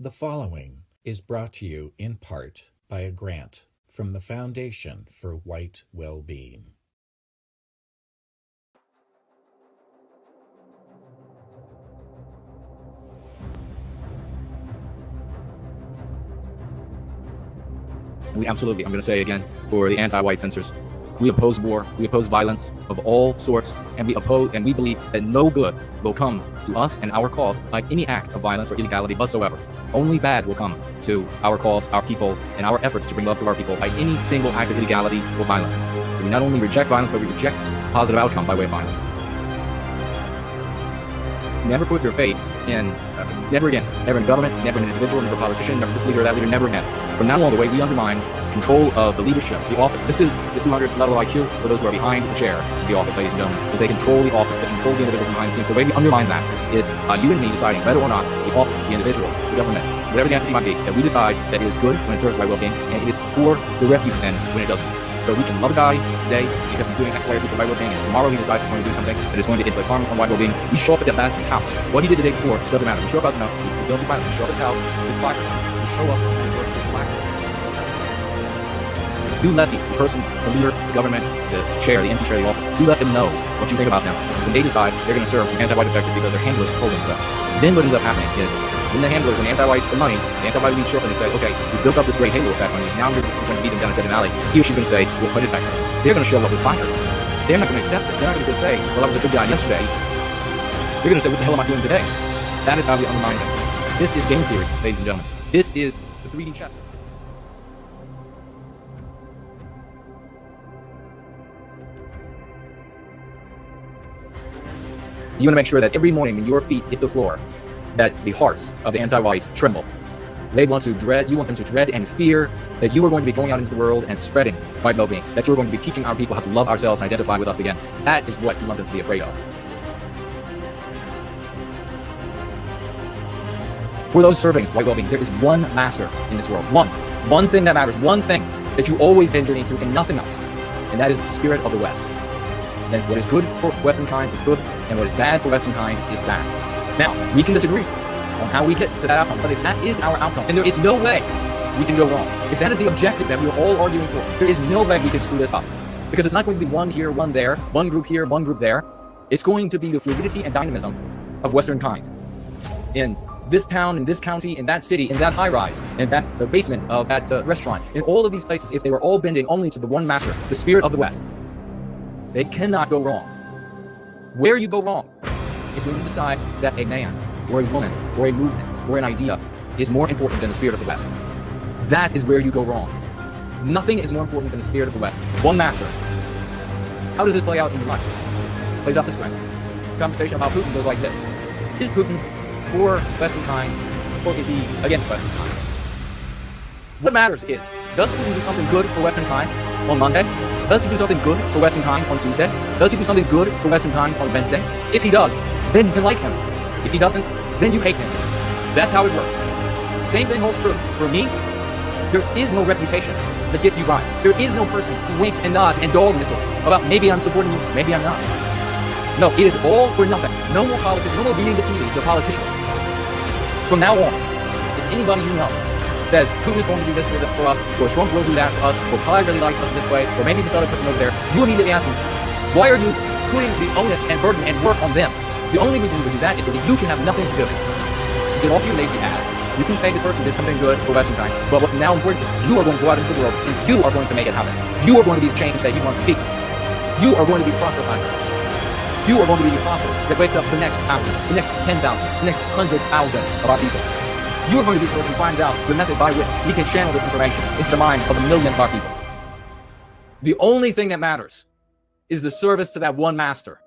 The following is brought to you in part by a grant from the Foundation for White Wellbeing. We absolutely, I'm going to say again, for the anti-white censors, we oppose war, we oppose violence of all sorts, and we believe that no good will come to us and our cause by any act of violence or illegality whatsoever. Only bad will come to our cause, our people, and our efforts to bring love to our people by any single act of illegality or violence. So we not only reject violence, but we reject positive outcome by way of violence. Never put your faith in, never again, never in government, never in an individual, never a politician, never this leader or that leader, never again. From now on, the way we undermine control of the leadership, the office. This is the 200 level IQ for those who are behind the chair of the office, ladies and gentlemen, is they control the office, they control the individuals behind the scenes. The way we undermine that is you and me deciding whether or not the office, the individual, the government, whatever the entity might be, that we decide that it is good when it serves my well-being, and it is for the refuse then when it doesn't. So we can love a guy today because he's doing X, Y, or Z for my well-being, and tomorrow he decides he's going to do something that is going to inflict harm on my well-being. We show up at that bastard's house. What he did the day before doesn't matter. We show up we don't do violence. We show up at his house with placards. We show up with placards. You let the person, the leader, the government, the chair, the empty chair of the office, you let them know what you think about them. When they decide they're going to serve some anti-white objective because their handlers told them so. Then what ends up happening is, when the handlers and the anti-whites the money, the anti-white leads show up and they say, okay, we've built up this great halo effect on you, now we're going to beat them down at an alley. He or she's going to say, well, wait a second. They're going to show up with placards. They're not going to accept this. They're not going to just say, well, I was a good guy yesterday. They're going to say, what the hell am I doing today? That is how we undermine them. This is game theory, ladies and gentlemen. This is the 3D chess. You want to make sure that every morning when your feet hit the floor, that the hearts of the anti-whites tremble. They want to dread, you want them to dread and fear that you are going to be going out into the world and spreading white well-being, that you're going to be teaching our people how to love ourselves and identify with us again. That is what you want them to be afraid of. For those serving white well-being, there is one master in this world. One thing that matters, one thing that you always bend your knee to and nothing else. And that is the spirit of the West. Then what is good for Western kind is good, and what is bad for Western kind is bad. Now, we can disagree on how we get to that outcome, but if that is our outcome, then there is no way we can go wrong. If that is the objective that we're all arguing for, there is no way we can screw this up. Because it's not going to be one here, one there, one group here, one group there. It's going to be the fluidity and dynamism of Western kind. In this town, in this county, in that city, in that high-rise, in that basement of that restaurant, in all of these places, if they were all bending only to the one master, the spirit of the West, they cannot go wrong. Where you go wrong is when you decide that a man, or a woman, or a movement, or an idea is more important than the spirit of the West. That is where you go wrong. Nothing is more important than the spirit of the West. One master. How does this play out in your life? It plays out this way. The conversation about Putin goes like this. Is Putin for Western kind, or is he against Western kind? What matters is, does Putin do something good for Western kind on Monday? Does he do something good for Western kind on Tuesday? Does he do something good for Western kind on Wednesday? If he does, then you can like him. If he doesn't, then you hate him. That's how it works. Same thing holds true. For me, there is no reputation that gets you by. There is no person who winks and nods and dog whistles about maybe I'm supporting you, maybe I'm not. No, it is all or nothing. No more politics, no more being the TV to politicians. From now on, if anybody you know says Putin is going to do this for us, or Trump will do that for us, or Kyle really likes us this way, or maybe this other person over there, you immediately ask them, why are you putting the onus and burden and work on them? The only reason you would do that is so that you can have nothing to do. So get off your lazy ass. You can say this person did something good for Western kind, but what's now important is you are going to go out into the world and you are going to make it happen. You are going to be the change that you want to see. You are going to be the proselytizer. You are going to be the apostle that wakes up the next 1,000, the next 10,000, the next 100,000 of our people. You are going to be the person who finds out the method by which we can channel this information into the minds of 1 million of our people. The only thing that matters is the service to that one master.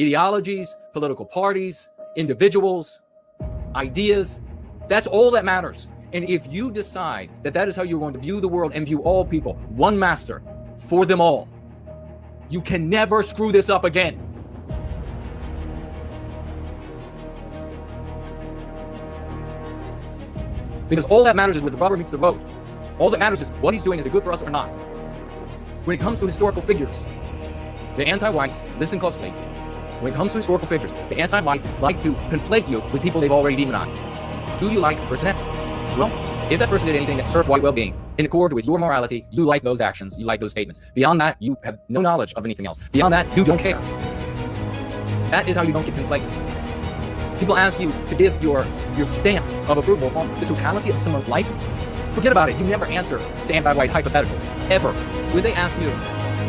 Ideologies, political parties, individuals, ideas, that's all that matters. And if you decide that that is how you're going to view the world and view all people, one master for them all, you can never screw this up again. Because all that matters is where the rubber meets the road. All that matters is what he's doing, is it good for us or not? When it comes to historical figures, the anti-whites, listen closely. When it comes to historical figures, the anti-whites like to conflate you with people they've already demonized. Do you like person X? Well, if that person did anything that served white well-being in accord with your morality, you like those actions, you like those statements. Beyond that, you have no knowledge of anything else. Beyond that, you don't care. That is how you don't get conflated. People ask you to give your stamp of approval on the totality of someone's life. Forget about it. You never answer to anti-white hypotheticals, ever. When they ask you,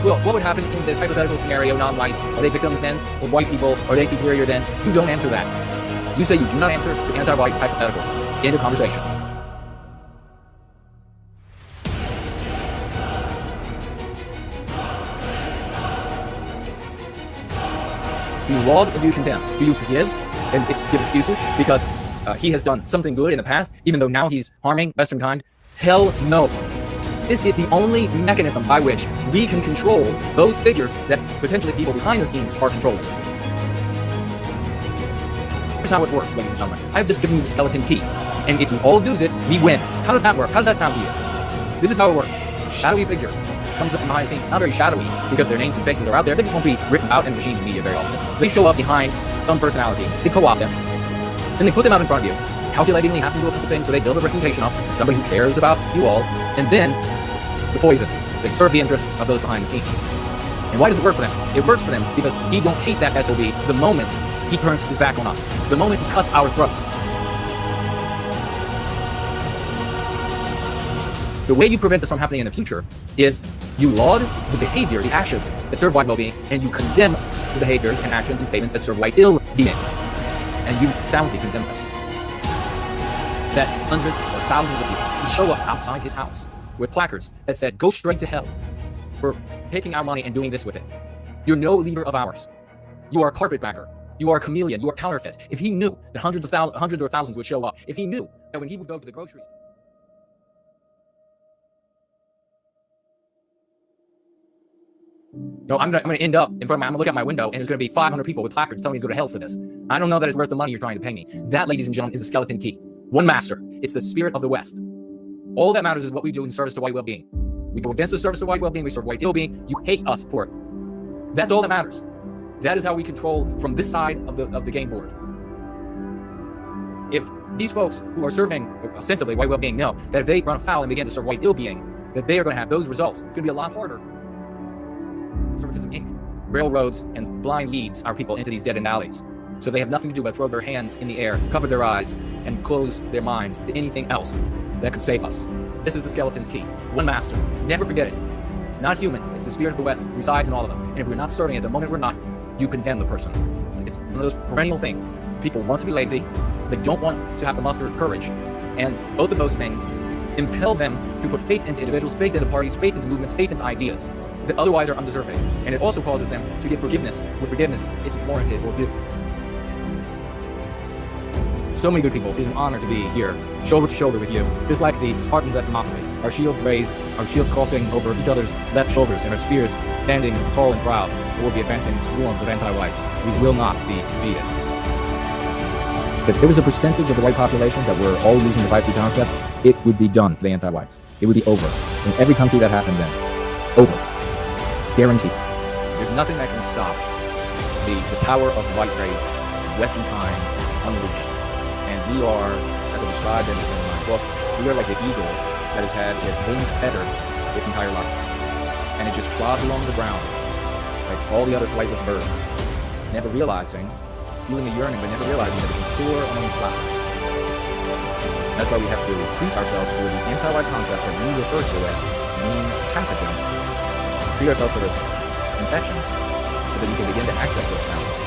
well, what would happen in this hypothetical scenario, non-whites? Are they victims then? Or white people? Are they superior then? You don't answer that. You say you do not answer to anti-white hypotheticals. End of conversation. Do you laud or do you condemn? Do you forgive and give excuses because he has done something good in the past, even though now he's harming Western kind? Hell no. This is the only mechanism by which we can control those figures that potentially people behind the scenes are controlling. Here's how it works, ladies and gentlemen. I've just given you the skeleton key, and if we all use it, we win. How does that work? How does that sound to you? This is how it works. Shadowy figure comes up from behind the scenes, not very shadowy, because their names and faces are out there. They just won't be written out in the machine's media very often. They show up behind some personality. They co-opt them, and they put them out in front of you, calculatingly happen to do a couple things, so they build a reputation up as somebody who cares about you all, and then the poison. They serve the interests of those behind the scenes. And why does it work for them? It works for them because we don't hate that SOB the moment he turns his back on us, the moment he cuts our throat. The way you prevent this from happening in the future is you laud the behavior, the actions that serve white well-being, and you condemn the behaviors and actions and statements that serve white ill-being. And you soundly condemn them. That hundreds or thousands of people would show up outside his house with placards that said, "Go straight to hell for taking our money and doing this with it. You're no leader of ours. You are a carpetbagger. You are a chameleon. You are counterfeit." If he knew that hundreds or thousands would show up, if he knew that when he would go to the grocery store, no, I'm gonna end up in front of I'm gonna look out my window and there's gonna be 500 people with placards telling me to go to hell for this. I don't know that it's worth the money you're trying to pay me. That, ladies and gentlemen, is the skeleton key. One master. It's the spirit of the West. All that matters is what we do in service to white well-being. We go against the service of white well-being. We serve white ill-being. You hate us for it. That's all that matters. That is how we control from this side of the game board. If these folks who are serving ostensibly white well-being know that if they run afoul and begin to serve white ill-being, that they are going to have those results. It's going to be a lot harder. Conservatism Inc. Railroads and blind leads our people into these dead-end alleys. So they have nothing to do but throw their hands in the air, cover their eyes, and close their minds to anything else that could save us. This is the skeleton's key. One master. Never forget it. It's not human. It's the spirit of the West. It resides in all of us. And if we're not serving it the moment we're not, you condemn the person. It's one of those perennial things. People want to be lazy. They don't want to have the muster of courage. And both of those things impel them to put faith into individuals, faith into parties, faith into movements, faith into ideas that otherwise are undeserving. And it also causes them to give forgiveness where forgiveness isn't warranted or due. So many good people. It is an honor to be here, shoulder to shoulder with you, just like the Spartans at Thermopylae. Our shields raised, our shields crossing over each other's left shoulders, and our spears standing tall and proud toward the advancing swarms of anti-whites. We will not be defeated. If there was a percentage of the white population that were all using the 5P concept, it would be done for the anti-whites. It would be over. In every country that happened then. Over. Guaranteed. There's nothing that can stop the power of the white race, Western kind, unleashed. And we are, as I described in my book, we are like the eagle that has had its wings feathered its entire life. And it just trods along the ground like all the other flightless birds, never realizing, feeling the yearning, but never realizing that it can soar among the clouds. That's why we have to treat ourselves for the anti-white concepts that we refer to as mean pathogens. Treat ourselves for those infections so that we can begin to access those powers.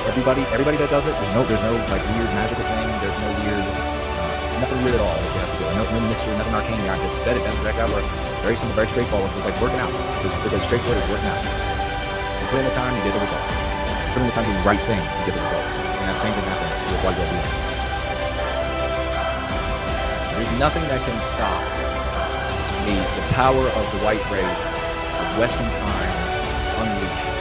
Everybody that does it, there's no like weird magical thing. There's no weird, nothing weird at all that you have to do. No mystery, nothing arcane. I just said it. That's exactly how it works. Very simple, very straightforward. Just like working out. It's as straightforward as working out. You put in the time, you get the results. Put in the time to do the right thing, you get the results. And that same thing happens with white well-being. There's nothing that can stop the power of the white race of Western kind unleashed.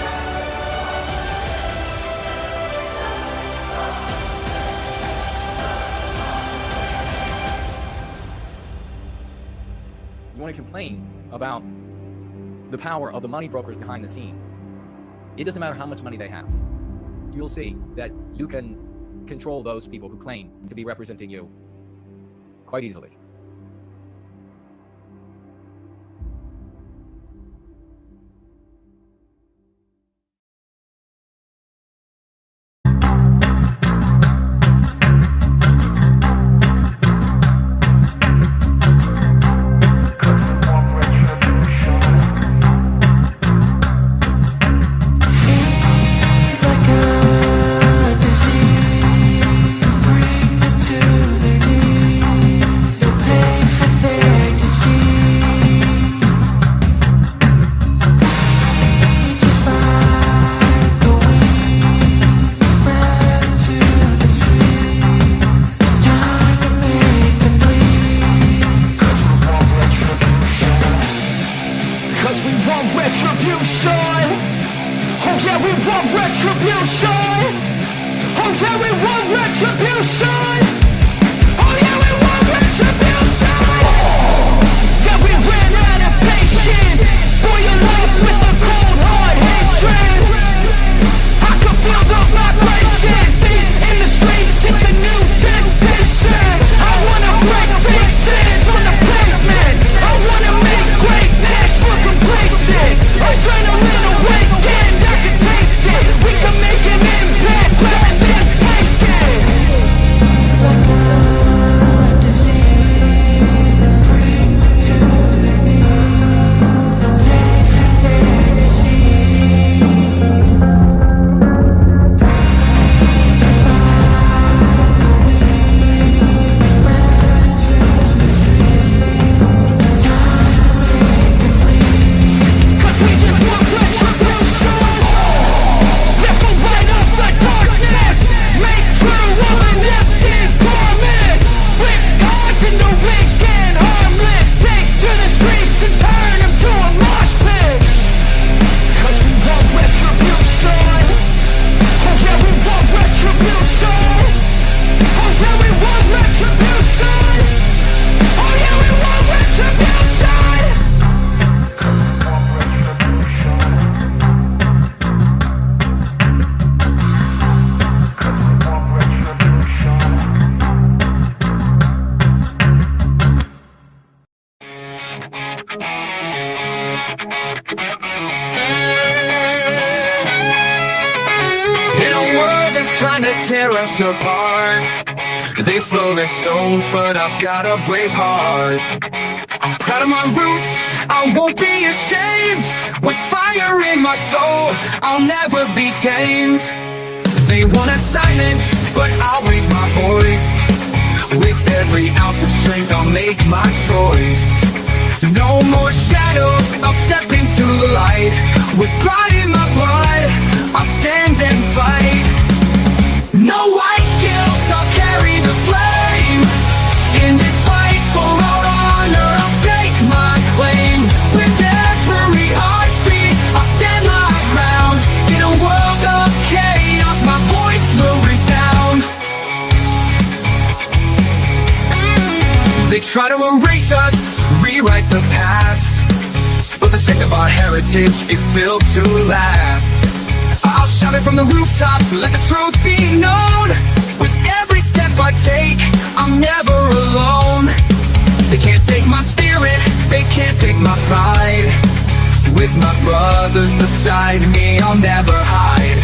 You want to complain about the power of the money brokers behind the scene. It doesn't matter how much money they have. You'll see that you can control those people who claim to be representing you quite easily. Trying to tear us apart. They throw their stones, but I've got a brave heart. I'm proud of my roots, I won't be ashamed. With fire in my soul, I'll never be tamed. They want us silent, but I'll raise my voice. With every ounce of strength, I'll make my choice. No more shadow, I'll step into the light. With pride in my blood, I'll stand and fight. No white guilt, I'll carry the flame. In this fight for our honor, I'll stake my claim. With every heartbeat, I'll stand my ground. In a world of chaos, my voice will resound. They try to erase us, rewrite the past, but the strength of our heritage is built to last. I'll shout it from the rooftops, let the truth be known. With every step I take, I'm never alone. They can't take my spirit, they can't take my pride. With my brothers beside me, I'll never hide.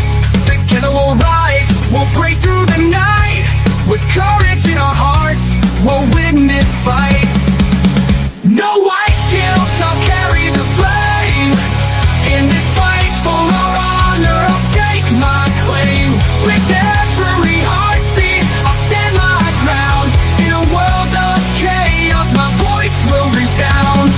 Together we'll rise, we'll break through the night. With courage in our hearts, we'll win this fight. No white guilt, I'll carry the flame. In this fight for our honor, I'll stake my claim. With every heartbeat, I'll stand my ground. In a world of chaos, my voice will resound.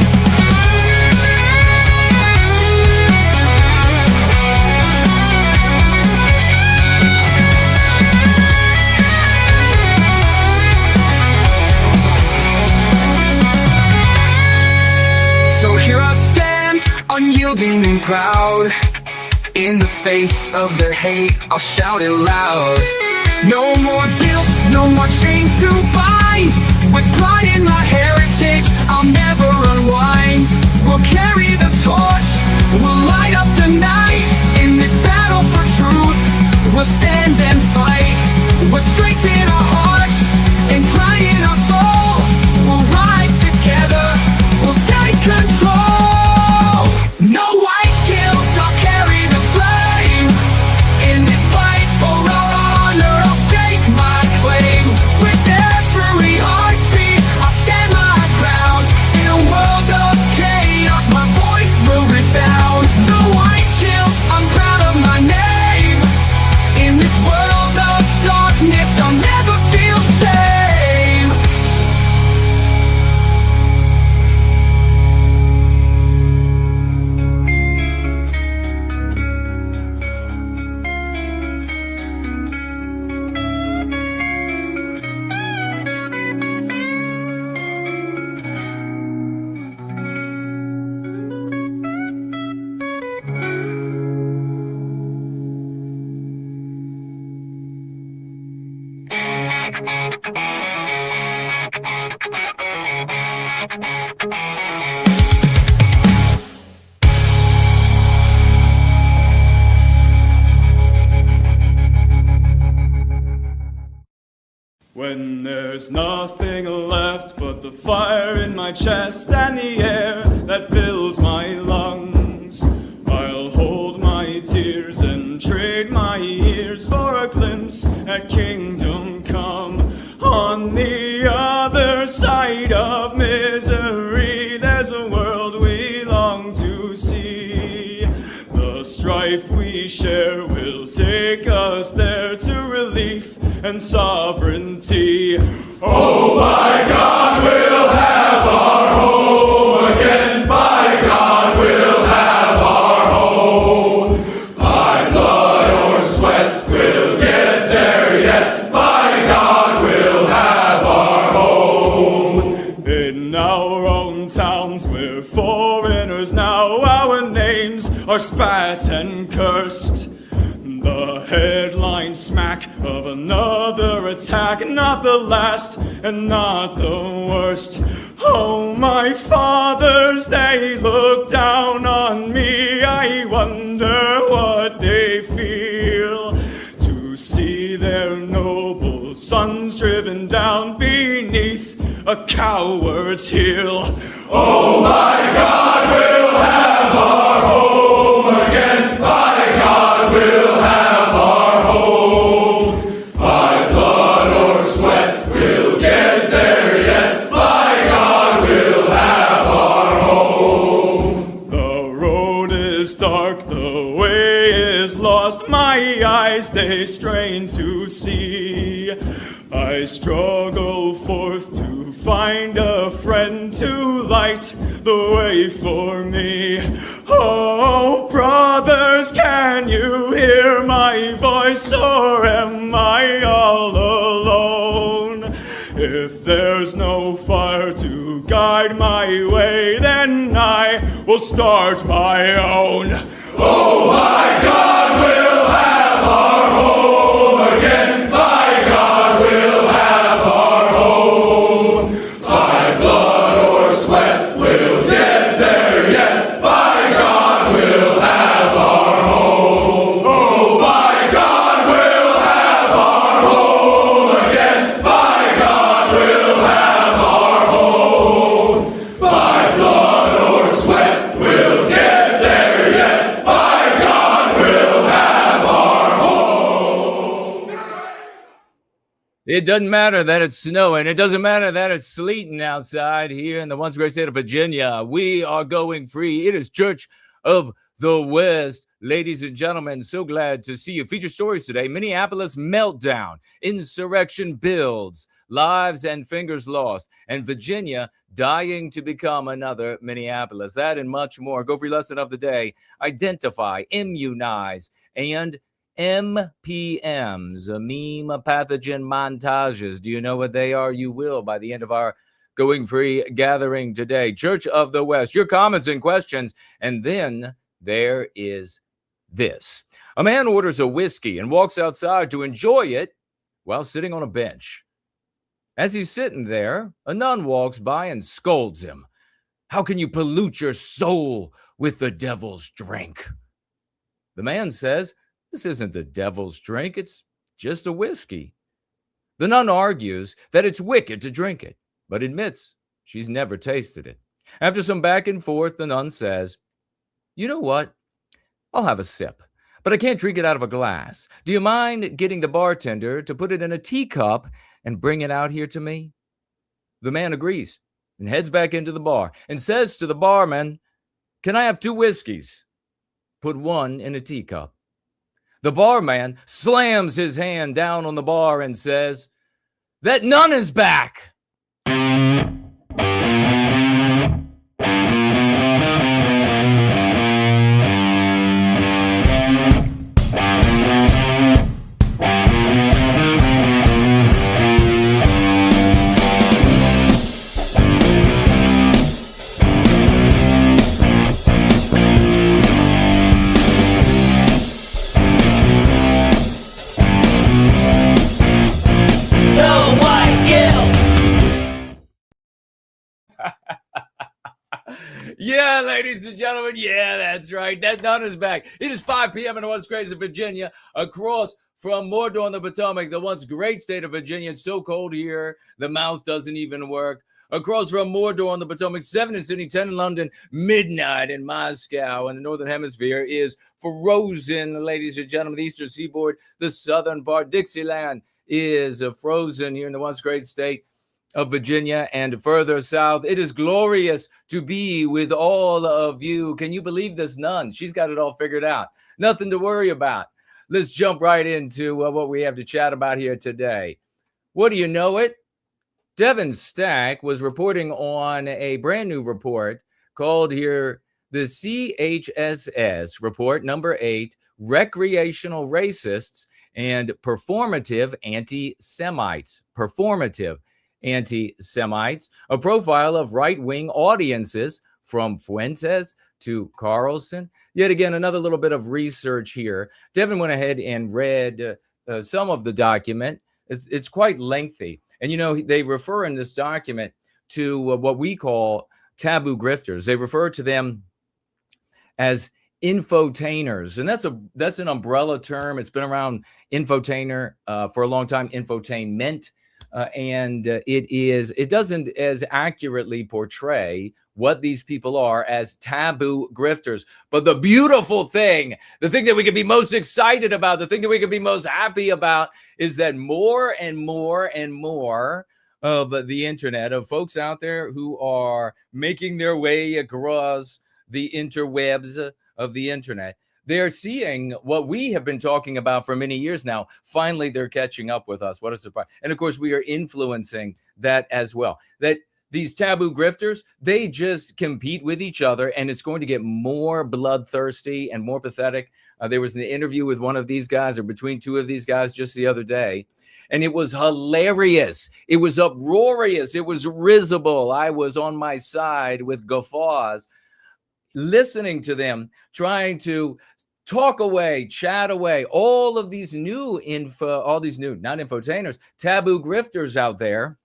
So here I stand, unyielding and proud. In the face of their hate, I'll shout it loud. No more guilt, no more chains to bind. With pride in my heritage, I'll never unwind. We'll carry the torch, we'll light up the night. In this battle for truth, we'll stand and fight. With strength in our hearts, and pride in our soul, When there's nothing left but the fire in my chest and the air that fills my lungs, I'll hold my tears and trade my ears for a glimpse at kingdom come. On the other side of misery, there's a world we long to see. The strife we share will take us there to relief and sovereignty. Oh, by God, we'll have our home again. By God, we'll have our home. By blood or sweat, we'll get there yet. By God, we'll have our home. In our own towns, we're foreigners now. Our names are spat and cursed. The headline smack of another attack, not the last and not the worst. Oh, my fathers, they look down on me. I wonder what they feel to see their noble sons driven down beneath a coward's heel. Oh, my God, we'll have our home again. By God, we'll have our home. By blood or sweat, we'll get there yet. By God, we'll have our home. The road is dark, the way is lost. My eyes, they strain to see. I struggle forth to find a friend to light the way for me. Oh, brothers, can you hear my voice, or am I all alone? If there's no fire to guide my way, then I will start my own. Oh, my God, we'll have our home again. By God, we'll have our home. By blood or sweat, we'll get there yet. By God, we'll have our home. Oh, by God, we'll have our home again. By God, we'll have our home. By blood or sweat, we'll get there yet. By God, we'll have our home. It doesn't matter that it's snowing. It doesn't matter that it's sleeting outside here in the once great state of Virginia. We are going free. It is Church of the West. Ladies and gentlemen, so glad to see you. Feature stories today: Minneapolis meltdown, insurrection builds, lives and fingers lost, and Virginia dying to become another Minneapolis. That and much more. Go free lesson of the day: identify, immunize, and MPMs, meme pathogen montages. Do you know what they are? You will by the end of our Going Free gathering today. Church of the West, your comments and questions. And then there is this. A man orders a whiskey and walks outside to enjoy it while sitting on a bench. As he's sitting there, a nun walks by and scolds him. How can you pollute your soul with the devil's drink? The man says, this isn't the devil's drink, it's just a whiskey. The nun argues that it's wicked to drink it, but admits she's never tasted it. After some back and forth, the nun says, you know what? I'll have a sip, but I can't drink it out of a glass. Do you mind getting the bartender to put it in a teacup and bring it out here to me? The man agrees and heads back into the bar and says to the barman, can I have 2 whiskeys? Put one in a teacup. The barman slams his hand down on the bar and says, that nun is back. No Yeah, ladies and gentlemen. Yeah, that's right. That nun is back. It is 5 p.m. in the once great of Virginia, across from Mordor on the Potomac, the once great state of Virginia. It's so cold here, the mouth doesn't even work. Across from Mordor on the Potomac, 7 in Sydney, 10 in London, midnight in Moscow, and the Northern Hemisphere is frozen, ladies and gentlemen. The Eastern Seaboard, the southern part, Dixieland, is frozen here in the once great state of Virginia, and further south. It is glorious to be with all of you. Can you believe this nun? She's got it all figured out. Nothing to worry about. Let's jump right into what we have to chat about here today. What do you know it? Devin Stack was reporting on a brand new report called here the CHSS report number 8, Recreational Racists and Performative Anti-Semites. Performative Anti-Semites, a profile of right-wing audiences from Fuentes to Carlson. Yet again, another little bit of research here. Devin went ahead and read some of the document. It's quite lengthy. And, you know, they refer in this document to what we call taboo grifters. They refer to them as infotainers. And that's an umbrella term. It's been around, infotainer, for a long time, infotainment. And it doesn't as accurately portray what these people are as taboo grifters. But the beautiful thing, the thing that we could be most excited about, the thing that we could be most happy about is that more and more and more of the internet, of folks out there who are making their way across the interwebs of the internet, they're seeing what we have been talking about for many years now. Finally, they're catching up with us. What a surprise. And of course, we are influencing that as well. That these taboo grifters, they just compete with each other, and it's going to get more bloodthirsty and more pathetic. There was an interview with one of these guys, or between two of these guys, just the other day, and it was hilarious. It was uproarious. It was risible. I was on my side with guffaws, listening to them, trying to talk away, chat away, all of these new not infotainers, taboo grifters out there,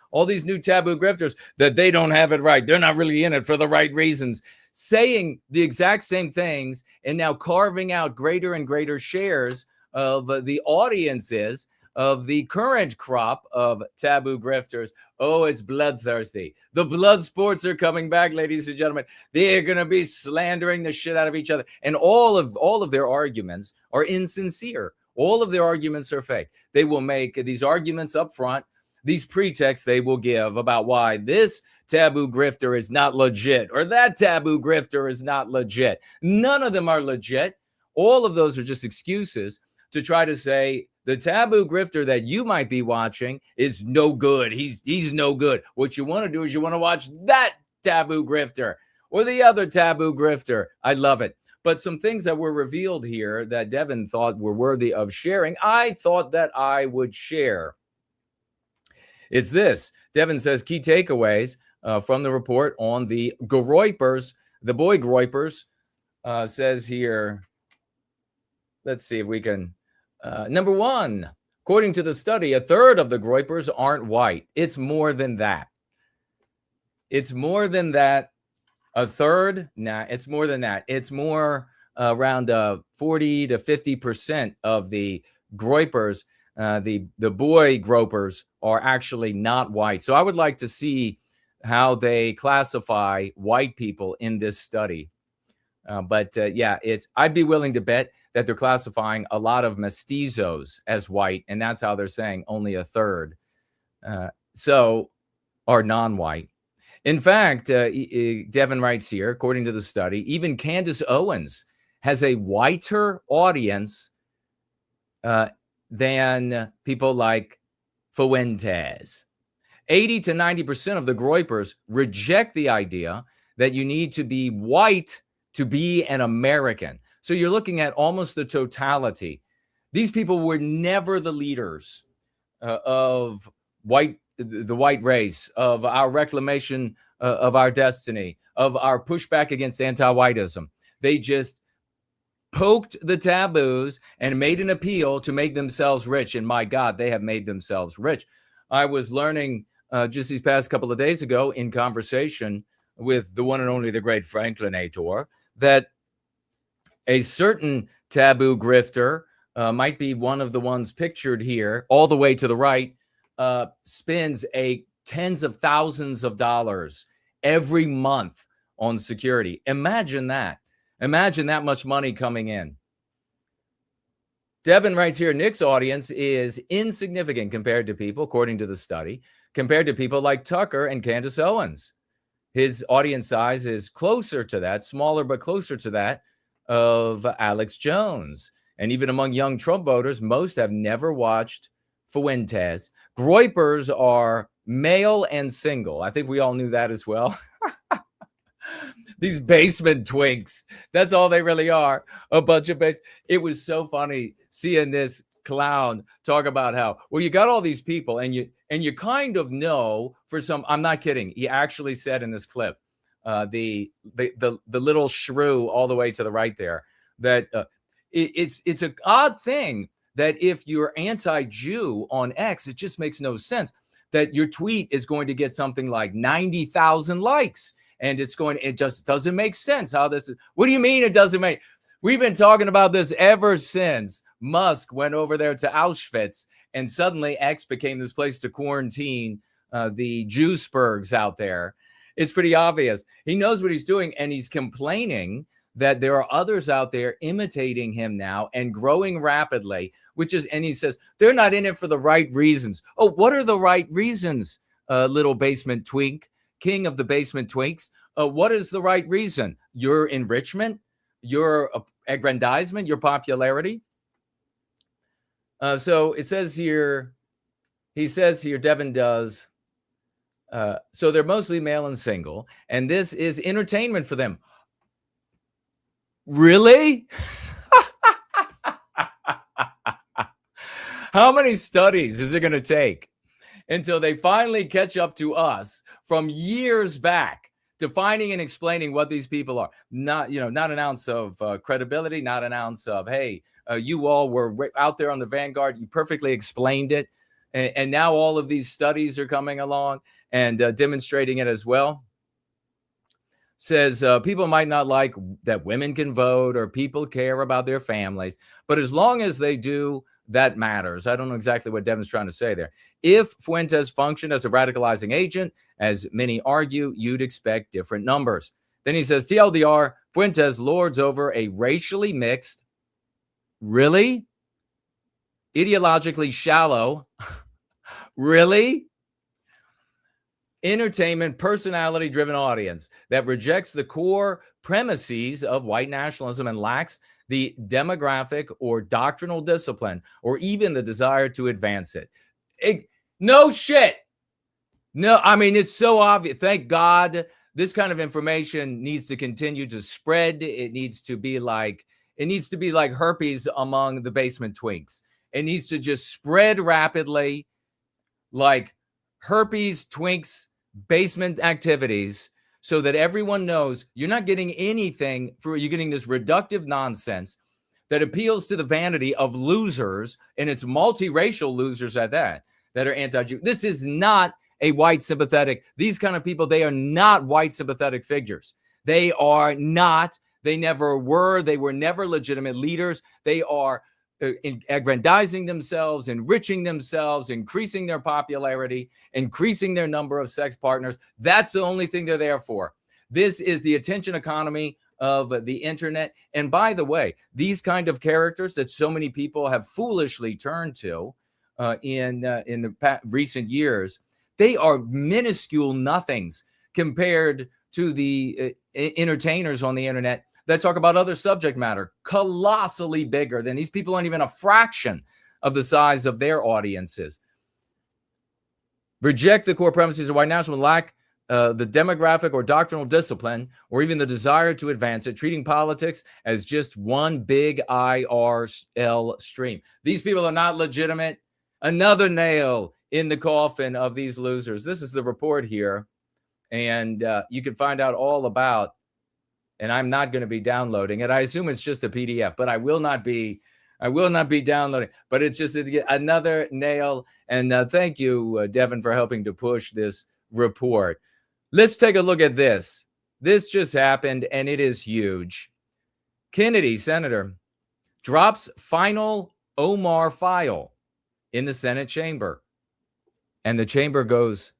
all these new taboo grifters, that they don't have it right. They're not really in it for the right reasons, saying the exact same things and now carving out greater and greater shares of the audiences of the current crop of taboo grifters. Oh, it's bloodthirsty. The blood sports are coming back, ladies and gentlemen. They're going to be slandering the shit out of each other. And all of their arguments are insincere. All of their arguments are fake. They will make these arguments up front, these pretexts they will give about why this taboo grifter is not legit or that taboo grifter is not legit. None of them are legit. All of those are just excuses to try to say the taboo grifter that you might be watching is no good. He's no good. What you want to do is you want to watch that taboo grifter or the other taboo grifter. I love it. But some things that were revealed here that Devin thought were worthy of sharing, I thought that I would share. It's this. Devin says key takeaways from the report on the groypers, the boy groypers, says here. Let's see if we can. Number one, according to the study, 1/3 of the groypers aren't white. It's more than that. It's more than that. 1/3? Nah, it's more than that. It's more around 40 to 50% of the groypers, the boy gropers, are actually not white. So I would like to see how they classify white people in this study. Yeah, I'd be willing to bet that they're classifying a lot of mestizos as white, and that's how they're saying only 1/3 are non-white. In fact, Devin writes here, according to the study, even Candace Owens has a whiter audience than people like Fuentes. 80 to 90% of the groypers reject the idea that you need to be white to be an American. So you're looking at almost the totality. These people were never the leaders of the white race, of our reclamation of our destiny, of our pushback against anti-whiteism. They just poked the taboos and made an appeal to make themselves rich. And my God, they have made themselves rich. I was learning just these past couple of days ago in conversation with the one and only the great Franklinator, that a certain taboo grifter, might be one of the ones pictured here, all the way to the right, spends tens of thousands of dollars every month on security. Imagine that. Imagine that much money coming in. Devin writes here, Nick's audience is insignificant compared to people, according to the study, compared to people like Tucker and Candace Owens. His audience size is closer to that, smaller but closer to that of Alex Jones. And even among young Trump voters, most have never watched Fuentes. Groypers are male and single. I think we all knew that as well. These basement twinks. That's all they really are. A bunch of It was so funny seeing this clown talk about how, well, you got all these people and you kind of know for some, I'm not kidding. He actually said in this clip, the little shrew all the way to the right there, that it's an odd thing that if you're anti-Jew on X, it just makes no sense that your tweet is going to get something like 90,000 likes. And it just doesn't make sense how this is. What do you mean it doesn't make? We've been talking about this ever since Musk went over there to Auschwitz, and suddenly X became this place to quarantine the Jewsburgs out there. It's pretty obvious. He knows what he's doing, and he's complaining that there are others out there imitating him now and growing rapidly, and he says, they're not in it for the right reasons. Oh, what are the right reasons, little basement twink? King of the basement twinks. What is the right reason? Your enrichment, your aggrandizement, your popularity. So it says here, Devin does. So they're mostly male and single, and this is entertainment for them. Really? How many studies is it going to take until they finally catch up to us from years back, defining and explaining what these people are? Not an ounce of credibility, not an ounce of, hey, you all were out there on the vanguard. You perfectly explained it. And now all of these studies are coming along and demonstrating it as well. Says people might not like that women can vote or people care about their families, but as long as they do, that matters. I don't know exactly what Devin's trying to say there. If Fuentes functioned as a radicalizing agent, as many argue, you'd expect different numbers. Then he says, TLDR, Fuentes lords over a racially mixed, really? Ideologically shallow, really? Entertainment, personality-driven audience that rejects the core premises of white nationalism and lacks the demographic or doctrinal discipline or even the desire to advance it. No shit. No, I mean, it's so obvious. Thank God this kind of information needs to continue to spread. It needs to be like herpes among the basement twinks. It needs to just spread rapidly like herpes twinks basement activities, so that everyone knows you're not getting anything you're getting this reductive nonsense that appeals to the vanity of losers, and it's multiracial losers at that are anti-Jew. This is not a white sympathetic. These kind of people, they are not white sympathetic figures. They are not. They never were. They were never legitimate leaders. They are aggrandizing themselves, enriching themselves, increasing their popularity, increasing their number of sex partners. That's the only thing they're there for. This is the attention economy of the internet. And by the way, these kind of characters that so many people have foolishly turned to in the recent years, they are minuscule nothings compared to the entertainers on the internet that talk about other subject matter, colossally bigger than these people. Aren't even a fraction of the size of their audiences. Reject the core premises of white nationalism, lack the demographic or doctrinal discipline, or even the desire to advance it, treating politics as just one big IRL stream. These people are not legitimate. Another nail in the coffin of these losers. This is the report here, and you can find out all about. And I'm not going to be downloading it. I assume it's just a PDF, but I will not be downloading. But it's just another nail. And thank you, Devin, for helping to push this report. Let's take a look at this. This just happened, and it is huge. Kennedy, senator, drops final Omar file in the Senate chamber. And the chamber goes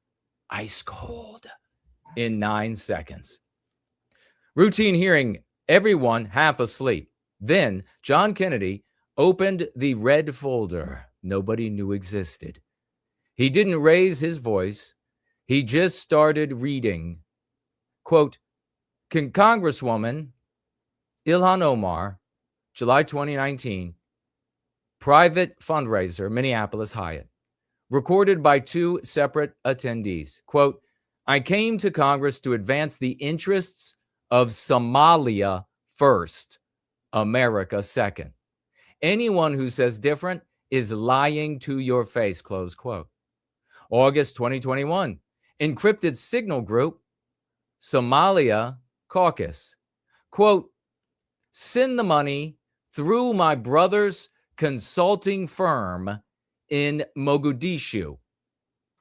ice cold in 9 seconds. Routine hearing, everyone half asleep. Then John Kennedy opened the red folder nobody knew existed. He didn't raise his voice. He just started reading. Quote, Congresswoman Ilhan Omar, July 2019, private fundraiser, Minneapolis Hyatt, recorded by 2 separate attendees. Quote, I came to Congress to advance the interests of Somalia first, America second. Anyone who says different is lying to your face, close quote. August 2021, encrypted signal group, Somalia Caucus. Quote, send the money through my brother's consulting firm in Mogadishu.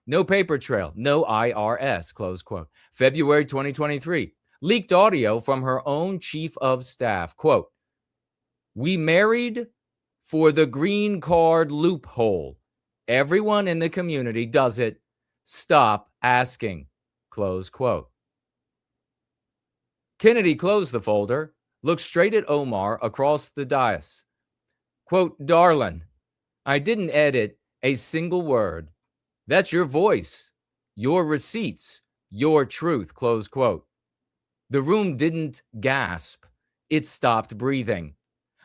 No paper trail, no IRS, close quote. February 2023, leaked audio from her own chief of staff. Quote, we married for the green card loophole. Everyone in the community does it. Stop asking, close quote. Kennedy closed the folder, looked straight at Omar across the dais. Quote, darling, I didn't edit a single word. That's your voice, your receipts, your truth, close quote. The room didn't gasp. It stopped breathing.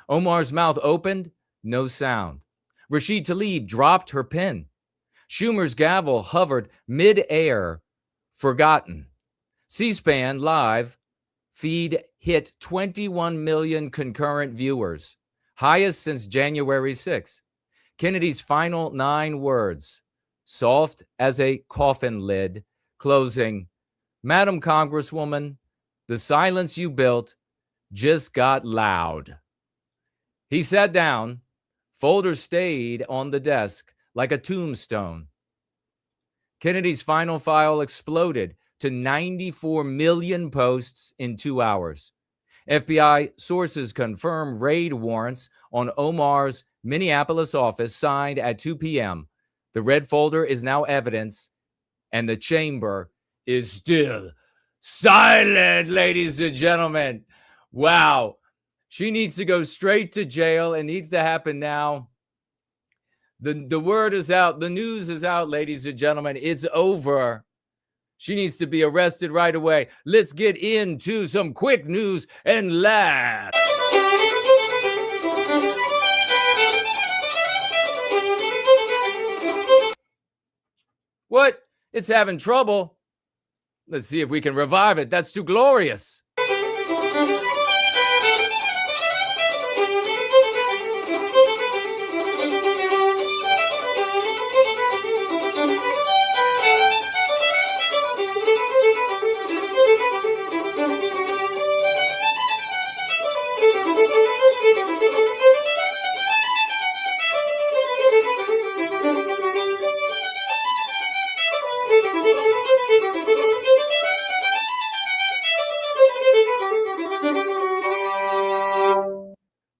Omar's mouth opened, no sound. Rashid Tlaib dropped her pen. Schumer's gavel hovered mid-air, forgotten. C-SPAN live feed hit 21 million concurrent viewers, highest since January 6. Kennedy's final 9 words, soft as a coffin lid, closing, Madam Congresswoman, the silence you built just got loud. He sat down. Folders stayed on the desk like a tombstone. Kennedy's final file exploded to 94 million posts in 2 hours. FBI sources confirm raid warrants on Omar's Minneapolis office signed at 2 p.m. The red folder is now evidence, and the chamber is still silent, ladies and gentlemen. Wow. She needs to go straight to jail. It needs to happen now. The word is out. The news is out, ladies and gentlemen. It's over. She needs to be arrested right away. Let's get into some quick news and laugh. What? It's having trouble. Let's see if we can revive it. That's too glorious.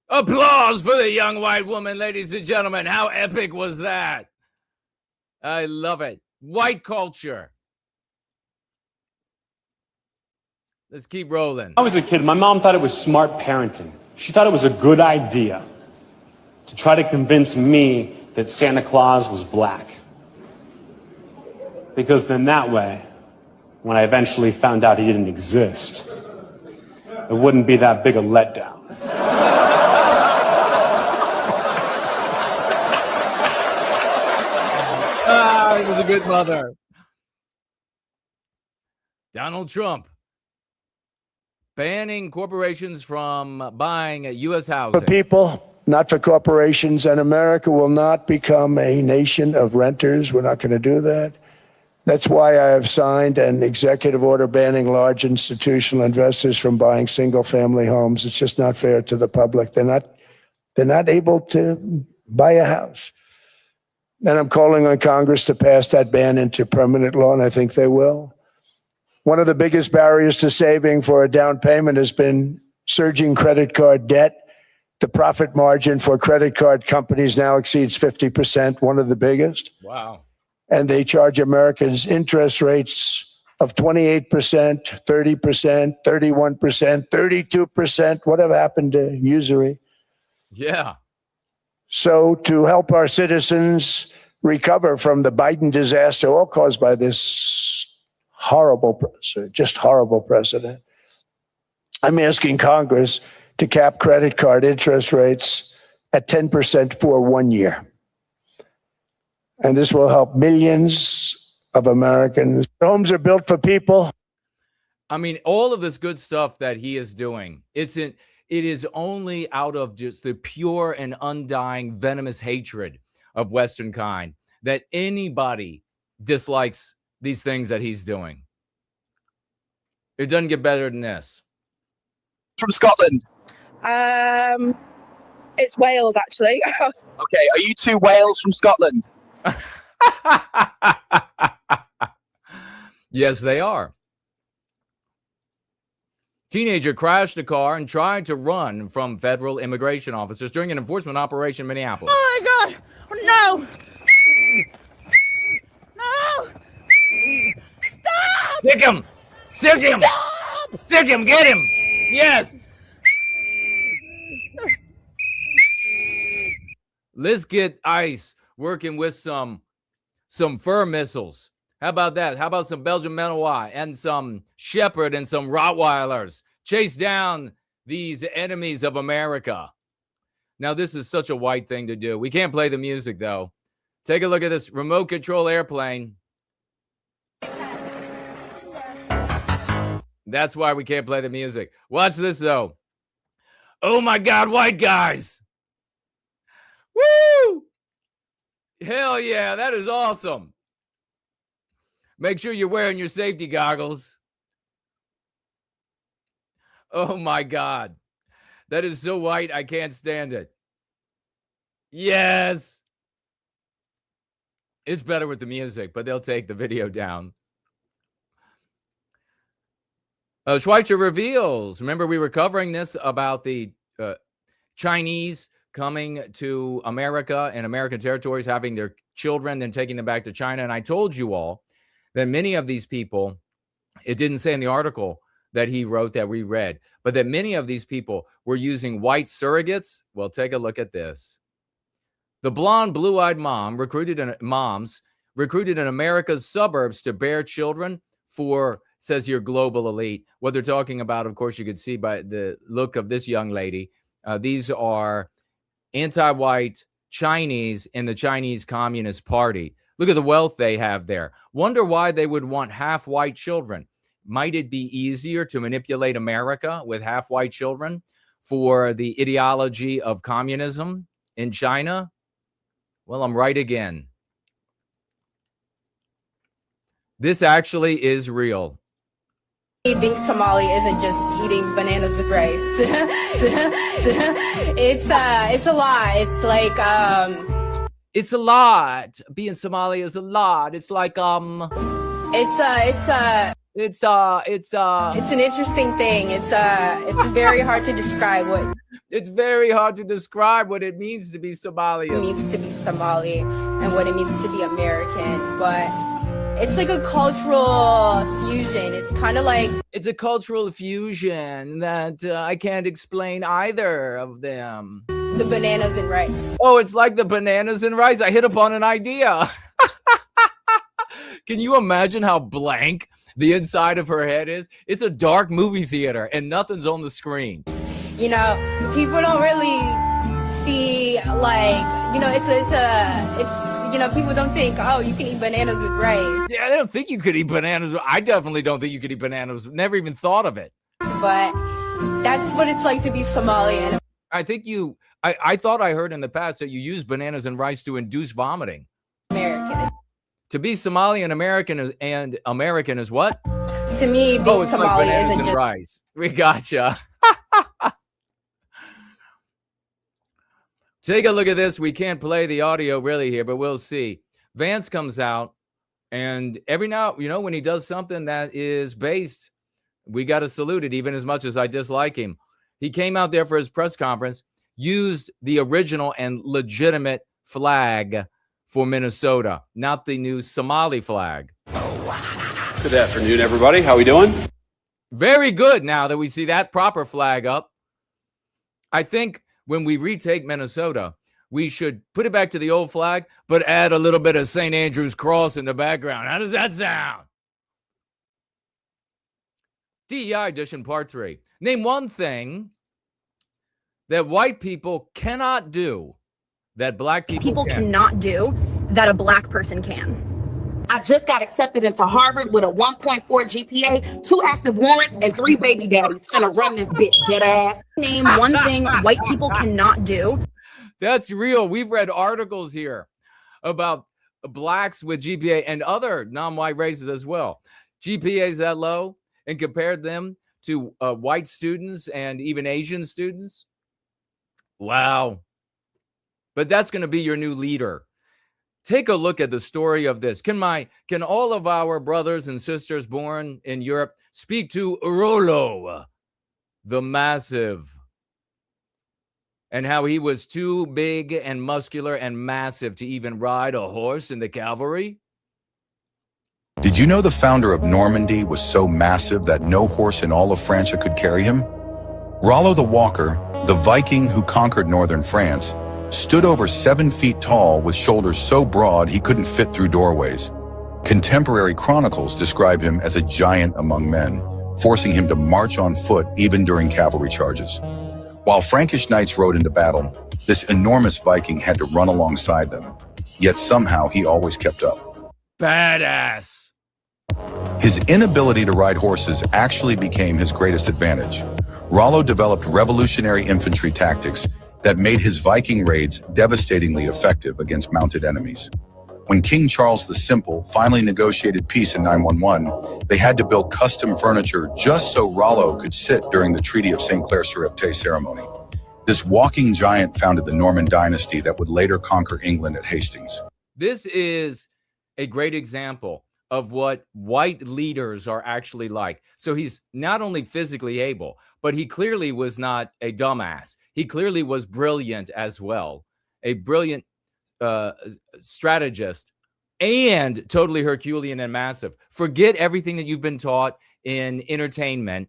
Applause for the young white woman, ladies and gentlemen. How epic was that? I love it. White culture. Let's keep rolling. I was a kid. My mom thought it was smart parenting. She thought it was a good idea to try to convince me that Santa Claus was black. Because then that way, when I eventually found out he didn't exist, it wouldn't be that big a letdown. He was a good mother. Donald Trump banning corporations from buying U.S. housing. For people, not for corporations, and America will not become a nation of renters. We're not going to do that. That's why I have signed an executive order banning large institutional investors from buying single-family homes. It's just not fair to the public. They're not able to buy a house. And I'm calling on Congress to pass that ban into permanent law, and I think they will. One of the biggest barriers to saving for a down payment has been surging credit card debt. The profit margin for credit card companies now exceeds 50%, one of the biggest. Wow. And they charge Americans interest rates of 28%, 30%, 31%, 32%. Whatever happened to usury? Yeah. So to help our citizens recover from the Biden disaster, all caused by this horrible president, I'm asking Congress to cap credit card interest rates at 10% for 1 year. And this will help millions of Americans. Homes are built for people. I mean, all of this good stuff that he is doing, it is only out of just the pure and undying venomous hatred of Western kind that anybody dislikes these things that he's doing. It doesn't get better than this. From Scotland. It's Wales, actually. Okay, are you two Wales from Scotland? Yes, they are. Teenager crashed a car and tried to run from federal immigration officers during an enforcement operation in Minneapolis. Oh my God! Oh, no! No! Stop! Sick him! Sick him! Stop! Sick him! Get him! Yes! Let's get ICE working with some fur missiles. How about that? How about some Belgian Malinois and some Shepherd and some Rottweilers? Chase down these enemies of America. Now, this is such a white thing to do. We can't play the music, though. Take a look at this remote control airplane. That's why we can't play the music. Watch this, though. Oh, my God, white guys. Woo! Hell yeah, that is awesome. Make sure you're wearing your safety goggles. Oh my God. That is so white, I can't stand it. Yes. It's better with the music, but they'll take the video down. Schweitzer reveals. Remember, we were covering this about the Chinese coming to America and American territories, having their children, then taking them back to China. And I told you all that many of these people, it didn't say in the article that he wrote that we read, but that many of these people were using white surrogates. Well, take a look at this. The blonde, blue-eyed recruited in America's suburbs to bear children for, says here, global elite. What they're talking about, of course, you could see by the look of this young lady. These are anti-white Chinese in the Chinese Communist Party. Look at the wealth they have there. Wonder why they would want half-white children. Might it be easier to manipulate America with half-white children for the ideology of communism in China? Well, I'm right again. This actually is real. Being Somali isn't just eating bananas with rice. It's a lot. It's like It's a lot. Being Somali is a lot. It's like it's an interesting thing. It's very hard to describe what it's very hard to describe what it means to be Somali. it means to be Somali and what it means to be American, but it's like a cultural fusion. It's kind of like It's a cultural fusion that I can't explain either of them. the bananas and rice. Oh, it's like the bananas and rice. I hit upon an idea. Can you imagine how blank the inside of her head is? It's a dark movie theater and nothing's on the screen. You know, people don't really see, like, you know, it's you know, people don't think, oh, you can eat bananas with rice. Yeah, I don't think you could eat bananas. I definitely don't think you could eat bananas. Never even thought of it. But that's what it's like to be Somali. And I think I thought I heard in the past that you use bananas and rice to induce vomiting. American. To be Somali and American is what? To me, being It's Somali like bananas isn't and just rice. We gotcha. Take a look at this. We can't play the audio really here, but we'll see. Vance comes out And every now, when he does something that is based, we got to salute it, even as much as I dislike him. He came out there for his press conference, used the original and legitimate flag for Minnesota, not the new Somali flag. Good afternoon, everybody. How we doing? Very good now that we see that proper flag up. I think when we retake Minnesota, we should put it back to the old flag, but add a little bit of St. Andrew's cross in the background. How does that sound? DEI edition part 3. Name one thing that white people cannot do that black people cannot do that a black person can. I just got accepted into Harvard with a 1.4 GPA, 2 active warrants, and 3 baby daddies. Gonna run this bitch, dead ass. Name one thing white people cannot do. That's real. We've read articles here about blacks with GPA and other non-white races as well. GPAs that low, and compared them to white students and even Asian students. Wow. But that's going to be your new leader. Take a look at the story of this. Can all of our brothers and sisters born in Europe speak to Rollo, the Massive, and how he was too big and muscular and massive to even ride a horse in the cavalry? Did you know the founder of Normandy was so massive that no horse in all of France could carry him? Rollo the Walker, the Viking who conquered northern France, stood over 7 feet tall with shoulders so broad he couldn't fit through doorways. Contemporary chronicles describe him as a giant among men, forcing him to march on foot even during cavalry charges. While Frankish knights rode into battle, this enormous Viking had to run alongside them, yet somehow he always kept up. Badass. His inability to ride horses actually became his greatest advantage. Rollo developed revolutionary infantry tactics that made his Viking raids devastatingly effective against mounted enemies. When King Charles the Simple finally negotiated peace in 911, they had to build custom furniture just so Rollo could sit during the Treaty of St. Clair-sur-Epte ceremony. This walking giant founded the Norman dynasty that would later conquer England at Hastings. This is a great example of what white leaders are actually like. So he's not only physically able, but he clearly was not a dumbass. He clearly was brilliant as well, a brilliant strategist, and totally Herculean and massive. Forget everything that you've been taught in entertainment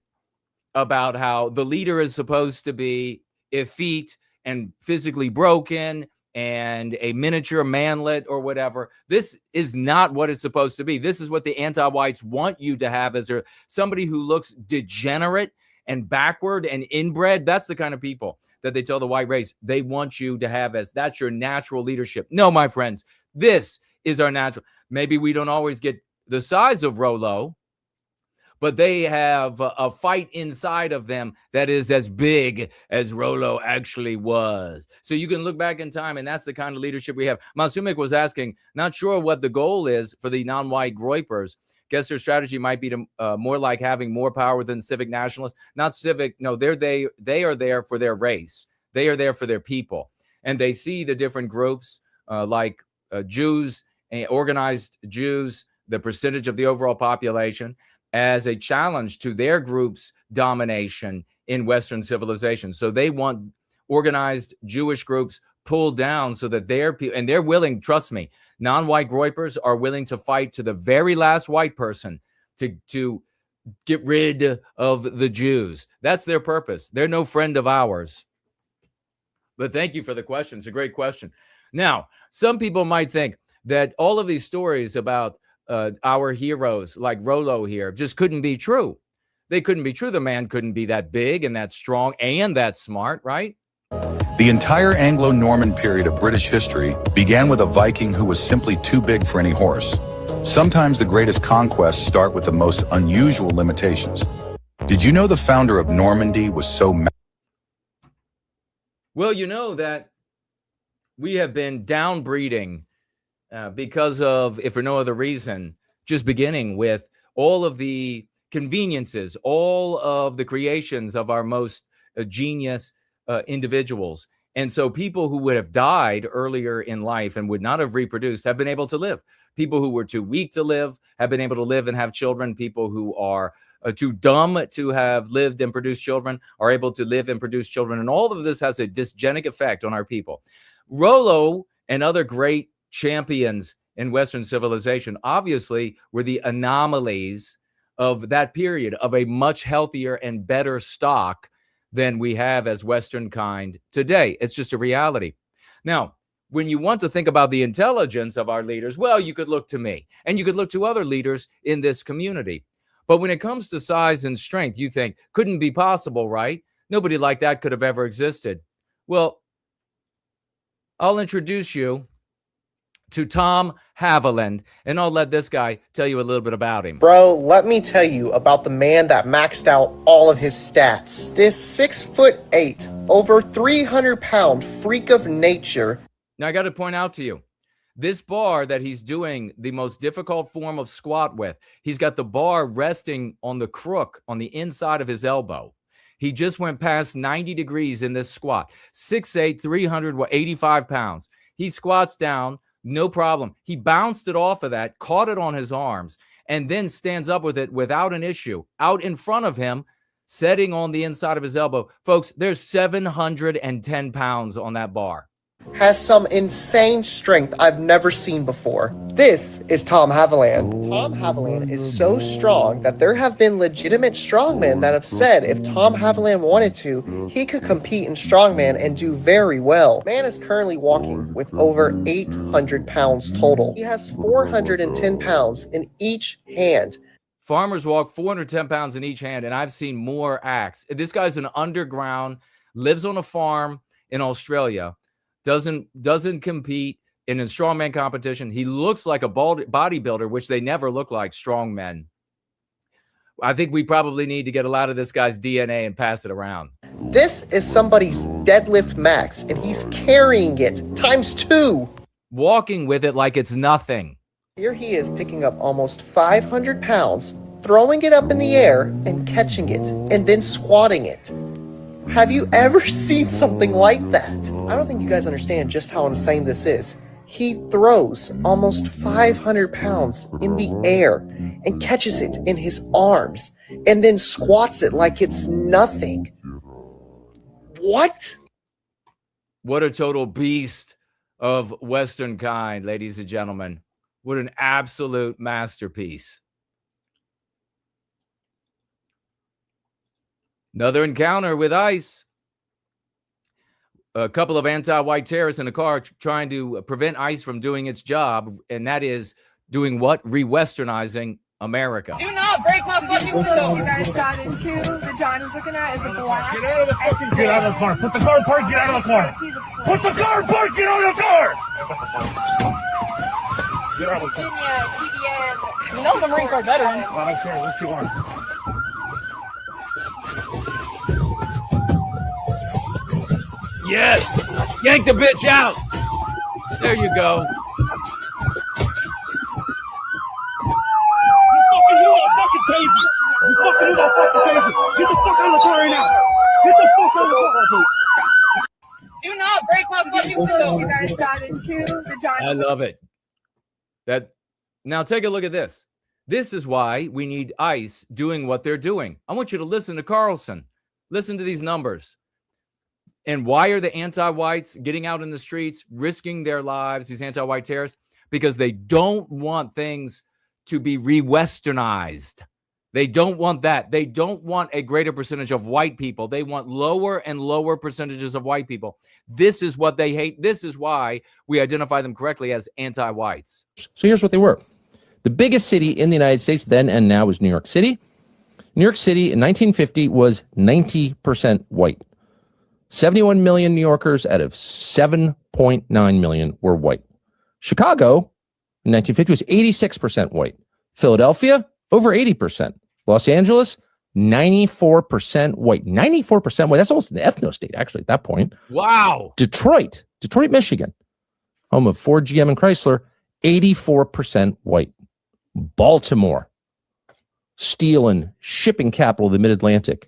about how the leader is supposed to be effete and physically broken and a miniature manlet or whatever. This is not what it's supposed to be. This is what the anti-whites want you to have as somebody who looks degenerate and backward and inbred. That's the kind of people that they tell the white race they want you to have as that's your natural leadership. No, my friends, this is our natural. Maybe we don't always get the size of Rollo, but they have a fight inside of them that is as big as Rollo actually was. So you can look back in time, and that's the kind of leadership we have. Masumik was asking, not sure what the goal is for the non-white groypers. Guess their strategy might be to more like having more power than civic nationalists. Not civic. No, they are there for their race. They are there for their people. And they see the different groups like Jews, organized Jews, the percentage of the overall population, as a challenge to their group's domination in Western civilization. So they want organized Jewish groups pulled down so that their people, and they're willing, trust me, non-white groypers are willing to fight to the very last white person to get rid of the Jews. That's their purpose. They're no friend of ours. But thank you for the question. It's a great question. Now, some people might think that all of these stories about our heroes like Rollo here just couldn't be true. They couldn't be true. The man couldn't be that big and that strong and that smart, right? The entire Anglo-Norman period of British history began with a Viking who was simply too big for any horse. Sometimes the greatest conquests start with the most unusual limitations. Did you know the founder of Normandy was so Well, you know that we have been downbreeding because of, if for no other reason, just beginning with all of the conveniences, all of the creations of our most genius individuals. And so people who would have died earlier in life and would not have reproduced have been able to live. People who were too weak to live have been able to live and have children. People who are too dumb to have lived and produced children are able to live and produce children. And all of this has a dysgenic effect on our people. Rollo and other great champions in Western civilization obviously were the anomalies of that period of a much healthier and better stock than we have as Western kind today. It's just a reality. Now, when you want to think about the intelligence of our leaders, well, you could look to me and you could look to other leaders in this community. But when it comes to size and strength, you think, couldn't be possible, right? Nobody like that could have ever existed. Well, I'll introduce you to Tom Haviland, and I'll let this guy tell you a little bit about him. Bro, let me tell you about the man that maxed out all of his stats. This 6'8", over 300-pound freak of nature. Now, I got to point out to you, this bar that he's doing the most difficult form of squat with, he's got the bar resting on the crook on the inside of his elbow. He just went past 90 degrees in this squat. 6'8", 385 pounds. He squats down. No problem. He bounced it off of that, caught it on his arms, and then stands up with it without an issue. Out in front of him, setting on the inside of his elbow. Folks, there's 710 pounds on that bar. Has some insane strength I've never seen before. This is Tom Haviland. Tom Haviland is so strong that there have been legitimate strongmen that have said if Tom Haviland wanted to, he could compete in strongman and do very well. Man is currently walking with over 800 pounds total. He has 410 pounds in each hand. Farmers walk 410 pounds in each hand, and I've seen more acts. This guy's an underground, lives on a farm in Australia, doesn't compete in a strongman competition. He looks like a bodybuilder, which they never look like strongmen. I think we probably need to get a lot of this guy's DNA and pass it around. This is somebody's deadlift max, and he's carrying it ×2. Walking with it like it's nothing. Here he is picking up almost 500 pounds, throwing it up in the air and catching it, and then squatting it. Have you ever seen something like that? I don't think you guys understand just how insane this is. He throws almost 500 pounds in the air and catches it in his arms and then squats it like it's nothing. What? What a total beast of Western kind, ladies and gentlemen. What an absolute masterpiece. Another encounter with ICE. A couple of anti-white terrorists in a car trying to prevent ICE from doing its job, and that is doing what? Re-Westernizing America. Do not break my fucking window. You guys got into the Johnny's looking at is a black. Get out of the fucking get out of the car. Put the car in park, get out of the car. Put the car in park, get out of the car. Get out of the car. You know the Marine Corps veteran. I don't care what you want. Yes! Yank the bitch out! There you go. Do not break my fucking window. You guys got into the Johnny's. I love it. Now take a look at this. This is why we need ICE doing what they're doing. I want you to listen to Carlson. Listen to these numbers. And why are the anti-whites getting out in the streets, risking their lives, these anti-white terrorists? Because they don't want things to be re-Westernized. They don't want that. They don't want a greater percentage of white people. They want lower and lower percentages of white people. This is what they hate. This is why we identify them correctly as anti-whites. So here's what they were. The biggest city in the United States then and now is New York City. New York City in 1950 was 90% white. 71 million New Yorkers out of 7.9 million were white. Chicago in 1950 was 86% white. Philadelphia, over 80%. Los Angeles, 94% white. 94% white. That's almost an ethno state, actually, at that point. Wow. Detroit, Michigan, home of Ford, GM, and Chrysler, 84% white. Baltimore, steel and shipping capital of the Mid-Atlantic,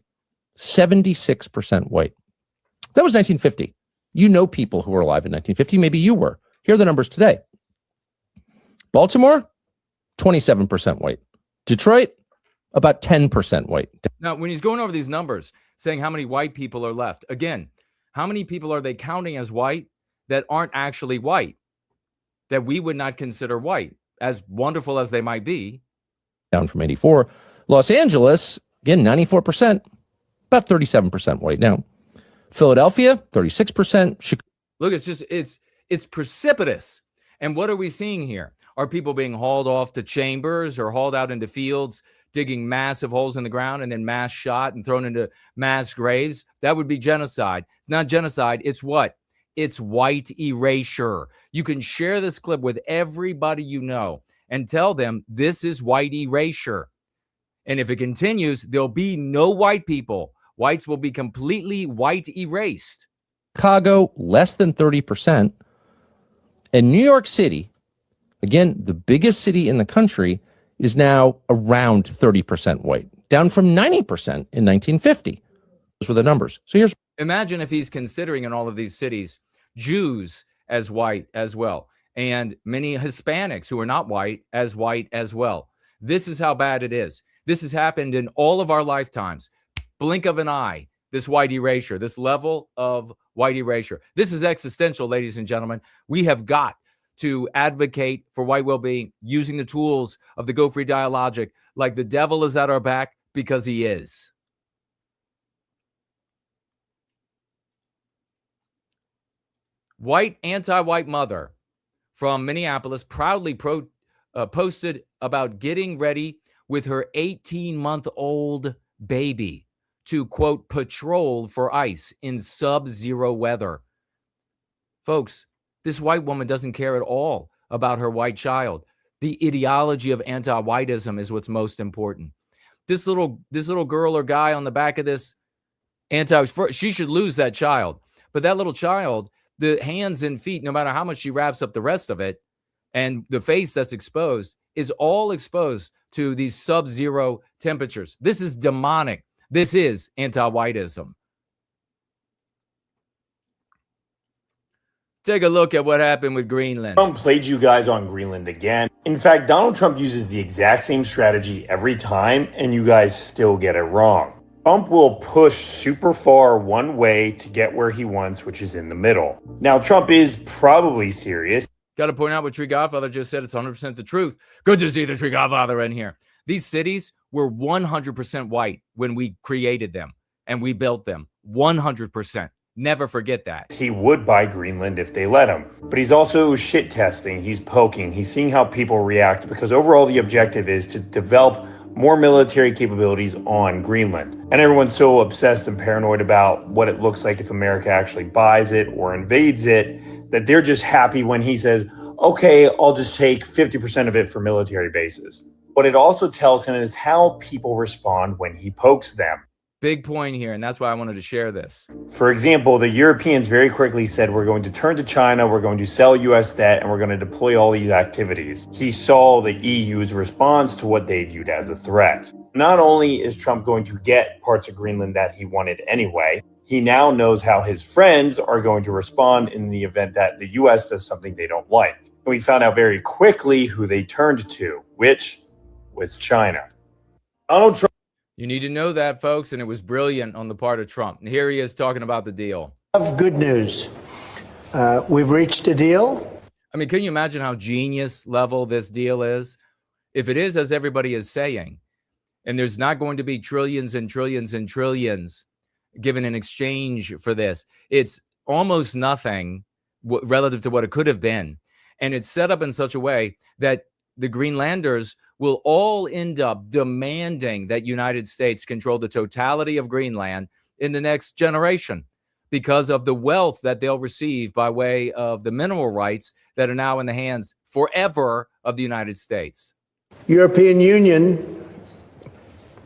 76% white. That was 1950. You know people who were alive in 1950. Maybe you were. Here are the numbers today. Baltimore, 27% white. Detroit, about 10% white. Now, when he's going over these numbers, saying how many white people are left, again, how many people are they counting as white that aren't actually white, that we would not consider white, as wonderful as they might be? Down from 84. Los Angeles, again, 94%, about 37% white now. Philadelphia, 36%. Look, it's precipitous. And what are we seeing here? Are people being hauled off to chambers or hauled out into fields, digging massive holes in the ground and then mass shot and thrown into mass graves? That would be genocide. It's not genocide. It's what? It's white erasure. You can share this clip with everybody you know and tell them this is white erasure. And if it continues, there'll be no white people. Whites will be completely white erased. Chicago, less than 30%. And New York City, again, the biggest city in the country, is now around 30% white, down from 90% in 1950. Those were the numbers. So here's... Imagine if he's considering in all of these cities Jews as white as well, and many Hispanics who are not white as well. This is how bad it is. This has happened in all of our lifetimes. Blink of an eye, this white erasure, this level of white erasure. This is existential, ladies and gentlemen. We have got to advocate for white well-being using the tools of the Go Free dialogic, like the devil is at our back, because he is. White anti-white mother from Minneapolis proudly posted about getting ready with her 18-month-old baby to, quote, patrol for ice in sub-zero weather. Folks, this white woman doesn't care at all about her white child. The ideology of anti-whiteism is what's most important. This little girl or guy on the back of this she should lose that child. But that little child, the hands and feet, no matter how much she wraps up the rest of it, and the face that's exposed, is all exposed to these sub-zero temperatures. This is demonic. This is anti-whiteism. Take a look at what happened with Greenland. Trump played you guys on Greenland again. In fact, Donald Trump uses the exact same strategy every time, and you guys still get it wrong. Trump will push super far one way to get where he wants, which is in the middle. Now, Trump is probably serious. Got to point out what Tree Godfather just said. It's 100% the truth. Good to see the Tree Godfather in here. These cities were 100% white when we created them and we built them. 100%. Never forget that. He would buy Greenland if they let him. But he's also shit testing. He's poking. He's seeing how people react, because overall the objective is to develop more military capabilities on Greenland. And everyone's so obsessed and paranoid about what it looks like if America actually buys it or invades it, that they're just happy when he says, okay, I'll just take 50% of it for military bases. What it also tells him is how people respond when he pokes them. Big point here, and that's why I wanted to share this. For example, the Europeans very quickly said, we're going to turn to China, we're going to sell US debt, and we're going to deploy all these activities. He saw the EU's response to what they viewed as a threat. Not only is Trump going to get parts of Greenland that he wanted anyway, he now knows how his friends are going to respond in the event that the US does something they don't like. And we found out very quickly who they turned to, which was China. Donald Trump. You need to know that, folks, and it was brilliant on the part of Trump. And here he is talking about the deal. Good news. We've reached a deal. I mean, can you imagine how genius level this deal is? If it is, as everybody is saying, and there's not going to be trillions and trillions and trillions given in exchange for this, it's almost nothing relative to what it could have been. And it's set up in such a way that the Greenlanders will all end up demanding that United States control the totality of Greenland in the next generation because of the wealth that they'll receive by way of the mineral rights that are now in the hands forever of the United States. European Union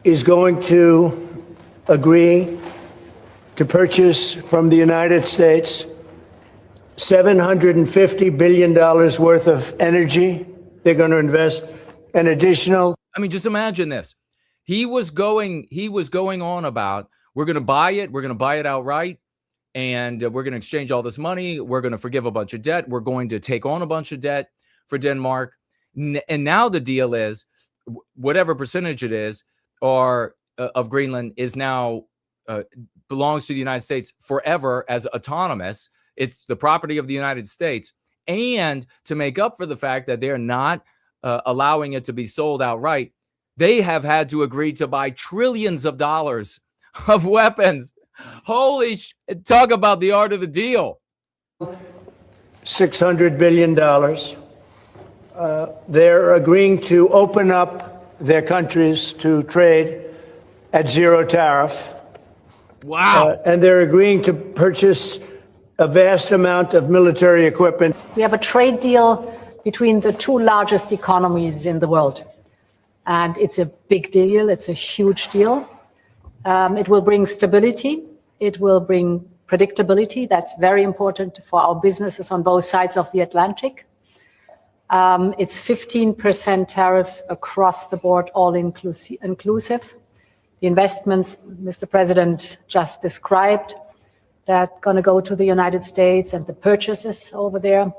is going to agree to purchase from the United States $750 billion worth of energy. They're going to invest an additional. I mean, just imagine this. He was going on about, we're going to buy it outright. and we're going to exchange all this money. We're going to forgive a bunch of debt. We're going to take on a bunch of debt for Denmark. And now the deal is whatever percentage it is or of Greenland is now belongs to the United States forever as autonomous. It's the property of the United States. And to make up for the fact that they're not allowing it to be sold outright, they have had to agree to buy trillions of dollars of weapons. Holy talk about the art of the deal. $600 billion. They're agreeing to open up their countries to trade at zero tariff. Wow. And they're agreeing to purchase a vast amount of military equipment. We have a trade deal between the two largest economies in the world. And it's a big deal. It's a huge deal. It will bring stability. It will bring predictability. That's very important for our businesses on both sides of the Atlantic. It's 15% tariffs across the board, all inclusive. The investments Mr. President just described that going to go to the United States and the purchases over there.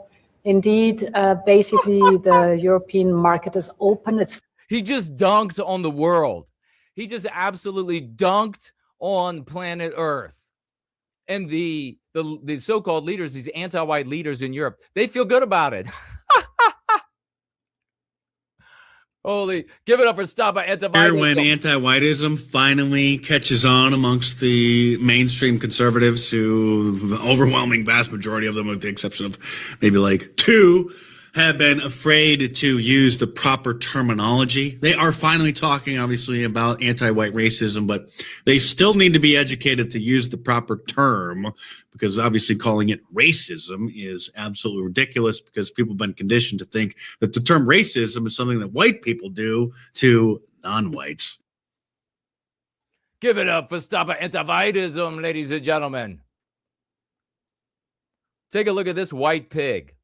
Indeed, basically the European market is open. He just dunked on the world. He just absolutely dunked on planet Earth. And the so-called leaders, these anti-white leaders in Europe, they feel good about it. Holy, give it up for Stop Anti-Whiteism. When anti-whiteism finally catches on amongst the mainstream conservatives, who the overwhelming vast majority of them, with the exception of maybe like two, have been afraid to use the proper terminology. They are finally talking, obviously, about anti-white racism, but they still need to be educated to use the proper term, because obviously calling it racism is absolutely ridiculous, because people have been conditioned to think that the term racism is something that white people do to non-whites. Give it up for Stop Anti-Whiteism, ladies and gentlemen. Take a look at this white pig.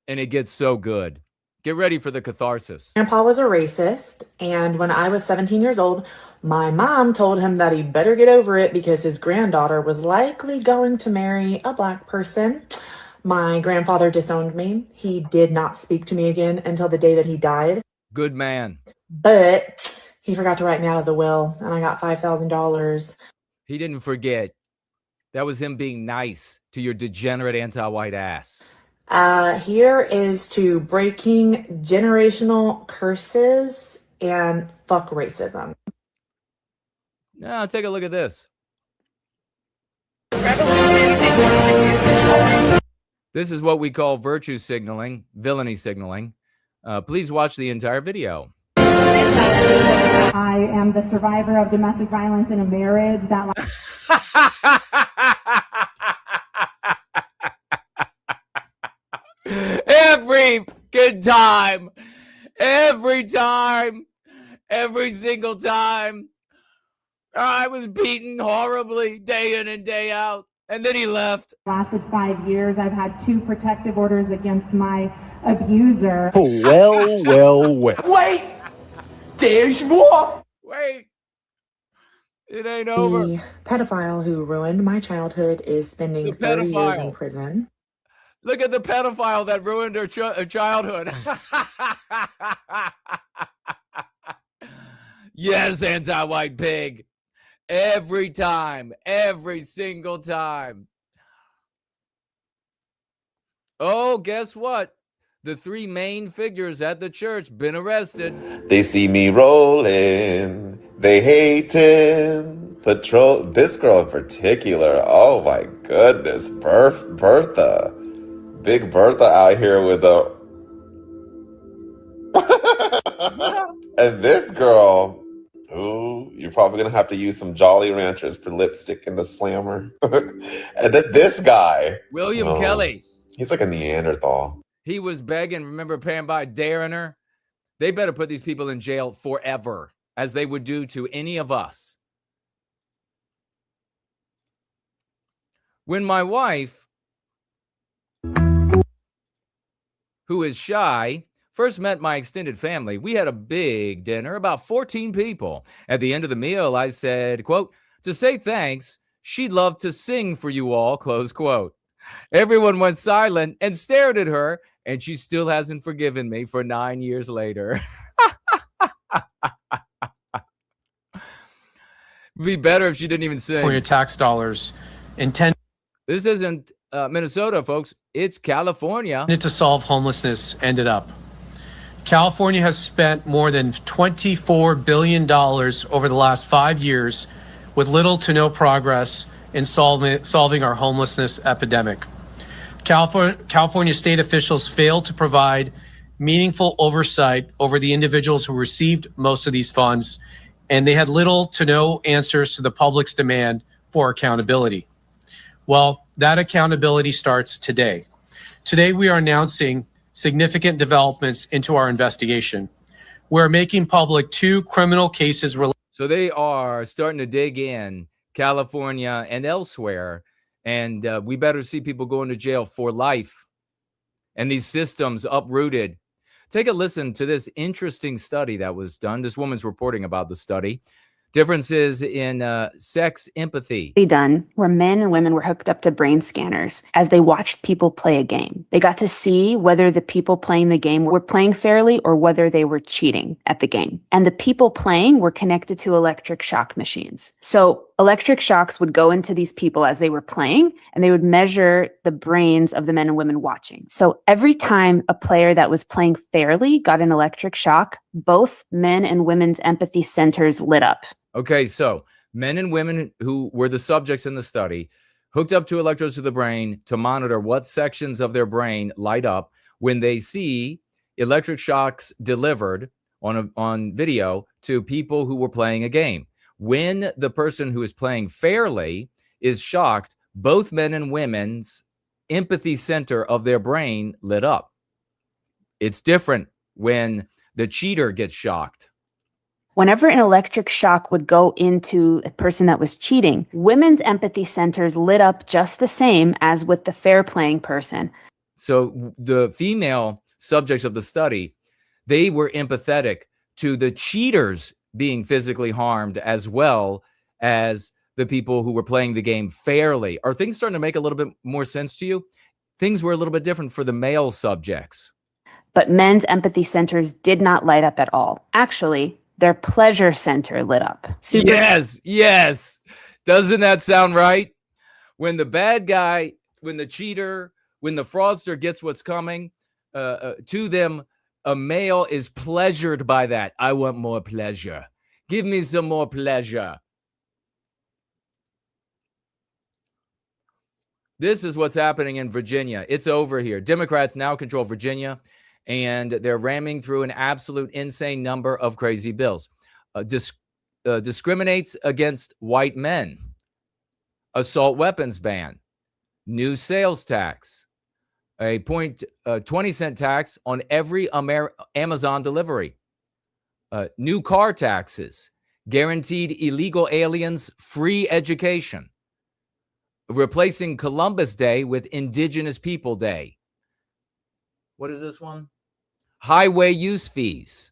And it gets so good. Get ready for the catharsis. Grandpa was a racist, and when I was 17 years old, my mom told him that he better get over it because his granddaughter was likely going to marry a black person. My grandfather disowned me. He did not speak to me again until the day that he died. Good man. But he forgot to write me out of the will, and I got $5,000. He didn't forget. That was him being nice to your degenerate anti-white ass. Here is to breaking generational curses and fuck racism. Now take a look at this. This is what we call virtue signaling, villainy signaling. Please watch the entire video. I am the survivor of domestic violence in a marriage that Every good time, every single time, I was beaten horribly day in and day out, and then he left. lasted 5 years. I've had 2 protective orders against my abuser. Well. Wait! There's more! Wait, it ain't over. The pedophile who ruined my childhood is spending 30 years in prison. Look at the pedophile that ruined her childhood. Yes, anti-white pig. Every time, every single time. Oh, guess what? The 3 main figures at the church been arrested. They see me rolling. They hate him. Patrol. This girl in particular. Oh my goodness. Bertha. Big Bertha out here with a... And this girl, ooh, you're probably going to have to use some Jolly Ranchers for lipstick in the slammer. And then this guy. William Kelly. He's like a Neanderthal. He was begging, remember, paying by daring her? They better put these people in jail forever, as they would do to any of us. When my wife, who is shy, first met my extended family, we had a big dinner, about 14 people. At the end of the meal, I said, quote, "To say thanks, She'd love to sing for you all, close quote. Everyone went silent and stared at her, and she still hasn't forgiven me for 9 years later. It'd be better if she didn't even sing. For your tax dollars intended. This isn't Minnesota, folks. It's California. To solve homelessness ended up. California has spent more than $24 billion over the last 5 years with little to no progress in solving our homelessness epidemic. California state officials failed to provide meaningful oversight over the individuals who received most of these funds, and they had little to no answers to the public's demand for accountability. Well, that accountability starts today. Today, we are announcing significant developments into our investigation. We're making public 2 criminal cases. So they are starting to dig in California and elsewhere, and we better see people going to jail for life and these systems uprooted. Take a listen to this interesting study that was done. This woman's reporting about the study. Differences in sex empathy. Done where men and women were hooked up to brain scanners as they watched people play a game. They got to see whether the people playing the game were playing fairly or whether they were cheating at the game. And the people playing were connected to electric shock machines. So electric shocks would go into these people as they were playing, and they would measure the brains of the men and women watching. So every time a player that was playing fairly got an electric shock, both men and women's empathy centers lit up. Okay, so men and women who were the subjects in the study hooked up to electrodes to the brain to monitor what sections of their brain light up when they see electric shocks delivered on video to people who were playing a game. When the person who is playing fairly is shocked, both men and women's empathy center of their brain lit up. It's different when the cheater gets shocked. Whenever an electric shock would go into a person that was cheating, women's empathy centers lit up just the same as with the fair playing person. So the female subjects of the study, they were empathetic to the cheaters being physically harmed as well as the people who were playing the game fairly. Are things starting to make a little bit more sense to you? Things were a little bit different for the male subjects. But men's empathy centers did not light up at all. Actually, their pleasure center lit up. Yes. Doesn't that sound right? When the bad guy, when the cheater, when the fraudster gets what's coming to them, a male is pleasured by that. I want more pleasure. Give me some more pleasure. This is what's happening in Virginia. It's over here. Democrats now control Virginia, and they're ramming through an absolute insane number of crazy bills. Discriminates against white men. Assault weapons ban. New sales tax. A 20-cent tax on every Amazon delivery. New car taxes. Guaranteed illegal aliens free education. Replacing Columbus Day with Indigenous People Day. What is this one? Highway use fees.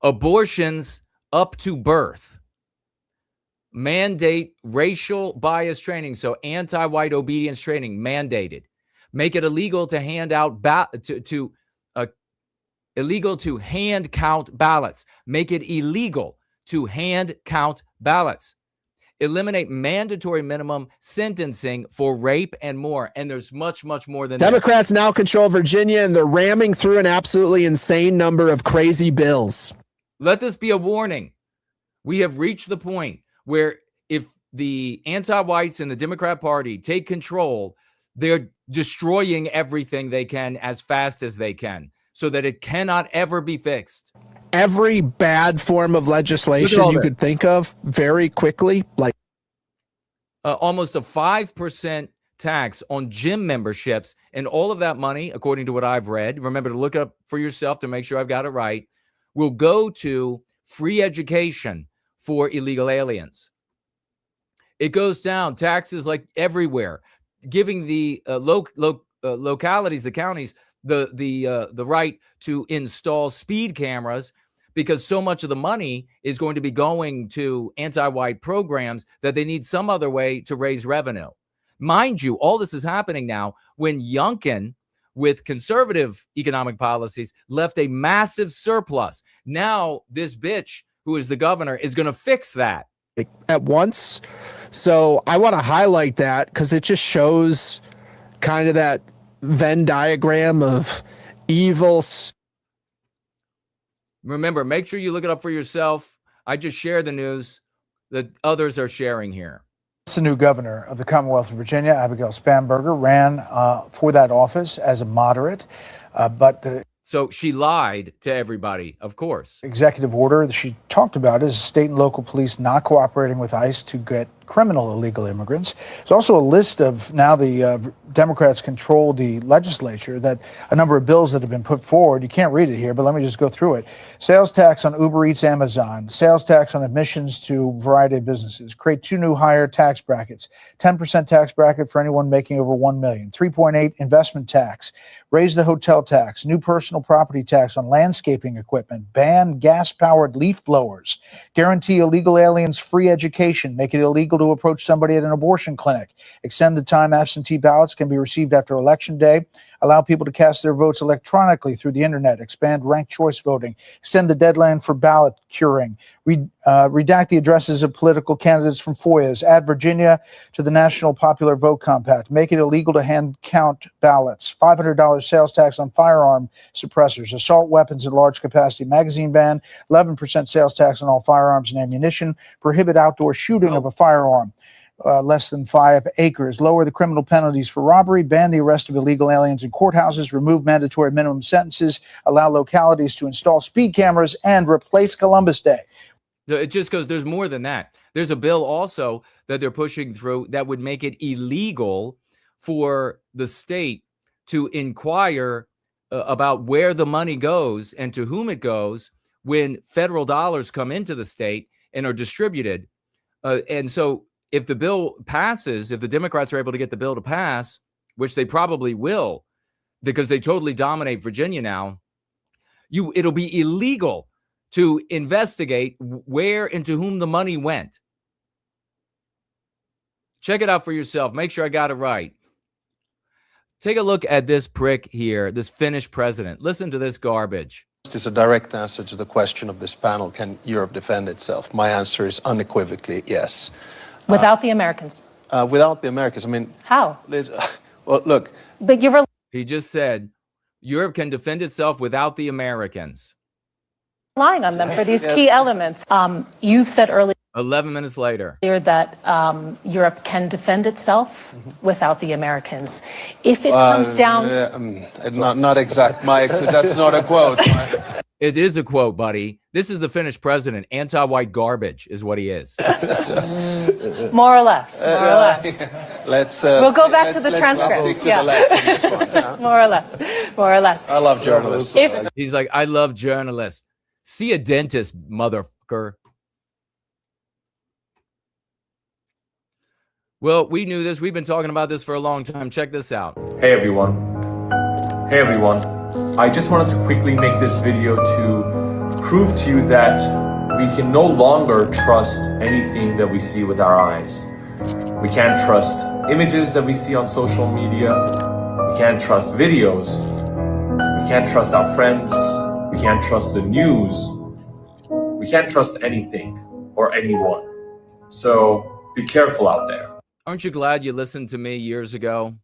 Abortions up to birth. Mandate racial bias training. So anti-white obedience training mandated. Make it illegal to hand out illegal to hand count ballots. Make it illegal to hand count ballots. Eliminate mandatory minimum sentencing for rape and more. And there's much, much more than Democrats now control Virginia, and they're ramming through an absolutely insane number of crazy bills. Let this be a warning. We have reached the point where if the anti-whites in the Democrat Party take control, they're destroying everything they can as fast as they can so that it cannot ever be fixed. Every bad form of legislation you could think of very quickly, like almost a 5% tax on gym memberships, and all of that money, according to what I've read, remember to look up for yourself to make sure I've got it right, will go to free education for illegal aliens. It goes down taxes like everywhere, giving the localities, the counties, the right to install speed cameras, because so much of the money is going to be going to anti-white programs that they need some other way to raise revenue. Mind you, all this is happening now when Youngkin, with conservative economic policies, left a massive surplus. Now this bitch, who is the governor, is going to fix that at once. So I want to highlight that because it just shows kind of that Venn diagram of evil. Remember, make sure you look it up for yourself. I just share the news that others are sharing here. The new governor of the Commonwealth of Virginia, Abigail Spanberger, ran for that office as a moderate, So she lied to everybody, of course. Executive order that she talked about is state and local police not cooperating with ICE to get criminal illegal immigrants. There's also a list of, now the Democrats control the legislature, that a number of bills that have been put forward. You can't read it here, but let me just go through it. Sales tax on Uber Eats, Amazon, sales tax on admissions to a variety of businesses, create 2 new higher tax brackets, 10% tax bracket for anyone making over $1 million, 3.8 investment tax, raise the hotel tax, new personal property tax on landscaping equipment, ban gas-powered leaf blowers, guarantee illegal aliens free education, make it illegal to approach somebody at an abortion clinic, extend the time absentee ballots can be received after Election Day, allow people to cast their votes electronically through the internet, expand ranked choice voting, extend the deadline for ballot curing, redact the addresses of political candidates from FOIAs, add Virginia to the National Popular Vote Compact, make it illegal to hand count ballots, $500 sales tax on firearm suppressors, assault weapons and large capacity magazine ban, 11% sales tax on all firearms and ammunition, prohibit outdoor shooting of a firearm less than 5 acres, lower the criminal penalties for robbery, ban the arrest of illegal aliens in courthouses, remove mandatory minimum sentences, allow localities to install speed cameras, and replace Columbus Day. So it just goes, there's more than that. There's a bill also that they're pushing through that would make it illegal for the state to inquire about where the money goes and to whom it goes when federal dollars come into the state and are distributed. And so if the bill passes, if the Democrats are able to get the bill to pass, which they probably will, because they totally dominate Virginia now, it'll be illegal to investigate where and to whom the money went. Check it out for yourself. Make sure I got it right. Take a look at this prick here, this Finnish president. Listen to this garbage. This is a direct answer to the question of this panel. Can Europe defend itself? My answer is unequivocally yes. Without the Americans? Without the Americans. I mean, how? Well, look. But he just said Europe can defend itself without the Americans. Relying on them for these key elements. You've said earlier 11 minutes later that Europe can defend itself without the Americans. If it comes down... not exact, Mike. So that's not a quote. It is a quote, buddy. This is the Finnish president. Anti-white garbage is what he is. More or less. More or less. Let's. We'll go back to the transcript. Yeah. More or less. More or less. I love journalists. He's like, I love journalists. See a dentist, motherfucker. Well, we knew this. We've been talking about this for a long time. Check this out. Hey everyone. Hey everyone. I just wanted to quickly make this video to prove to you that we can no longer trust anything that we see with our eyes. We can't trust images that we see on social media. We can't trust videos. We can't trust our friends. We can't trust the news. We can't trust anything or anyone. So be careful out there. Aren't you glad you listened to me years ago?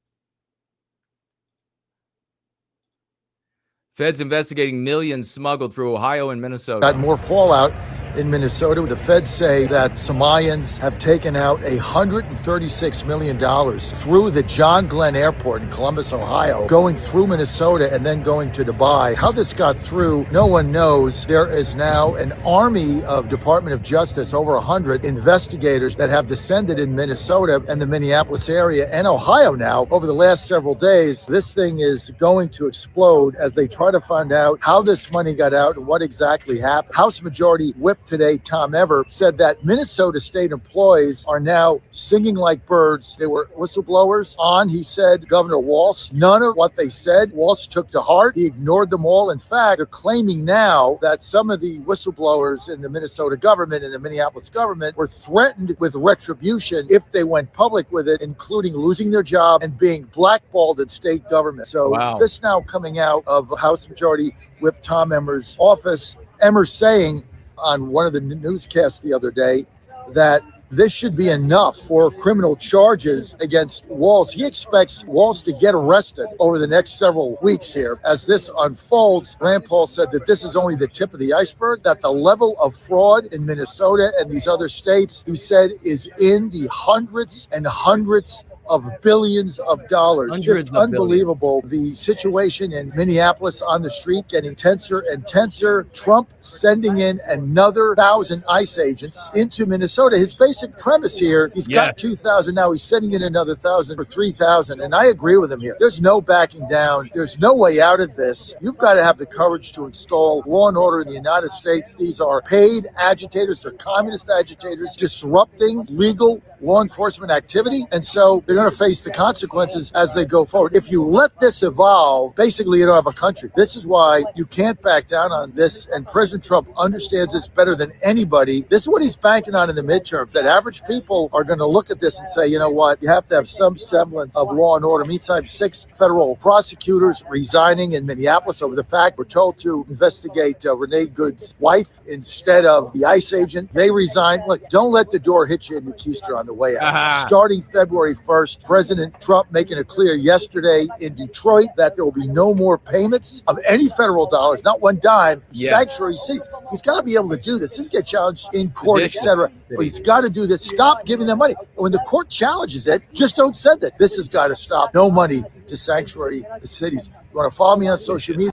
Feds investigating millions smuggled through Ohio and Minnesota. Got more fallout in Minnesota. The feds say that Somalians have taken out $136 million through the John Glenn Airport in Columbus, Ohio, going through Minnesota and then going to Dubai. How this got through, no one knows. There is now an army of Department of Justice, over 100 investigators that have descended in Minnesota and the Minneapolis area and Ohio now over the last several days. This thing is going to explode as they try to find out how this money got out and what exactly happened. House Majority Whip Whip today, Tom Everett, said that Minnesota state employees are now singing like birds. They were whistleblowers on, he said, Governor Walz. None of what they said Walz took to heart. He ignored them all. In fact, they're claiming now that some of the whistleblowers in the Minnesota government and the Minneapolis government were threatened with retribution if they went public with it, including losing their job and being blackballed in state government. So this now coming out of House Majority Whip Tom Emmer's office, Emmer saying on one of the newscasts the other day that this should be enough for criminal charges against Walz. He expects Walz to get arrested over the next several weeks here. As this unfolds, Rand Paul said that this is only the tip of the iceberg, that the level of fraud in Minnesota and these other states, he said, is in the hundreds and hundreds of billions of dollars. Just unbelievable. The situation in Minneapolis on the street getting tenser and tenser. Trump sending in another 1,000 ICE agents into Minnesota. His basic premise here, he's got 2,000 now. He's sending in another 1,000 for 3,000. And I agree with him here. There's no backing down. There's no way out of this. You've got to have the courage to install law and order in the United States. These are paid agitators. They're communist agitators disrupting legal law enforcement activity. And so they're going to face the consequences as they go forward. If you let this evolve, basically you don't have a country. This is why you can't back down on this. And President Trump understands this better than anybody. This is what he's banking on in the midterms, that average people are going to look at this and say, you know what, you have to have some semblance of law and order. Meantime, 6 federal prosecutors resigning in Minneapolis over the fact we're told to investigate Renee Good's wife instead of the ICE agent. They resigned. Look, don't let the door hit you in the keister on the way out. Starting February 1st, President Trump making it clear yesterday in Detroit that there will be no more payments of any federal dollars, not one dime, sanctuary cities. He's got to be able to do this. He'll get challenged in court, etc. But he's got to do this. Stop giving them money. When the court challenges it, just don't send it. This has got to stop. No money to sanctuary cities. You want to follow me on social media?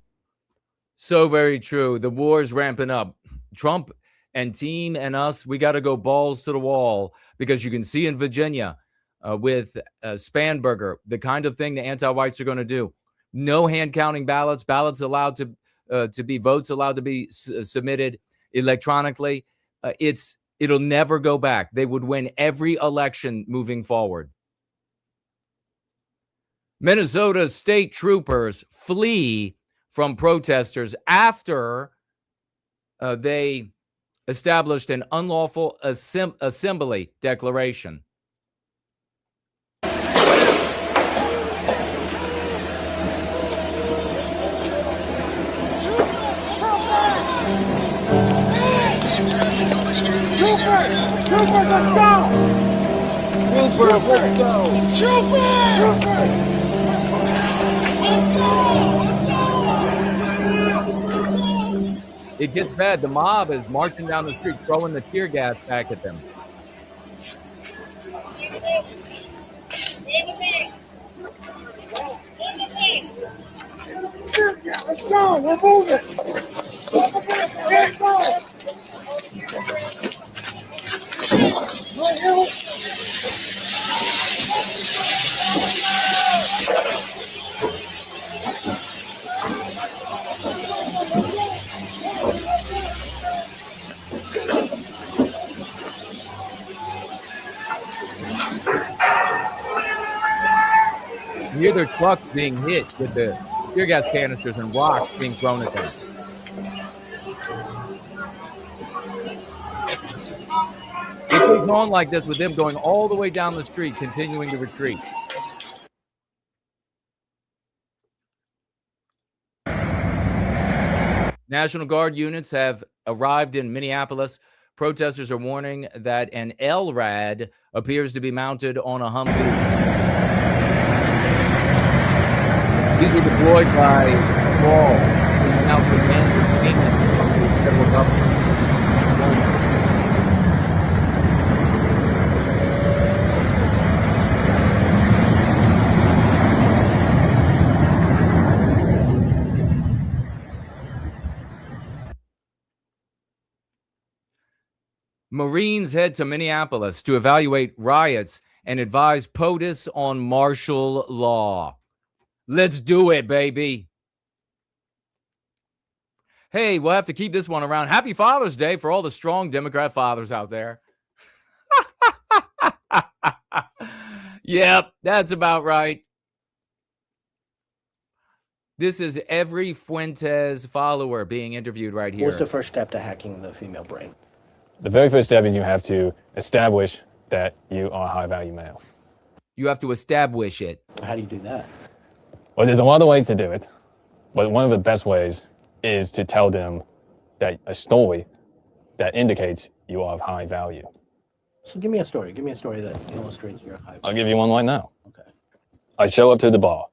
So very true. The war is ramping up. Trump and team and us, we got to go balls to the wall, because you can see in Virginia with Spanberger, the kind of thing the anti-whites are going to do. No hand counting ballots, ballots allowed to be, votes allowed to be submitted electronically. It'll never go back. They would win every election moving forward. Minnesota state troopers flee from protesters after they established an unlawful assembly declaration. Troopers, let's go! Troopers, let's go! Troopers! It gets bad. The mob is marching down the street, throwing the tear gas back at them. Let's go! We're moving! Let's go! You hear their trucks being hit with the tear gas canisters and rocks being thrown at them. It goes on like this with them going all the way down the street, continuing to retreat. National Guard units have arrived in Minneapolis. Protesters are warning that an LRAD appears to be mounted on a Humvee. These were deployed by Paul, who is now commander payment from the federal government. Marines head to Minneapolis to evaluate riots and advise POTUS on martial law. Let's do it, baby. Hey, we'll have to keep this one around. Happy Father's Day for all the strong Democrat fathers out there. Yep, that's about right. This is every Fuentes follower being interviewed right here. What's the first step to hacking the female brain? The very first step is you have to establish that you are a high-value male. You have to establish it. How do you do that? Well, there's a lot of ways to do it, but one of the best ways is to tell them that a story that indicates you are of high value. So give me a story. Give me a story that illustrates your high value. I'll give you one right now. Okay. I show up to the bar.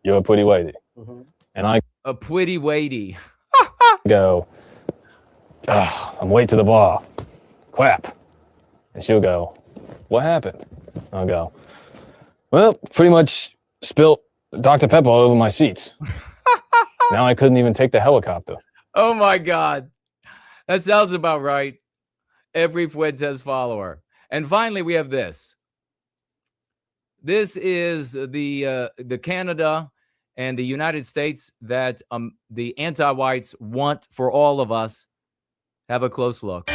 You're a pretty lady. Mm-hmm. And I A pretty weighty. go, I'm late to the bar. Crap. And she'll go, what happened? I'll go, well, pretty much spilt Dr. Pepper all over my seats. Now I couldn't even take the helicopter. Oh my God. That sounds about right. Every Fuentes follower. And finally, we have this. This is the Canada and the United States that the anti-whites want for all of us. Have a close look.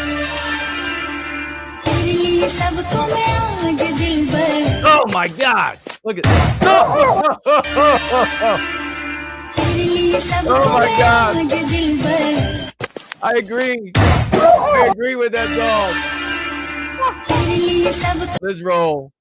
Oh my God! Look at that! Oh my God! I agree. I agree with that dog. Let's roll.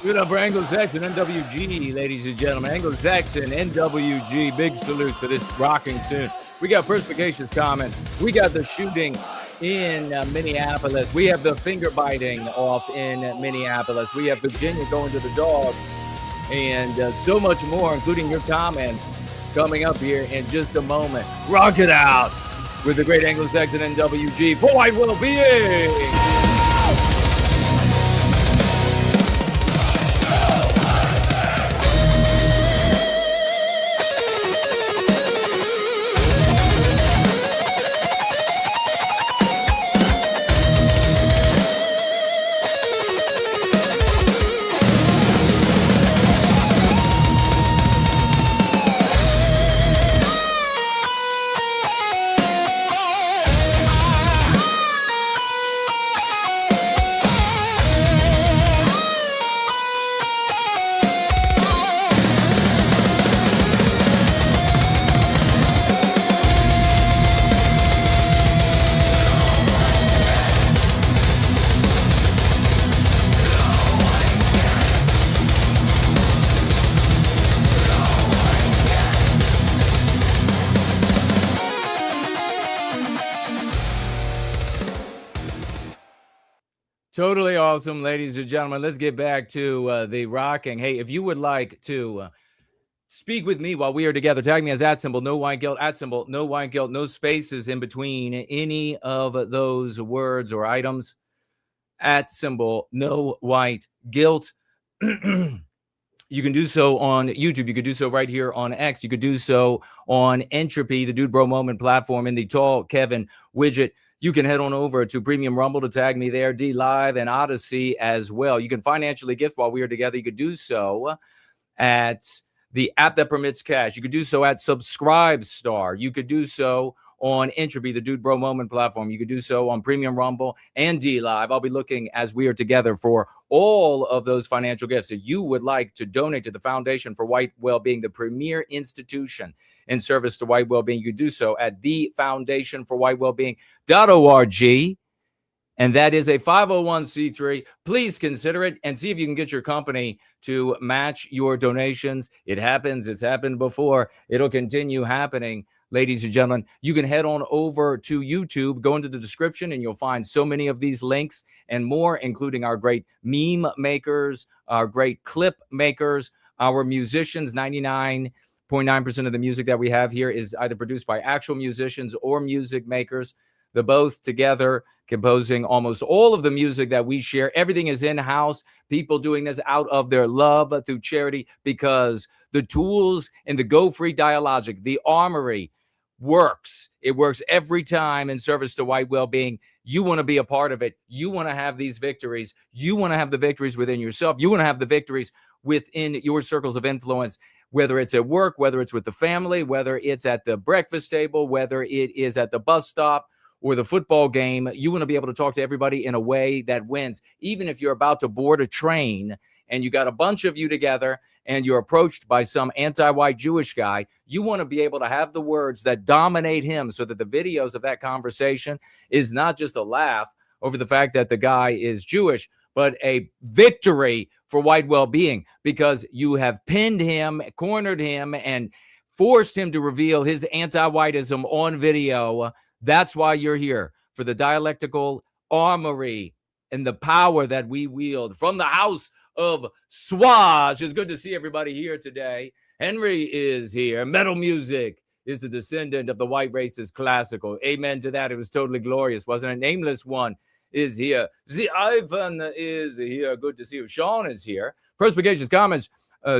Give it up for Anglo-Saxon NWG, ladies and gentlemen. Anglo-Saxon NWG, big salute for this rocking tune. We got Perspicacious Comments. We got the shooting in Minneapolis. We have the finger biting off in Minneapolis. We have Virginia going to the dog. And so much more, including your comments, coming up here in just a moment. Rock it out with the great Anglo-Saxon NWG for Wellbeing. Totally awesome, ladies and gentlemen. Let's get back to the rocking. Hey, if you would like to speak with me while we are together, tag me as @ no white guilt, @ no white guilt, no spaces in between any of those words or items, @ no white guilt. You can do so on YouTube. You could do so right here on X. You could do so on Entropy, the Dude Bro Moment platform, in the Tall Kevin widget. You can head on over to Premium Rumble to tag me there, D Live, and Odyssey as well. You can financially gift while we are together. You could do so at the app that permits cash. You could do so at Subscribestar. You could do so on Entropy, the Dude Bro Moment platform. You could do so on Premium Rumble and D Live. I'll be looking as we are together for all of those financial gifts. If you would like to donate to the Foundation for White Wellbeing, the premier institution in service to white well-being, you could do so at thefoundationforwhitewellbeing.org. And that is a 501c3. Please consider it and see if you can get your company to match your donations. It happens. It's happened before. It'll continue happening, ladies and gentlemen. You can head on over to YouTube, go into the description, and you'll find so many of these links and more, including our great meme makers, our great clip makers, our musicians. 99.9% of the music that we have here is either produced by actual musicians or music makers. The both together composing almost all of the music that we share. Everything is in-house. People doing this out of their love through charity, because the tools in the Go Free Dialogic, the Armory, works. It works every time in service to white well-being. You want to be a part of it. You want to have these victories. You want to have the victories within yourself. You want to have the victories within your circles of influence, whether it's at work, whether it's with the family, whether it's at the breakfast table, whether it is at the bus stop or the football game. You want to be able to talk to everybody in a way that wins. Even if you're about to board a train and you got a bunch of you together and you're approached by some anti-white Jewish guy, you want to be able to have the words that dominate him, so that the videos of that conversation is not just a laugh over the fact that the guy is Jewish, but a victory for white well-being, because you have pinned him, cornered him, and forced him to reveal his anti-whiteism on video. That's why you're here, for the dialectical armory and the power that we wield from the house of Swash. It's good to see everybody here today. Henry is here. Metal music is a descendant of the white race's classical. Amen to that. It was totally glorious, wasn't it? Nameless One is here. The Ivan is here. Good to see you. Sean is here. Perspicacious Comments.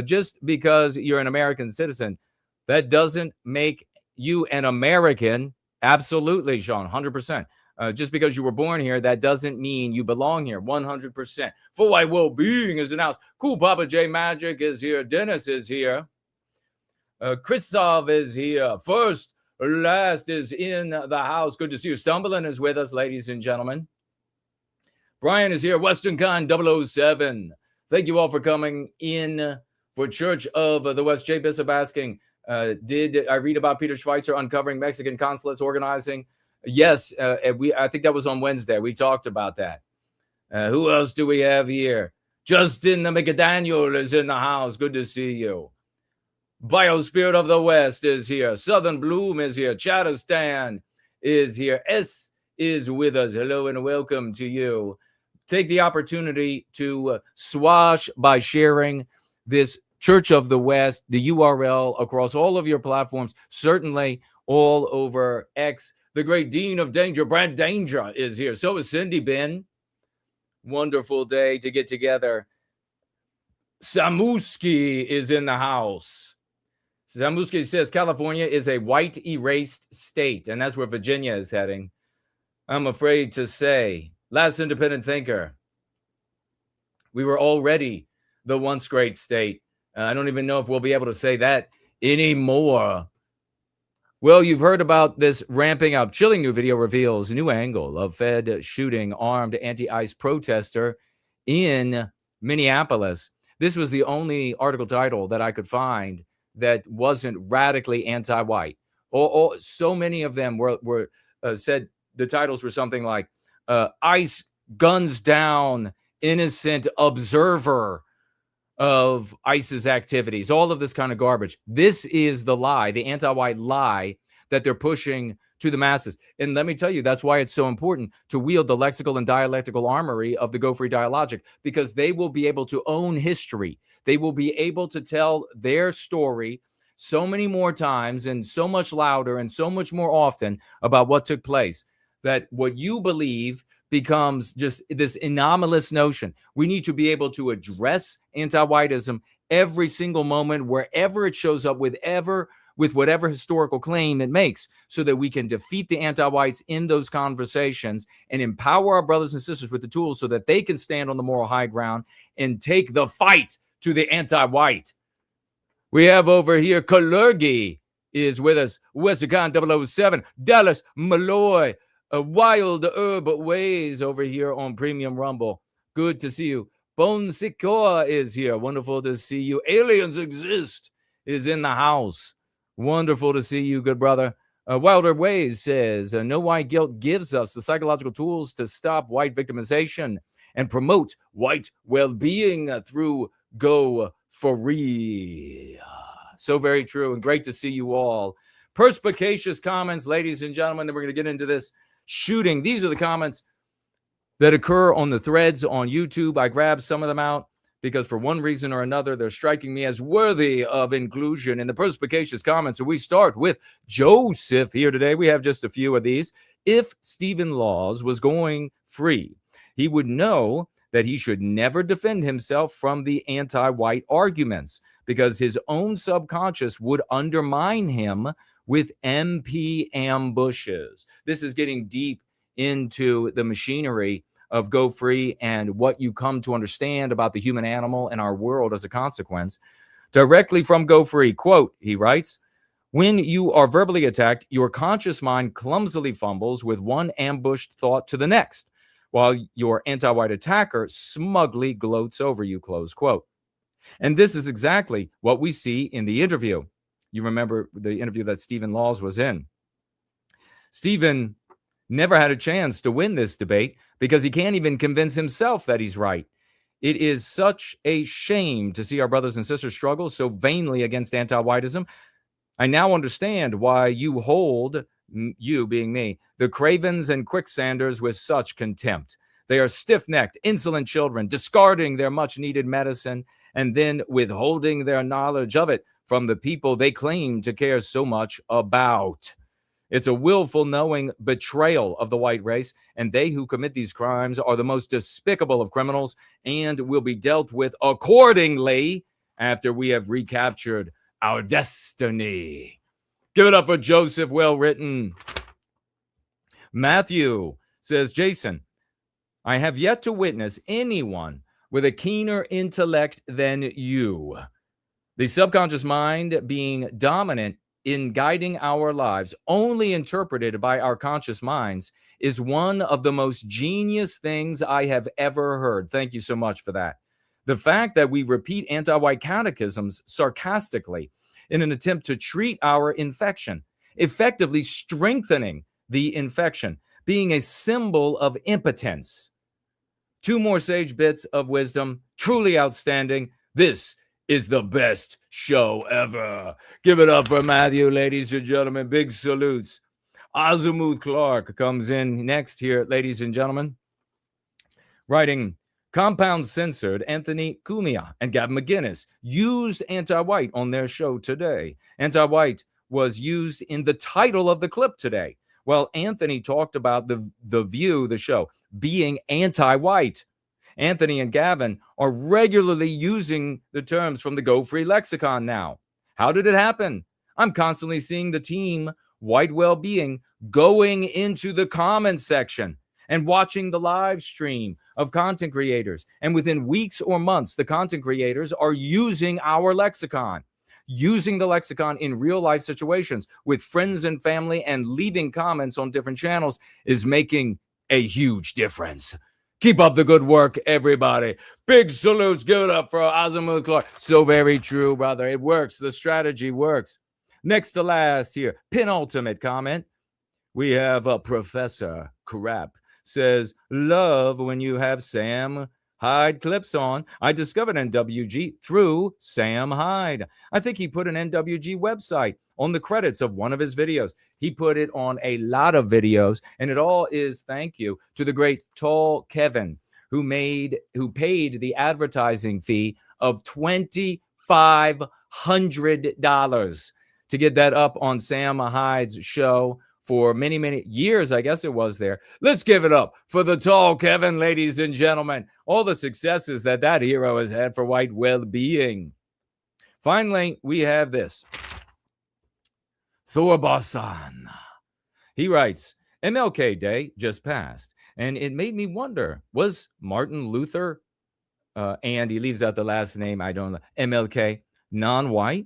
Just because you're an American citizen, that doesn't make you an American. Absolutely, Sean, 100%. Just because you were born here, that doesn't mean you belong here, 100%. For white well-being is announced. Cool Papa J Magic is here. Dennis is here. Christoph is here. First, last is in the house. Good to see you. Stumbling is with us, ladies and gentlemen. Brian is here. Western Con 007. Thank you all for coming in for Church of the West. Jay Bishop asking, did I read about Peter Schweitzer uncovering Mexican consulates organizing? Yes, I think that was on Wednesday. We talked about that. Who else do we have here? Justin the McDaniel is in the house. Good to see you. Biospirit of the West is here. Southern Bloom is here. Chatterstan is here. S is with us. Hello and welcome to you. Take the opportunity to swash by sharing this Church of the West, the URL, across all of your platforms, certainly all over X. The great Dean of Danger, Brad Danger, is here. So is Cindy Ben. Wonderful day to get together. Samuski is in the house. Samuski says California is a white erased state, and that's where Virginia is heading. I'm afraid to say. Last independent thinker. We were already the once great state. I don't even know if we'll be able to say that anymore. Well, you've heard about this ramping up. Chilling new video reveals new angle of Fed shooting armed anti-ICE protester in Minneapolis. This was the only article title that I could find that wasn't radically anti-white. So many of them were said the titles were something like ICE guns down innocent observer of ICE's activities, all of this kind of garbage. This is the lie, the anti-white lie that they're pushing to the masses. And let me tell you, that's why it's so important to wield the lexical and dialectical armory of the Go Free Dialogic, because they will be able to own history. They will be able to tell their story so many more times and so much louder and so much more often about what took place, that what you believe becomes just this anomalous notion. We need to be able to address anti-whiteism every single moment, wherever it shows up, with whatever historical claim it makes, so that we can defeat the anti-whites in those conversations and empower our brothers and sisters with the tools so that they can stand on the moral high ground and take the fight to the anti-white. We have over here, Kalergi is with us, Western 007, Dallas Malloy, Wild Herb Ways over here on Premium Rumble. Good to see you. Bone Sikor is here. Wonderful to see you. Aliens Exist is in the house. Wonderful to see you, good brother. Wilder Ways says, no white guilt gives us the psychological tools to stop white victimization and promote white well-being through Go Free. So very true, and great to see you all. Perspicacious Comments, ladies and gentlemen. Then we're going to get into this shooting. These are the comments that occur on the threads on YouTube. I grabbed some of them out because for one reason or another, they're striking me as worthy of inclusion in the Perspicacious Comments. So we start with Joseph here today. We have just a few of these. If Stephen Laws was going free, he would know that he should never defend himself from the anti-white arguments, because his own subconscious would undermine him with MP ambushes. This is getting deep into the machinery of Go Free and what you come to understand about the human animal and our world as a consequence. Directly from Go Free, quote, he writes, when you are verbally attacked, your conscious mind clumsily fumbles with one ambushed thought to the next, while your anti-white attacker smugly gloats over you, close quote. And this is exactly what we see in the interview. You remember the interview that Stephen Laws was in. Stephen never had a chance to win this debate because he can't even convince himself that he's right. It is such a shame to see our brothers and sisters struggle so vainly against anti-whiteism. I now understand why you hold, you being me, the cravens and quicksanders with such contempt. They are stiff-necked, insolent children, discarding their much-needed medicine and then withholding their knowledge of it from the people they claim to care so much about. It's a willful, knowing betrayal of the white race, and they who commit these crimes are the most despicable of criminals and will be dealt with accordingly after we have recaptured our destiny. Give it up for Joseph, well written. Matthew says, Jason, I have yet to witness anyone with a keener intellect than you. The subconscious mind being dominant in guiding our lives, only interpreted by our conscious minds, is one of the most genius things I have ever heard. Thank you so much for that. The fact that we repeat anti-white catechisms sarcastically in an attempt to treat our infection, effectively strengthening the infection, being a symbol of impotence. Two more sage bits of wisdom, truly outstanding. This is the best show ever. Give it up for Matthew, ladies and gentlemen. Big salutes. Azimuth Clark comes in next here, ladies and gentlemen. Writing, Compound Censored, Anthony Cumia and Gavin McGinnis used anti-white on their show today. Anti-white was used in the title of the clip today. Well, Anthony talked about the View, the show, being anti-white. Anthony and Gavin are regularly using the terms from the Go Free lexicon now. How did it happen? I'm constantly seeing the team, White Wellbeing, going into the comments section and watching the live stream of content creators. And within weeks or months, the content creators are using our lexicon, using the lexicon in real life situations with friends and family, and leaving comments on different channels is making a huge difference. Keep up the good work, everybody. Big salutes. Give it up for Azimuth Clark. So very true, brother. It works. The strategy works. Next to last here, penultimate comment. We have Professor Crap says, love when you have Sam Hyde clips on. I discovered NWG through Sam Hyde. I think he put an NWG website on the credits of one of his videos. He put it on a lot of videos, and it all is thank you to the great Tall Kevin, who paid the advertising fee of $2,500 to get that up on Sam Hyde's show for many, many years, I guess it was there. Let's give it up for the Tall Kevin, ladies and gentlemen. All the successes that hero has had for white well-being. Finally, we have this. Thorbarson. He writes, MLK Day just passed, and it made me wonder, was Martin Luther, and he leaves out the last name, I don't know, MLK, non-white?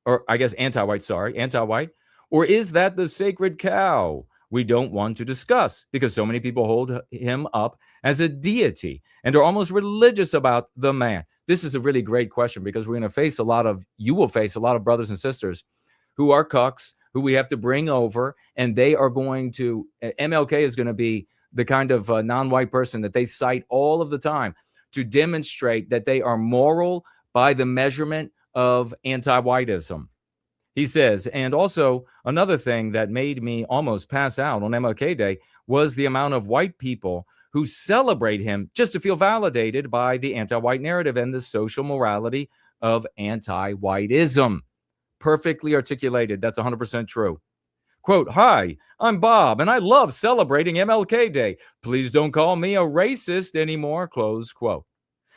Or I guess anti-white, anti-white? Or is that the sacred cow we don't want to discuss because so many people hold him up as a deity and are almost religious about the man? This is a really great question because we're going to face you will face a lot of brothers and sisters who are cucks, who we have to bring over, and they are going to, MLK is going to be the kind of non-white person that they cite all of the time to demonstrate that they are moral by the measurement of anti-whiteism. He says, and also another thing that made me almost pass out on MLK Day was the amount of white people who celebrate him just to feel validated by the anti-white narrative and the social morality of anti-whiteism. Perfectly articulated. That's 100% true. Quote, hi, I'm Bob, and I love celebrating MLK Day. Please don't call me a racist anymore, close quote.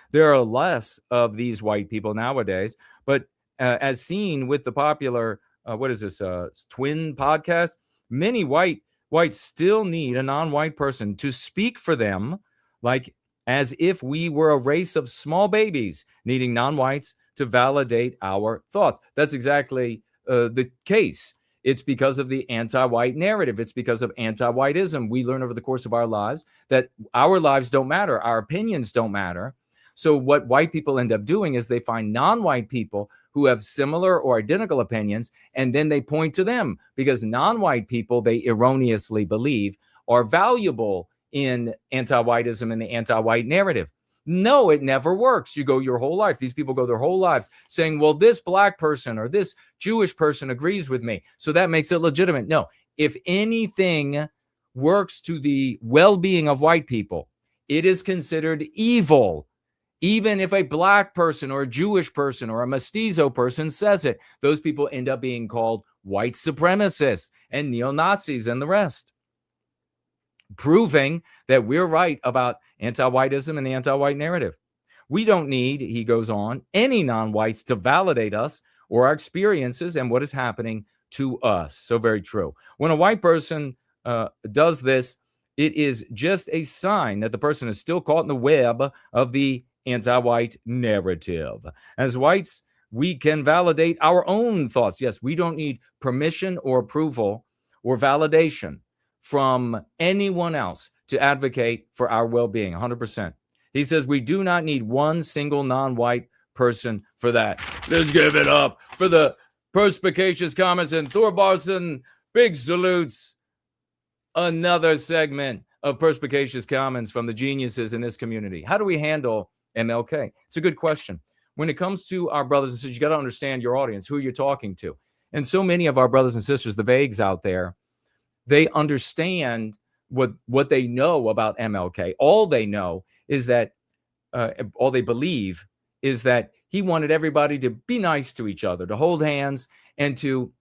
There are less of these white people nowadays, but as seen with the popular, twin podcast, many whites still need a non-white person to speak for them, like as if we were a race of small babies needing non-whites to validate our thoughts. That's exactly the case. It's because of the anti-white narrative. It's because of anti-whiteism. We learn over the course of our lives that our lives don't matter. Our opinions don't matter. So what white people end up doing is they find non-white people who have similar or identical opinions, and then they point to them because non-white people, they erroneously believe, are valuable in anti-whiteism and the anti-white narrative. No, it never works. You go your whole life. These people go their whole lives saying, well, this black person or this Jewish person agrees with me, so that makes it legitimate. No, if anything works to the well-being of white people, it is considered evil. Even if a black person or a Jewish person or a mestizo person says it, those people end up being called white supremacists and neo-Nazis and the rest. Proving that we're right about anti-whiteism and the anti-white narrative. We don't need, he goes on, any non-whites to validate us or our experiences and what is happening to us. So very true. When a white person does this, it is just a sign that the person is still caught in the web of the anti-white narrative. As whites, we can validate our own thoughts. Yes, we don't need permission or approval or validation from anyone else to advocate for our well-being, 100%. He says we do not need one single non-white person for that. Let's give it up for the Perspicacious Comments and Thorbarson. Big salutes. Another segment of Perspicacious Comments from the geniuses in this community. How do we handle MLK? It's a good question. When it comes to our brothers and sisters, you got to understand your audience, who you're talking to. And so many of our brothers and sisters, the vagues out there, they understand what they know about MLK. All they know is that, all they believe is that he wanted everybody to be nice to each other, to hold hands, and to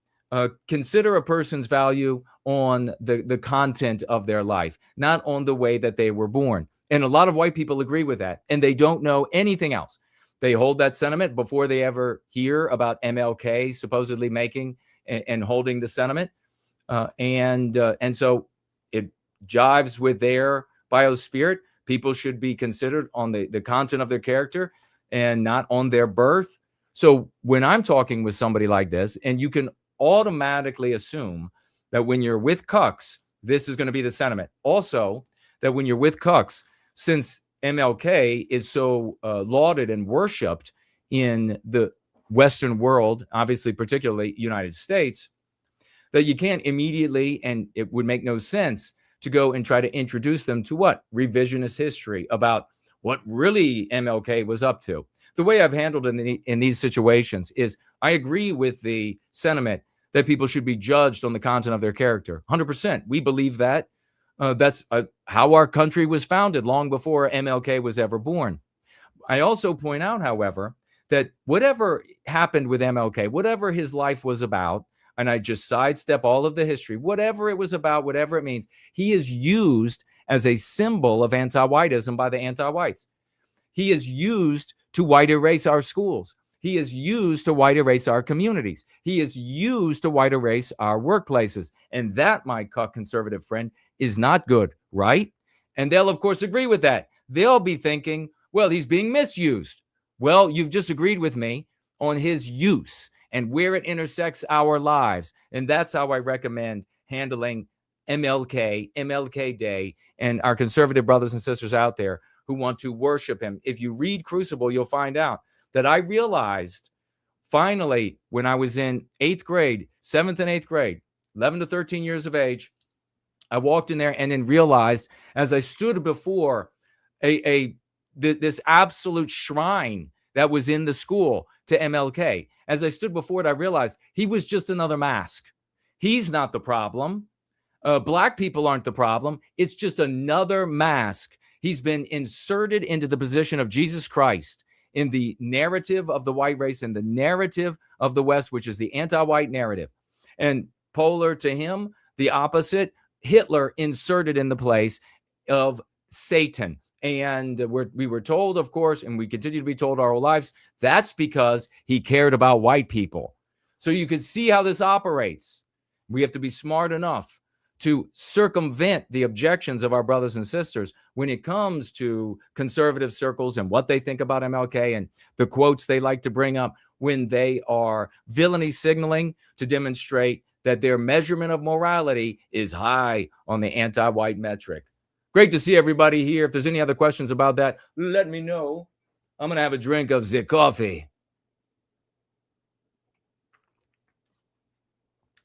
consider a person's value on the content of their life, not on the way that they were born. And a lot of white people agree with that, and they don't know anything else. They hold that sentiment before they ever hear about MLK supposedly making and holding the sentiment. And so it jives with their biospirit. People should be considered on the content of their character and not on their birth. So when I'm talking with somebody like this, and you can automatically assume that when you're with cucks, this is going to be the sentiment. Also, that when you're with cucks, since MLK is so lauded and worshipped in the Western world, obviously particularly United States, that you can't immediately, and it would make no sense to go and try to introduce them to what? Revisionist history about, what really MLK was up to. The way I've handled it in these situations is I agree with the sentiment that people should be judged on the content of their character. 100%. We believe that. That's how our country was founded long before MLK was ever born. I also point out, however, that whatever happened with MLK, whatever his life was about, and I just sidestep all of the history, whatever it was about, whatever it means, he is used as a symbol of anti-whiteism by the anti-whites. He is used to white erase our schools. He is used to white erase our communities. He is used to white erase our workplaces. And that, my conservative friend, is not good, right? And they'll, of course, agree with that. They'll be thinking, well, he's being misused. Well, you've just agreed with me on his use and where it intersects our lives. And that's how I recommend handling MLK Day, and our conservative brothers and sisters out there who want to worship him. If you read Crucible, you'll find out that I realized finally when I was in 8th grade, 7th and 8th grade, 11 to 13 years of age, I walked in there and then realized as I stood before this absolute shrine that was in the school to MLK, as I stood before it, I realized he was just another mask. He's not the problem. Black people aren't the problem. It's just another mask. He's been inserted into the position of Jesus Christ in the narrative of the white race and the narrative of the West, which is the anti-white narrative. And polar to him, the opposite, Hitler inserted in the place of Satan. And we were told, of course, and we continue to be told our whole lives, that's because he cared about white people. So you can see how this operates. We have to be smart enough to circumvent the objections of our brothers and sisters when it comes to conservative circles and what they think about MLK and the quotes they like to bring up when they are villainy signaling to demonstrate that their measurement of morality is high on the anti-white metric. Great to see everybody here. If there's any other questions about that, let me know. I'm going to have a drink of the coffee.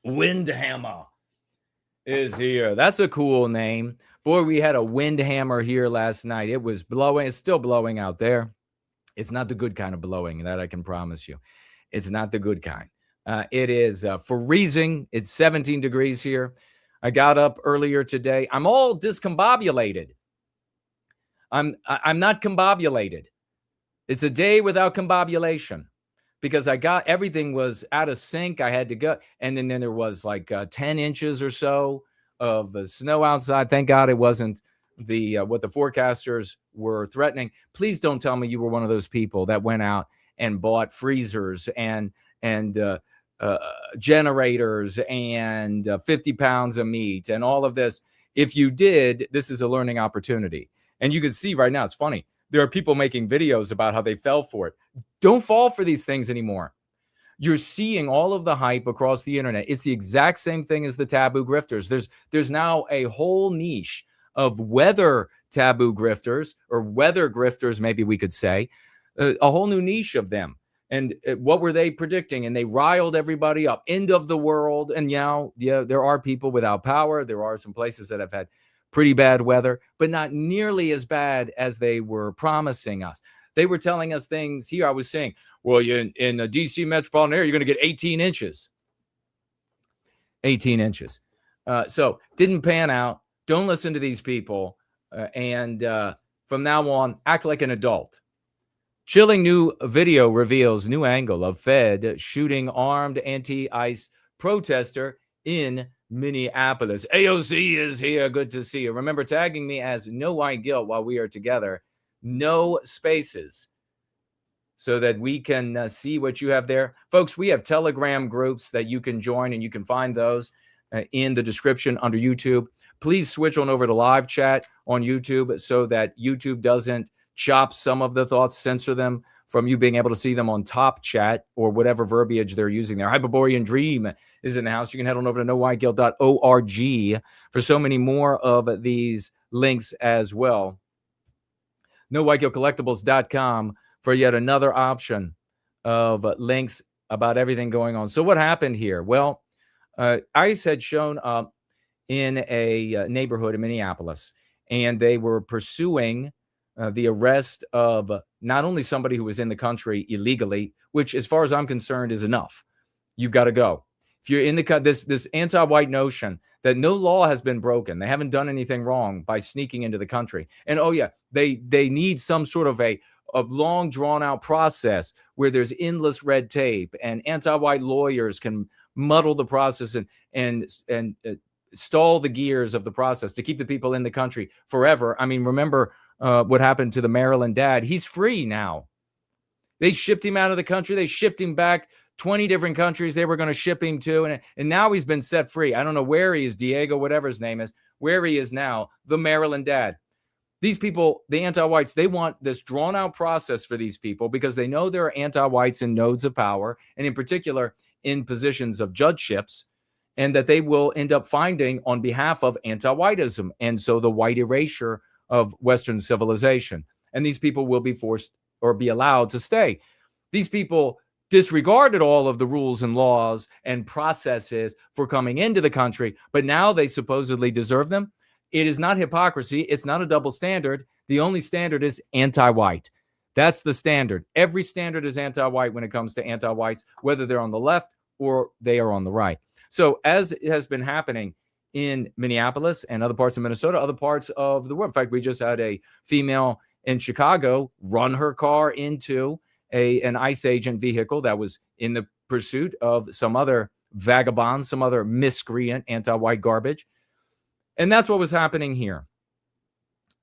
Windhammer is here. That's a cool name. Boy, we had a windhammer here last night. It was blowing. It's still blowing out there. It's not the good kind of blowing, that I can promise you. It's not the good kind. It is freezing. It's 17 degrees here. I got up earlier today. I'm all discombobulated. I'm not combobulated. It's a day without combobulation because everything was out of sync. I had to go. And then there was like 10 inches or so of snow outside. Thank God it wasn't what the forecasters were threatening. Please don't tell me you were one of those people that went out and bought freezers and generators and 50 pounds of meat and all of this. If you did, this is a learning opportunity. And you can see right now, it's funny. There are people making videos about how they fell for it. Don't fall for these things anymore. You're seeing all of the hype across the internet. It's the exact same thing as the taboo grifters. There's now a whole niche of weather taboo grifters, or weather grifters, maybe we could say, a whole new niche of them. And what were they predicting? And they riled everybody up. End of the world. And yeah, there are people without power. There are some places that have had pretty bad weather, but not nearly as bad as they were promising us. They were telling us things here. I was saying, well, in the DC metropolitan area, you're going to get 18 inches. 18 inches. So didn't pan out. Don't listen to these people. And from now on, act like an adult. Chilling new video reveals new angle of Fed shooting armed anti-ICE protester in Minneapolis. AOC is here. Good to see you. Remember tagging me as No White Guilt while we are together. No spaces, so that we can see what you have there. Folks, we have Telegram groups that you can join, and you can find those in the description under YouTube. Please switch on over to live chat on YouTube so that YouTube doesn't chop some of the thoughts, censor them from you being able to see them on top chat or whatever verbiage they're using there. Hyperborean Dream is in the house. You can head on over to nowhiteguilt.org for so many more of these links as well. NoWhiteGuiltCollectibles.com for yet another option of links about everything going on. So what happened here? Well, ICE had shown up in a neighborhood in Minneapolis, and they were pursuing the arrest of not only somebody who was in the country illegally, which as far as I'm concerned is enough. You've got to go. If you're in this anti-white notion that no law has been broken, they haven't done anything wrong by sneaking into the country. And oh yeah, they need some sort of a long drawn out process where there's endless red tape and anti-white lawyers can muddle the process and stall the gears of the process to keep the people in the country forever. I mean, remember what happened to the Maryland dad? He's free now. They shipped him out of the country. They shipped him back 20 different countries they were going to ship him to. And now he's been set free. I don't know where he is, Diego, whatever his name is, where he is now, the Maryland dad. These people, the anti-whites, they want this drawn out process for these people because they know there are anti-whites in nodes of power, and in particular in positions of judgeships, and that they will end up finding on behalf of anti-whiteism. And so the white erasure of Western civilization. And these people will be forced or be allowed to stay. These people disregarded all of the rules and laws and processes for coming into the country, but now they supposedly deserve them. It is not hypocrisy. It's not a double standard. The only standard is anti-white. That's the standard. Every standard is anti-white when it comes to anti-whites, whether they're on the left or they are on the right. So as it has been happening in Minneapolis and other parts of Minnesota, other parts of the world. In fact, we just had a female in Chicago run her car into an ICE agent vehicle that was in the pursuit of some other vagabond, some other miscreant, anti-white garbage. And that's what was happening here.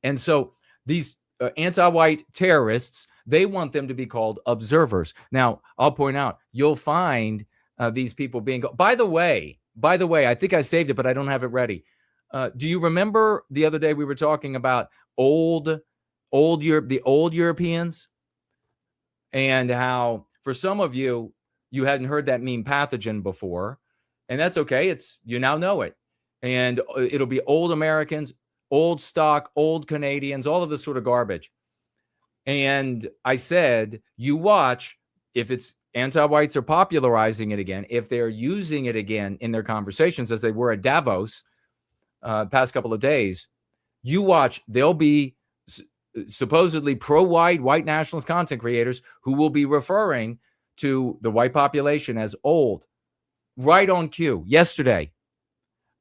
And so these anti-white terrorists, they want them to be called observers. Now, I'll point out, you'll find these people being, by the way, I think I saved it, but I don't have it ready. Do you remember the other day we were talking about the old Europeans, and how for some of you, you hadn't heard that meme pathogen before, and that's okay. You now know it. And it'll be old Americans, old stock, old Canadians, all of this sort of garbage. And I said, you watch, if it's anti-whites are popularizing it again, if they're using it again in their conversations as they were at Davos past couple of days, you watch, they'll be supposedly pro-white, white nationalist content creators who will be referring to the white population as old. Right on cue. Yesterday,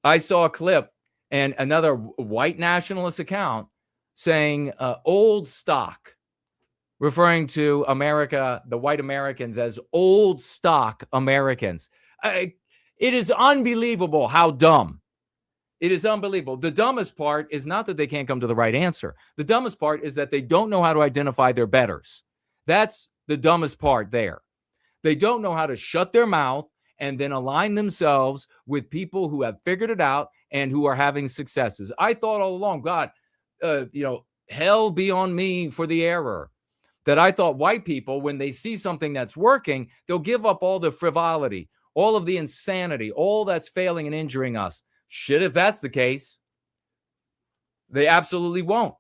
I saw a clip and another white nationalist account saying old stock, referring to America, the white Americans, as old stock Americans. It is unbelievable how dumb. It is unbelievable. The dumbest part is not that they can't come to the right answer. The dumbest part is that they don't know how to identify their betters. That's the dumbest part there. They don't know how to shut their mouth and then align themselves with people who have figured it out and who are having successes. I thought all along, God, hell be on me for the error. That I thought white people, when they see something that's working, they'll give up all the frivolity, all of the insanity, all that's failing and injuring us. Shit, if that's the case, they absolutely won't.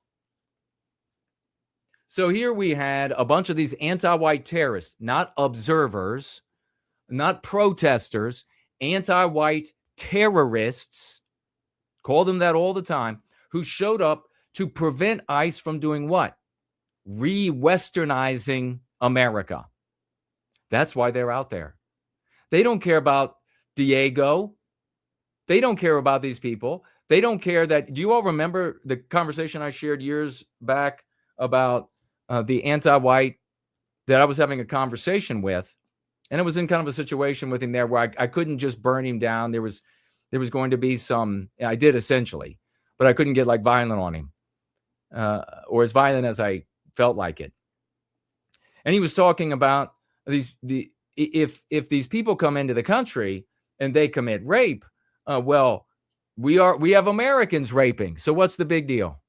So here we had a bunch of these anti-white terrorists, not observers, not protesters, anti-white terrorists, call them that all the time, who showed up to prevent ICE from doing what? Re-Westernizing America. That's why they're out there. They don't care about Diego. They don't care about these people. They don't care that, do you all remember the conversation I shared years back about the anti-white that I was having a conversation with? And it was in kind of a situation with him there where I couldn't just burn him down. There was going to be some, I did essentially, but I couldn't get like violent on him or as violent as I felt like it. And he was talking about if these people come into the country and they commit rape, well, we have Americans raping. So what's the big deal?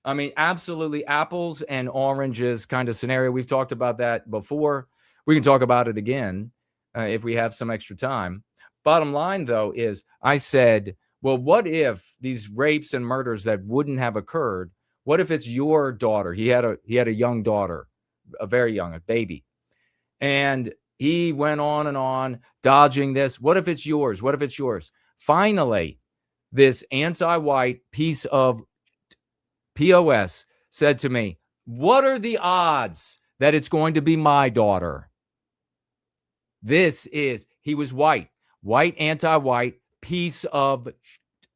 I mean, absolutely apples and oranges kind of scenario. We've talked about that before. We can talk about it again if we have some extra time. Bottom line, though, is I said, well, what if these rapes and murders that wouldn't have occurred, what if it's your daughter? He had a young daughter, a very young, a baby. And he went on, dodging this. What if it's yours? What if it's yours? Finally, this anti-white piece of POS said to me, "What are the odds that it's going to be my daughter?" He was white, anti-white, piece of shit.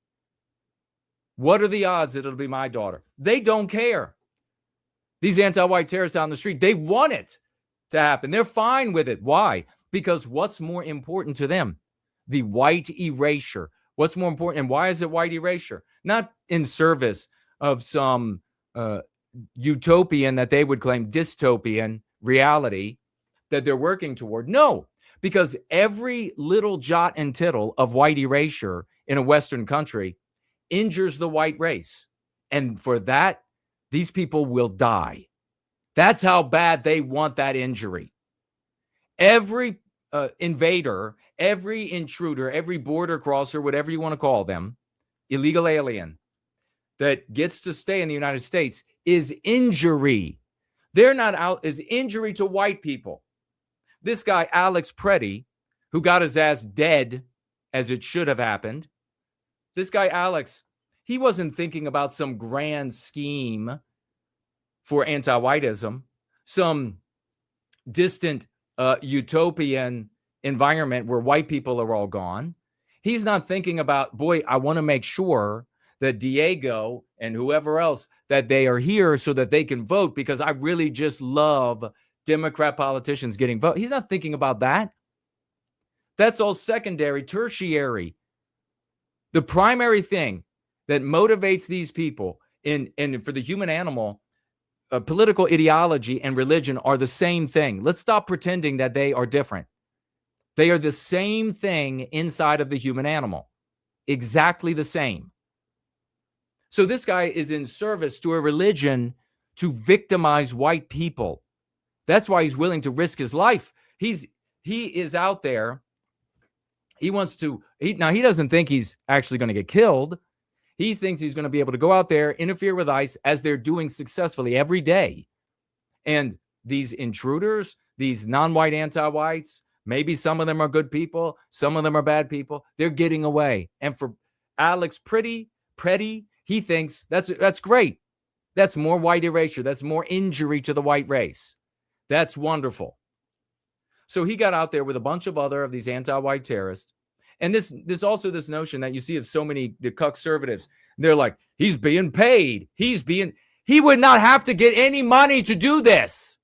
What are the odds that it'll be my daughter? They don't care. These anti-white terrorists out in the street, they want it to happen. They're fine with it. Why? Because what's more important to them? The white erasure. What's more important? And why is it white erasure? Not in service of some utopian that they would claim dystopian reality that they're working toward. No, because every little jot and tittle of white erasure in a Western country injures the white race. And for that, these people will die. That's how bad they want that injury. Every invader, every intruder, every border crosser, whatever you want to call them, illegal alien that gets to stay in the United States is injury. They're not out as injury to white people. This guy, Alex Pretti, who got his ass dead as it should have happened. This guy, Alex, he wasn't thinking about some grand scheme for anti-whiteism, some distant utopian environment where white people are all gone. He's not thinking about, boy, I want to make sure that Diego and whoever else, that they are here so that they can vote because I really just love Democrat politicians getting vote. He's not thinking about that. That's all secondary, tertiary. The primary thing that motivates these people and for the human animal, political ideology and religion are the same thing. Let's stop pretending that they are different. They are the same thing inside of the human animal. Exactly the same. So this guy is in service to a religion to victimize white people. That's why he's willing to risk his life. He is out there. He wants to, he doesn't think he's actually going to get killed. He thinks he's going to be able to go out there, interfere with ICE as they're doing successfully every day. And these intruders, these non-white anti-whites, maybe some of them are good people, some of them are bad people. They're getting away. And for Alex Pretti, he thinks that's great. That's more white erasure. That's more injury to the white race. That's wonderful. So he got out there with a bunch of other of these anti-white terrorists. And this also this notion that you see of so many the conservatives. They're like, he's being paid. He would not have to get any money to do this.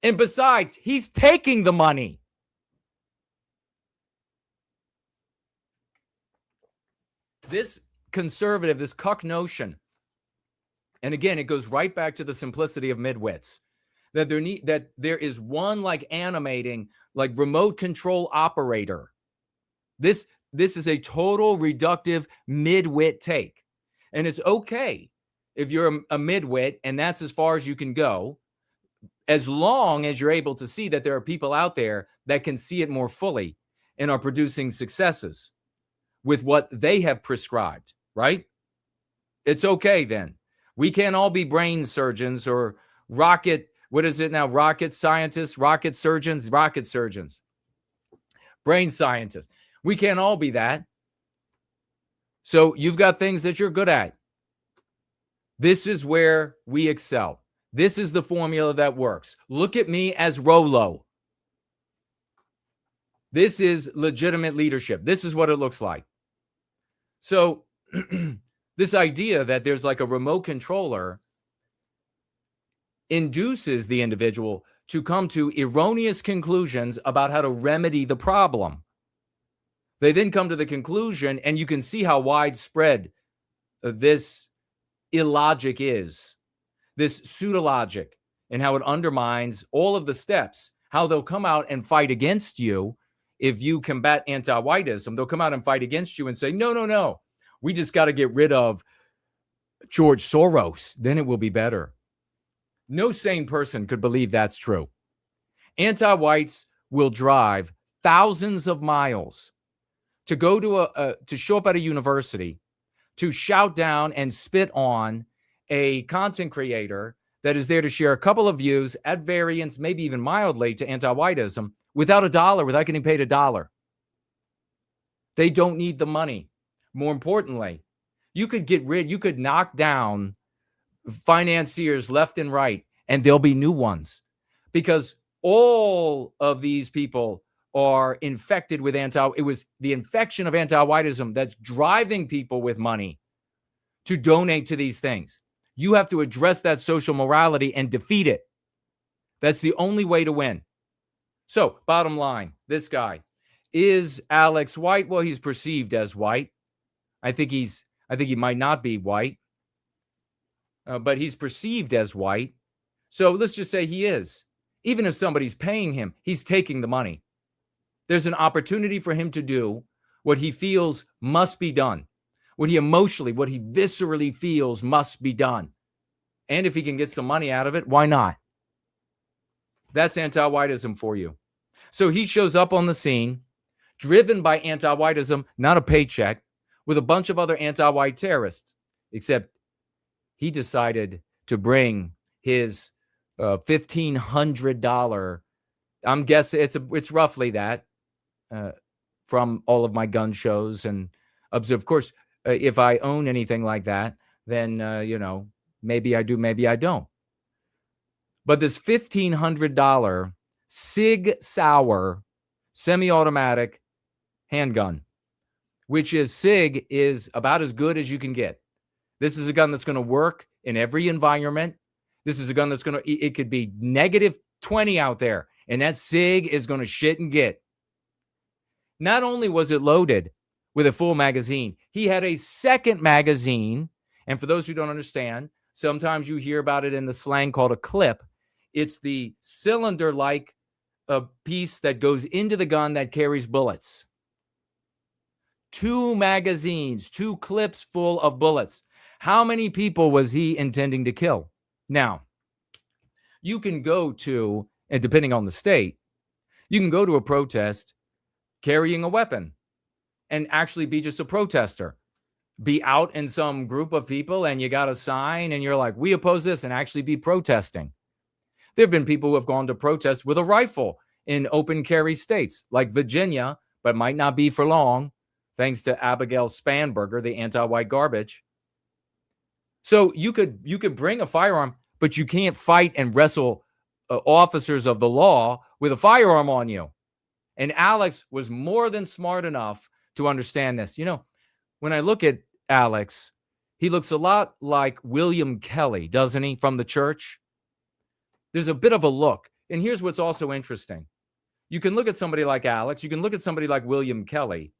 And besides, he's taking the money. This conservative, this cuck notion, and again, it goes right back to the simplicity of midwits. That there is one like animating, like remote control operator. This is a total reductive midwit take. And it's okay if you're a midwit and that's as far as you can go, as long as you're able to see that there are people out there that can see it more fully and are producing successes with what they have prescribed, right? It's okay then. We can't all be brain surgeons or rocket scientists, rocket surgeons, brain scientists. We can't all be that. So you've got things that you're good at. This is where we excel. This is the formula that works. Look at me as Rolo. This is legitimate leadership. This is what it looks like. So this idea that there's like a remote controller induces the individual to come to erroneous conclusions about how to remedy the problem. They then come to the conclusion, and you can see how widespread this illogic is, this pseudologic, and how it undermines all of the steps, how they'll come out and fight against you if you combat anti-whiteism. They'll come out and fight against you and say, no, we just got to get rid of George Soros. Then it will be better. No sane person could believe that's true. Anti-whites will drive thousands of miles to go to show up at a university, to shout down and spit on a content creator that is there to share a couple of views at variance, maybe even mildly, to anti-whiteism without getting paid $1. They don't need the money. More importantly, you could knock down financiers left and right, and there'll be new ones because all of these people are infected with it was the infection of anti-whiteism that's driving people with money to donate to these things. You have to address that social morality and defeat it. That's the only way to win. So, bottom line, this guy, is Alex white? Well, he's perceived as white. I think he might not be white, but he's perceived as white. So let's just say he is. Even if somebody's paying him, he's taking the money. There's an opportunity for him to do what he feels must be done, what he viscerally feels must be done. And if he can get some money out of it, why not? That's anti-whiteism for you. So he shows up on the scene, driven by anti-whiteism, not a paycheck, with a bunch of other anti-white terrorists, except he decided to bring his $1,500, I'm guessing it's roughly that, from all of my gun shows and of course, if I own anything like that, then maybe I do, maybe I don't. But this $1,500 Sig Sauer semi-automatic handgun, which is Sig, is about as good as you can get. This is a gun that's going to work in every environment. This is a gun that's it could be -20 out there, and that Sig is going to shit and get. Not only was it loaded with a full magazine, he had a second magazine. And for those who don't understand, sometimes you hear about it in the slang called a clip. It's the cylinder-like piece that goes into the gun that carries bullets. 2 magazines, 2 clips full of bullets. How many people was he intending to kill? Now, you can go to, and depending on the state, you can go to a protest carrying a weapon and actually be just a protester. Be out in some group of people and you got a sign and you're like, we oppose this, and actually be protesting. There have been people who have gone to protest with a rifle in open carry states like Virginia, but might not be for long, thanks to Abigail Spanberger, the anti-white garbage. So you could bring a firearm, but you can't fight and wrestle officers of the law with a firearm on you. And Alex was more than smart enough to understand this. When I look at Alex, he looks a lot like William Kelly, doesn't he, from the church? There's a bit of a look. And here's what's also interesting. You can look at somebody like Alex, you can look at somebody like William Kelly,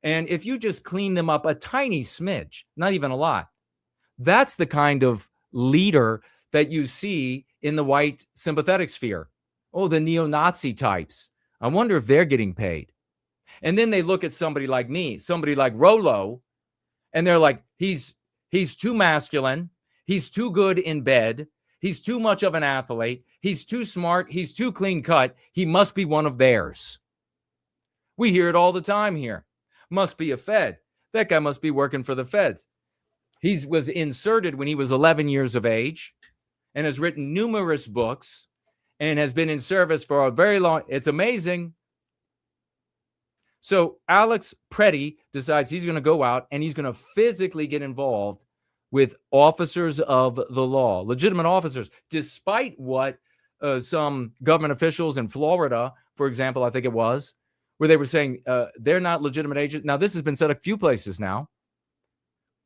and if you just clean them up a tiny smidge, not even a lot, that's the kind of leader that you see in the white sympathetic sphere. Oh, the neo-Nazi types. I wonder if they're getting paid. And then they look at somebody like me, somebody like Rollo, and they're like, he's too masculine. He's too good in bed. He's too much of an athlete. He's too smart. He's too clean cut. He must be one of theirs. We hear it all the time here. Must be a Fed. That guy must be working for the Feds. He was inserted when he was 11 years of age and has written numerous books and has been in service for a very long. It's amazing. So Alex Pretti decides he's going to go out and he's going to physically get involved with officers of the law, legitimate officers, despite what some government officials in Florida, for example, I think it was, where they were saying they're not legitimate agents. Now, this has been said a few places now,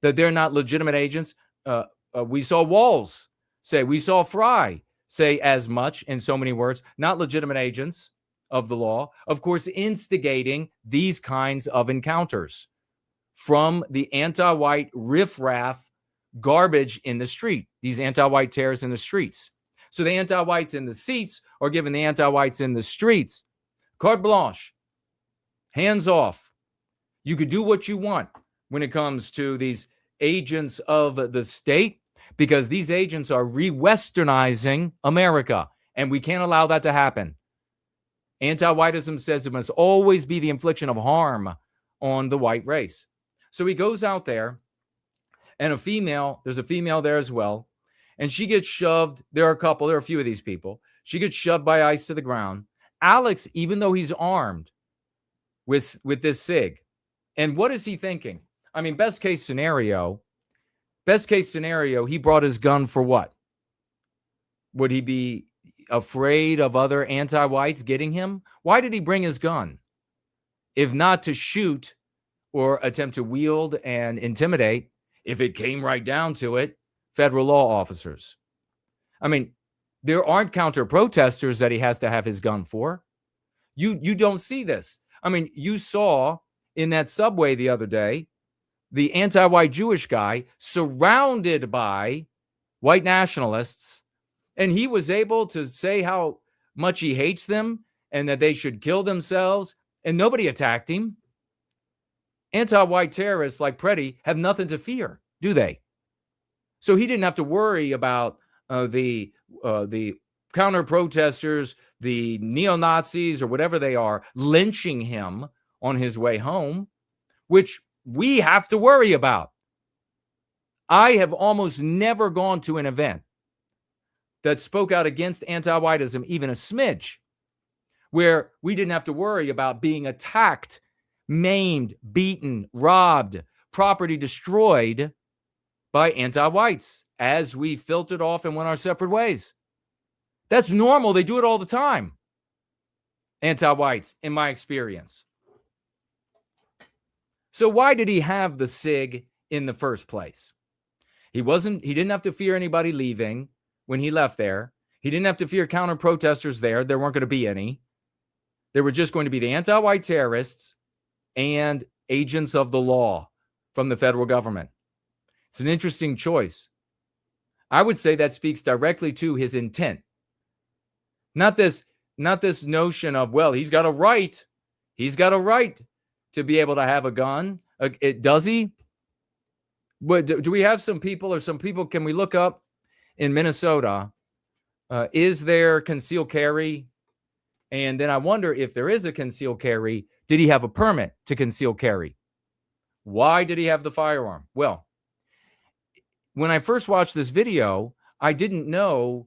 that they're not legitimate agents. We saw Walls say, we saw Fry say as much in so many words, not legitimate agents of the law, of course, instigating these kinds of encounters from the anti-white riffraff garbage in the street, these anti-white terrorists in the streets. So the anti-whites in the seats are giving the anti-whites in the streets carte blanche, hands off. You could do what you want when it comes to these agents of the state, because these agents are re-westernizing America, and we can't allow that to happen. Anti-whiteism says it must always be the infliction of harm on the white race. So he goes out there, and there's a female there as well, and she gets shoved. There are a few of these people. She gets shoved by ICE to the ground. Alex, even though he's armed with this SIG, and what is he thinking? I mean, best case scenario, Best case scenario, he brought his gun for what? Would he be afraid of other anti-whites getting him? Why did he bring his gun? If not to shoot or attempt to wield and intimidate, if it came right down to it, federal law officers. I mean, there aren't counter-protesters that he has to have his gun for. You don't see this. I mean, you saw in that subway the other day, the anti-white Jewish guy surrounded by white nationalists, and he was able to say how much he hates them and that they should kill themselves, and nobody attacked him. Anti-white terrorists like Pretti have nothing to fear, do they? So he didn't have to worry about the counter-protesters, the neo-Nazis or whatever they are, lynching him on his way home, which we have to worry about. I have almost never gone to an event that spoke out against anti-whiteism, even a smidge, where we didn't have to worry about being attacked, maimed, beaten, robbed, property destroyed by anti-whites as we filtered off and went our separate ways. That's normal. They do it all the time. Anti-whites, in my experience. So why did he have the SIG in the first place? He didn't have to fear anybody leaving when he left there. He didn't have to fear counter-protesters there. There weren't going to be any. There were just going to be the anti-white terrorists and agents of the law from the federal government. It's an interesting choice. I would say that speaks directly to his intent. Not this notion of, well, he's got a right. He's got a right to be able to have a gun. Does he? But do we have some people, can we look up in Minnesota, is there concealed carry? And then I wonder, if there is a concealed carry, did he have a permit to conceal carry? Why did he have the firearm? Well, when I first watched this video, I didn't know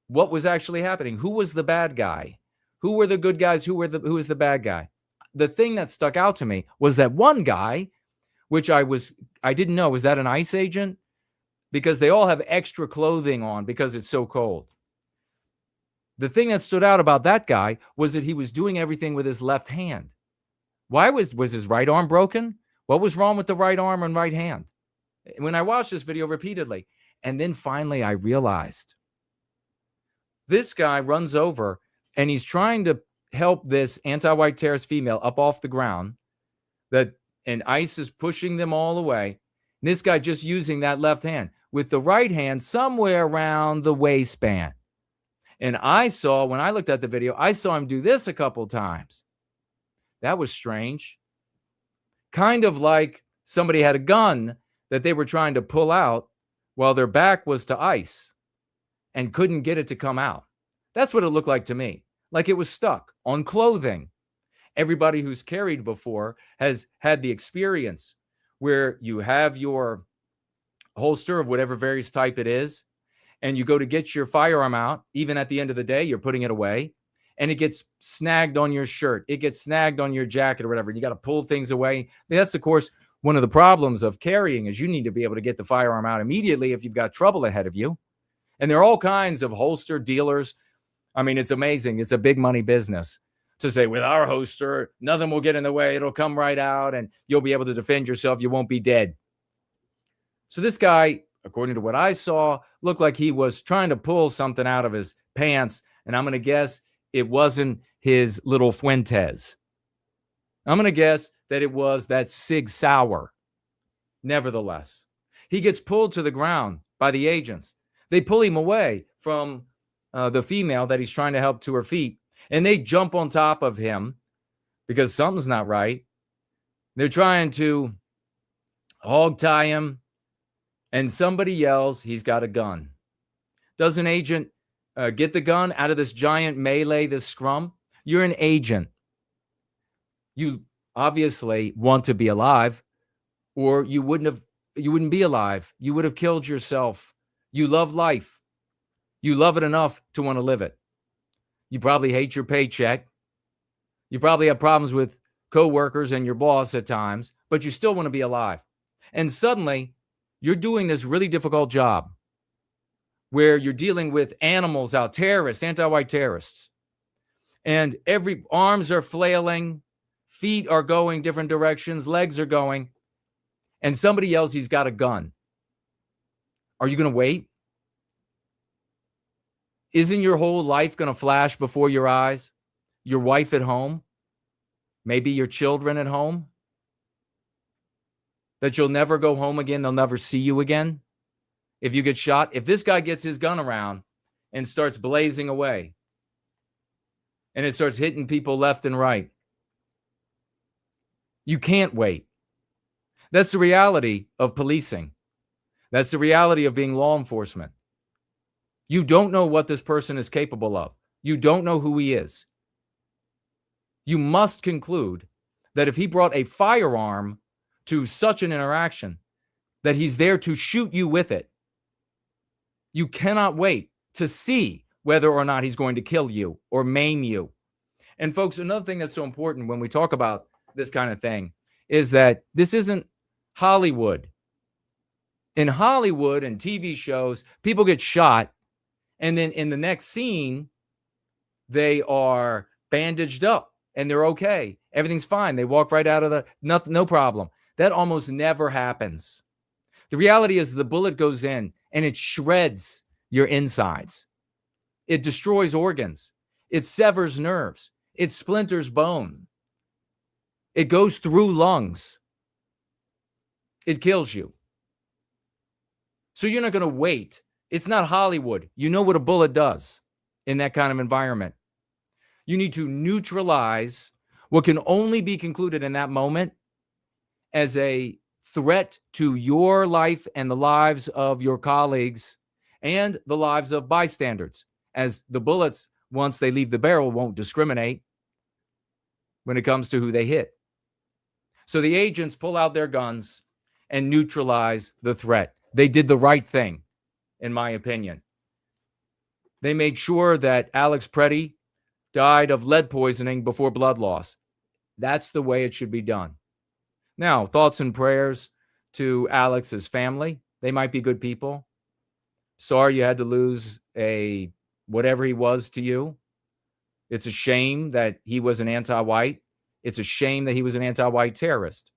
what was actually happening. Who was the bad guy? Who were the good guys? Who was the bad guy? The thing that stuck out to me was that one guy, which I didn't know, was that an ICE agent? Because they all have extra clothing on because it's so cold. The thing that stood out about that guy was that he was doing everything with his left hand. Why was his right arm broken? What was wrong with the right arm and right hand? When I watched this video repeatedly, and then finally I realized this guy runs over and he's trying to help this anti-white terrorist female up off the ground, and ICE is pushing them all away. And this guy just using that left hand with the right hand somewhere around the waistband. And when I looked at the video, I saw him do this a couple times. That was strange. Kind of like somebody had a gun that they were trying to pull out while their back was to ICE and couldn't get it to come out. That's what it looked like to me. Like it was stuck on clothing. Everybody who's carried before has had the experience where you have your holster of whatever various type it is, and you go to get your firearm out. Even at the end of the day, you're putting it away, and it gets snagged on your shirt. It gets snagged on your jacket or whatever. You got to pull things away. That's, of course, one of the problems of carrying is you need to be able to get the firearm out immediately if you've got trouble ahead of you. And there are all kinds of holster dealers. I mean, it's amazing. It's a big money business to say, with our holster, nothing will get in the way. It'll come right out and you'll be able to defend yourself. You won't be dead. So this guy, according to what I saw, looked like he was trying to pull something out of his pants. And I'm going to guess it wasn't his little Fuentes. I'm going to guess that it was that Sig Sauer. Nevertheless, he gets pulled to the ground by the agents. They pull him away from the female that he's trying to help to her feet. And they jump on top of him because something's not right. They're trying to hog tie him. And somebody yells, he's got a gun. Does an agent get the gun out of this giant melee, this scrum? You're an agent. You obviously want to be alive, or you wouldn't be alive. You would have killed yourself. You love life. You love it enough to want to live it. You probably hate your paycheck. You probably have problems with coworkers and your boss at times, but you still want to be alive. And suddenly, You're doing this really difficult job where you're dealing with animals out, terrorists, anti-white terrorists. And every arms are flailing, feet are going different directions, legs are going, and somebody yells he's got a gun. Are you going to wait? Isn't your whole life going to flash before your eyes? Your wife at home? Maybe your children at home? That you'll never go home again, they'll never see you again? If you get shot, if this guy gets his gun around and starts blazing away, and it starts hitting people left and right, you can't wait. That's the reality of policing. That's the reality of being law enforcement. You don't know what this person is capable of. You don't know who he is. You must conclude that if he brought a firearm to such an interaction, that he's there to shoot you with it. You cannot wait to see whether or not he's going to kill you or maim you. And folks, another thing that's so important when we talk about this kind of thing is that this isn't Hollywood. In Hollywood and TV shows, people get shot, and then in the next scene, they are bandaged up and they're okay. Everything's fine. They walk right out of the, nothing, no problem. That almost never happens. The reality is the bullet goes in and it shreds your insides. It destroys organs. It severs nerves. It splinters bone. It goes through lungs. It kills you. So you're not going to wait. It's not Hollywood. You know what a bullet does in that kind of environment. You need to neutralize what can only be concluded in that moment as a threat to your life and the lives of your colleagues and the lives of bystanders, as the bullets, once they leave the barrel, won't discriminate when it comes to who they hit. So the agents pull out their guns and neutralize the threat. They did the right thing, in my opinion. They made sure that Alex Pretti died of lead poisoning before blood loss. That's the way it should be done. Now, thoughts and prayers to Alex's family. They might be good people. Sorry you had to lose a whatever he was to you. It's a shame that he was an anti-white. It's a shame that he was an anti-white terrorist.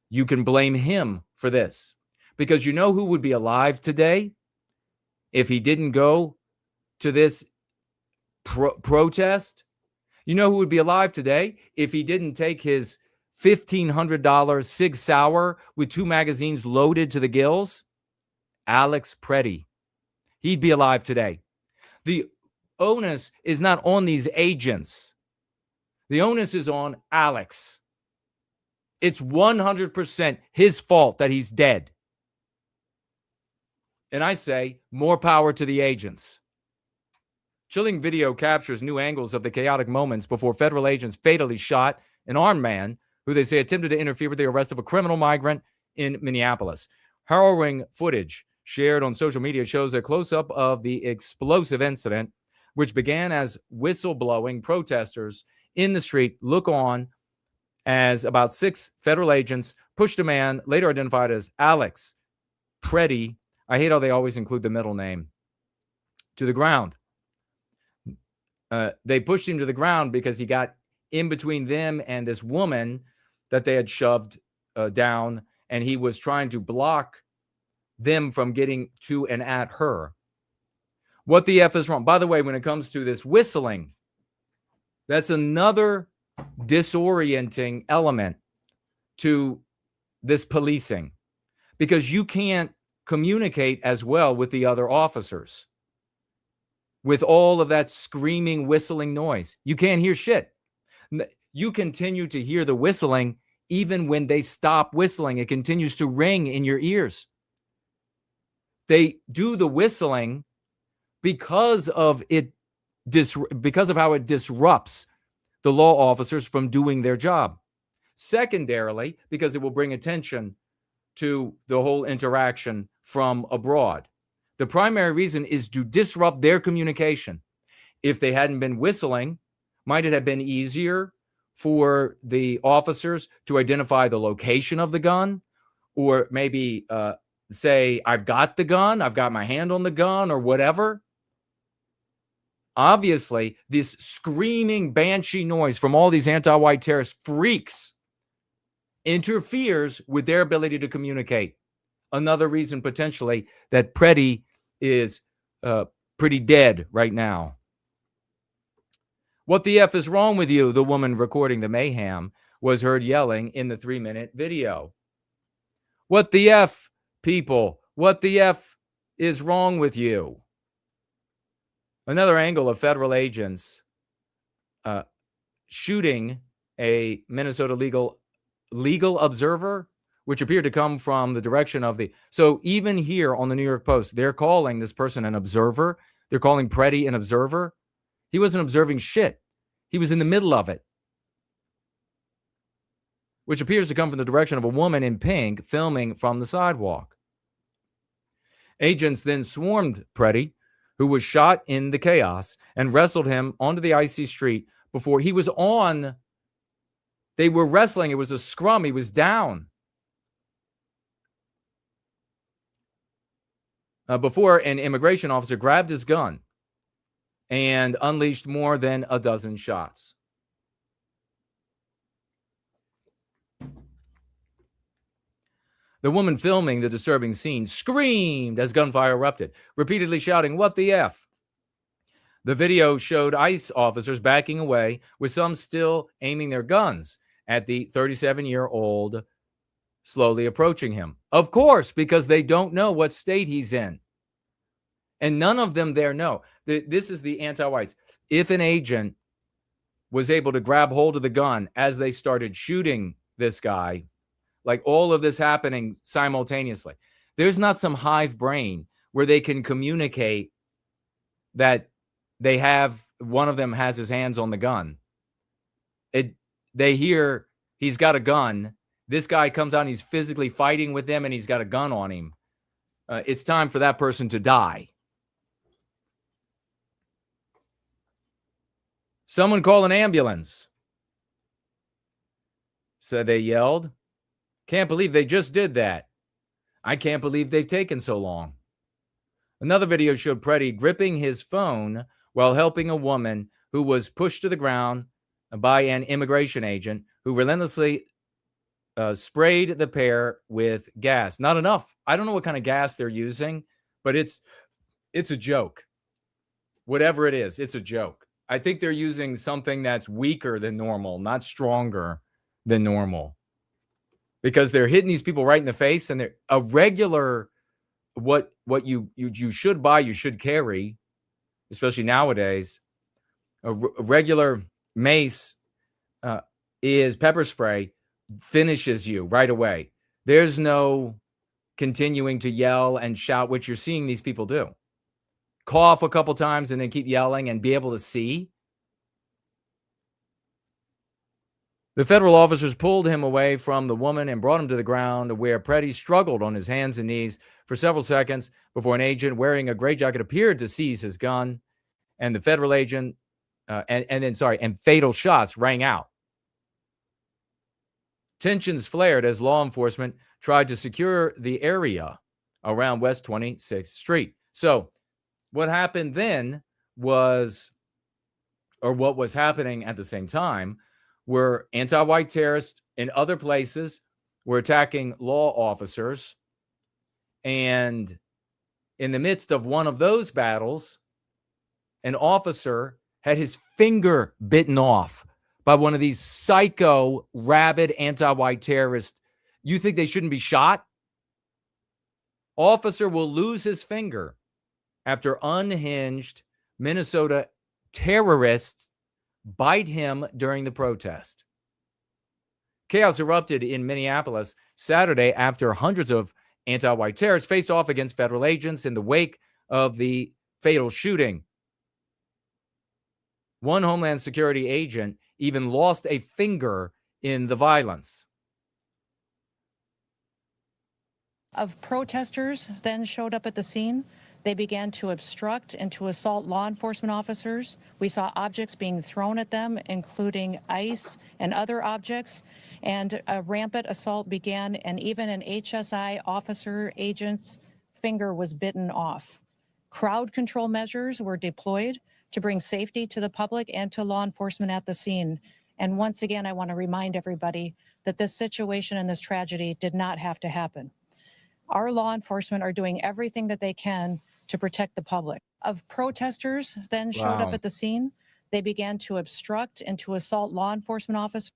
You can blame him for this because you know who would be alive today if he didn't go to this protest? You know who would be alive today if he didn't take his $1,500 Sig Sauer with 2 magazines loaded to the gills? Alex Pretti. He'd be alive today. The onus is not on these agents. The onus is on Alex. It's 100% his fault that he's dead. And I say, more power to the agents. Chilling video captures new angles of the chaotic moments before federal agents fatally shot an armed man who they say attempted to interfere with the arrest of a criminal migrant in Minneapolis. Harrowing footage shared on social media shows a close-up of the explosive incident, which began as whistleblowing protesters in the street look on as about 6 federal agents pushed a man later identified as Alex Pretti. I hate how they always include the middle name. To the ground. They pushed him to the ground because he got in between them and this woman that they had shoved down, and he was trying to block them from getting to and at her. What the F is wrong? By the way, when it comes to this whistling, that's another disorienting element to this policing because you can't communicate as well with the other officers with all of that screaming, whistling noise. You can't hear shit. You continue to hear the whistling even when they stop whistling. It continues to ring in your ears. They do the whistling because of it, because of how it disrupts the law officers from doing their job. Secondarily, because it will bring attention to the whole interaction from abroad. The primary reason is to disrupt their communication. If they hadn't been whistling, might it have been easier for the officers to identify the location of the gun, or maybe say, I've got the gun, I've got my hand on the gun, or whatever. Obviously, this screaming banshee noise from all these anti-white terrorist freaks interferes with their ability to communicate. Another reason potentially that Pretti is pretty dead right now. What the F is wrong with you? The woman recording the mayhem was heard yelling in the 3-minute video. What the F, people? What the F is wrong with you? Another angle of federal agents shooting a Minnesota legal observer, which appeared to come from the direction of the... So even here on the New York Post, they're calling this person an observer. They're calling Pretti an observer. He wasn't observing shit. He was in the middle of it, which appears to come from the direction of a woman in pink filming from the sidewalk. Agents then swarmed Pretti, who was shot in the chaos, and wrestled him onto the icy street before he was on. They were wrestling. It was a scrum. He was down. Before an immigration officer grabbed his gun and unleashed more than a dozen shots. The woman filming the disturbing scene screamed as gunfire erupted, repeatedly shouting, "What the F?" The video showed ICE officers backing away, with some still aiming their guns at the 37-year-old, slowly approaching him. Of course, because they don't know what state he's in. And none of them there know. This is the anti-whites. If an agent was able to grab hold of the gun as they started shooting this guy, like all of this happening simultaneously, there's not some hive brain where they can communicate that they have, one of them has his hands on the gun. They hear he's got a gun. This guy comes out and he's physically fighting with them and he's got a gun on him. It's time for that person to die. Someone call an ambulance. So they yelled. Can't believe they just did that. I can't believe they've taken so long. Another video showed Pretti gripping his phone while helping a woman who was pushed to the ground by an immigration agent who relentlessly sprayed the pair with gas. Not enough. I don't know what kind of gas they're using, but it's a joke. Whatever it is, it's a joke. I think they're using something that's weaker than normal, not stronger than normal. Because they're hitting these people right in the face, and they're a regular, what you should buy, you should carry, especially nowadays. A regular mace is pepper spray, finishes you right away. There's no continuing to yell and shout, which you're seeing these people do. Cough a couple times and then keep yelling and be able to see. The federal officers pulled him away from the woman and brought him to the ground, where Pretti struggled on his hands and knees for several seconds before an agent wearing a gray jacket appeared to seize his gun, and the federal agent and fatal shots rang out. Tensions flared as law enforcement tried to secure the area around West 26th Street. So what happened then was, or what was happening at the same time, were anti-white terrorists in other places were attacking law officers. And in the midst of one of those battles, an officer had his finger bitten off by one of these psycho, rabid anti-white terrorists. You think they shouldn't be shot? Officer will lose his finger after unhinged Minnesota terrorists bite him during the protest. Chaos erupted in Minneapolis Saturday after hundreds of anti-white terrorists faced off against federal agents in the wake of the fatal shooting. One Homeland Security agent even lost a finger in the violence. Of protesters then showed up at the scene. They began to obstruct and to assault law enforcement officers. We saw objects being thrown at them, including ice and other objects, and a rampant assault began, and even an HSI officer agent's finger was bitten off. Crowd control measures were deployed to bring safety to the public and to law enforcement at the scene. And once again, I want to remind everybody that this situation and this tragedy did not have to happen. Our law enforcement are doing everything that they can to protect the public. Of protesters then showed up at the scene. They began to obstruct and to assault law enforcement officers.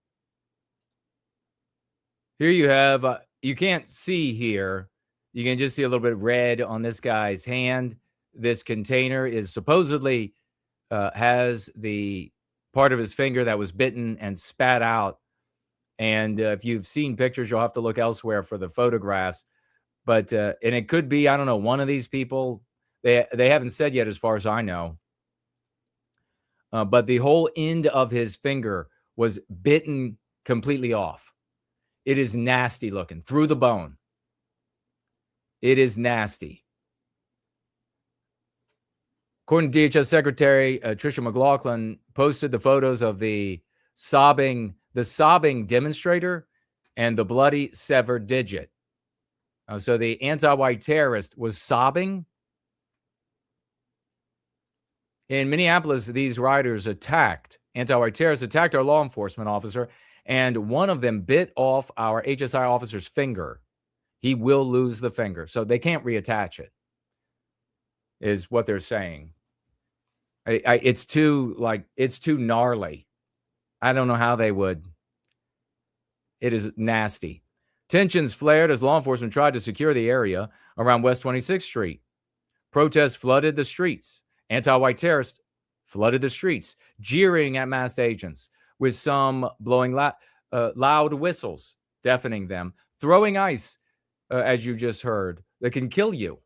Here you have, you can't see here. You can just see a little bit of red on this guy's hand. This container is supposedly has the part of his finger that was bitten and spat out. And if you've seen pictures, you'll have to look elsewhere for the photographs. But and it could be, I don't know, one of these people. They haven't said yet, as far as I know. But the whole end of his finger was bitten completely off. It is nasty looking through the bone. It is nasty. According to DHS Secretary Tricia McLaughlin, posted the photos of the sobbing demonstrator and the bloody severed digit. So the anti-white terrorist was sobbing. In Minneapolis, these rioters anti-white terrorists attacked our law enforcement officer, and one of them bit off our HSI officer's finger. He will lose the finger, so they can't reattach it, is what they're saying. It's too gnarly. I don't know how they would. It is nasty. Tensions flared as law enforcement tried to secure the area around West 26th Street. Protests flooded the streets. Anti-white terrorists flooded the streets, jeering at masked agents, with some blowing loud whistles, deafening them, throwing ice, as you just heard, that can kill you.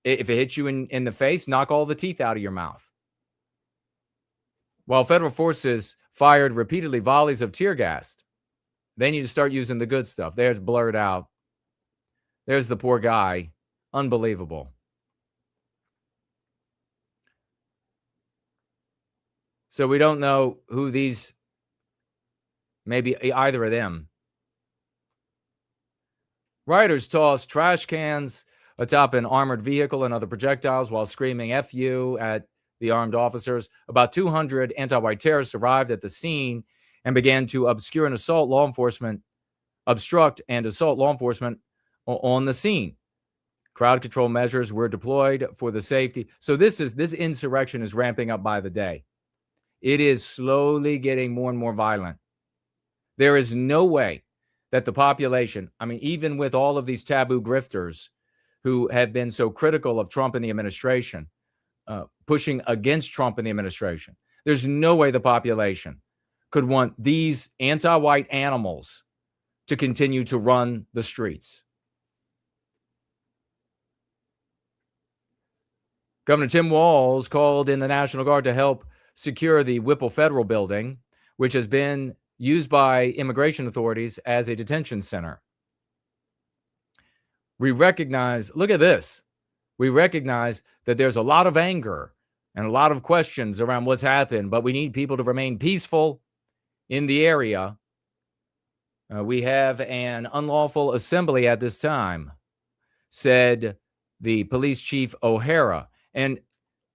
If it hits you in the face, knock all the teeth out of your mouth. While federal forces fired repeatedly volleys of tear gas, they need to start using the good stuff. There's blurred out. There's the poor guy. Unbelievable. So we don't know who these, maybe either of them. Rioters tossed trash cans atop an armored vehicle and other projectiles while screaming "F you" at the armed officers. About 200 anti-white terrorists arrived at the scene and began to obstruct and assault law enforcement on the scene. Crowd control measures were deployed for the safety. So this insurrection is ramping up by the day. It is slowly getting more and more violent. There is no way that the population, I mean, even with all of these taboo grifters who have been so critical of Trump and the administration, pushing against Trump and the administration, there's no way the population could want these anti-white animals to continue to run the streets. Governor Tim Walz called in the National Guard to help secure the Whipple Federal Building, which has been used by immigration authorities as a detention center. We recognize, look at this, we recognize that there's a lot of anger and a lot of questions around what's happened, but we need people to remain peaceful in the area. We have an unlawful assembly at this time, said the police chief O'Hara. And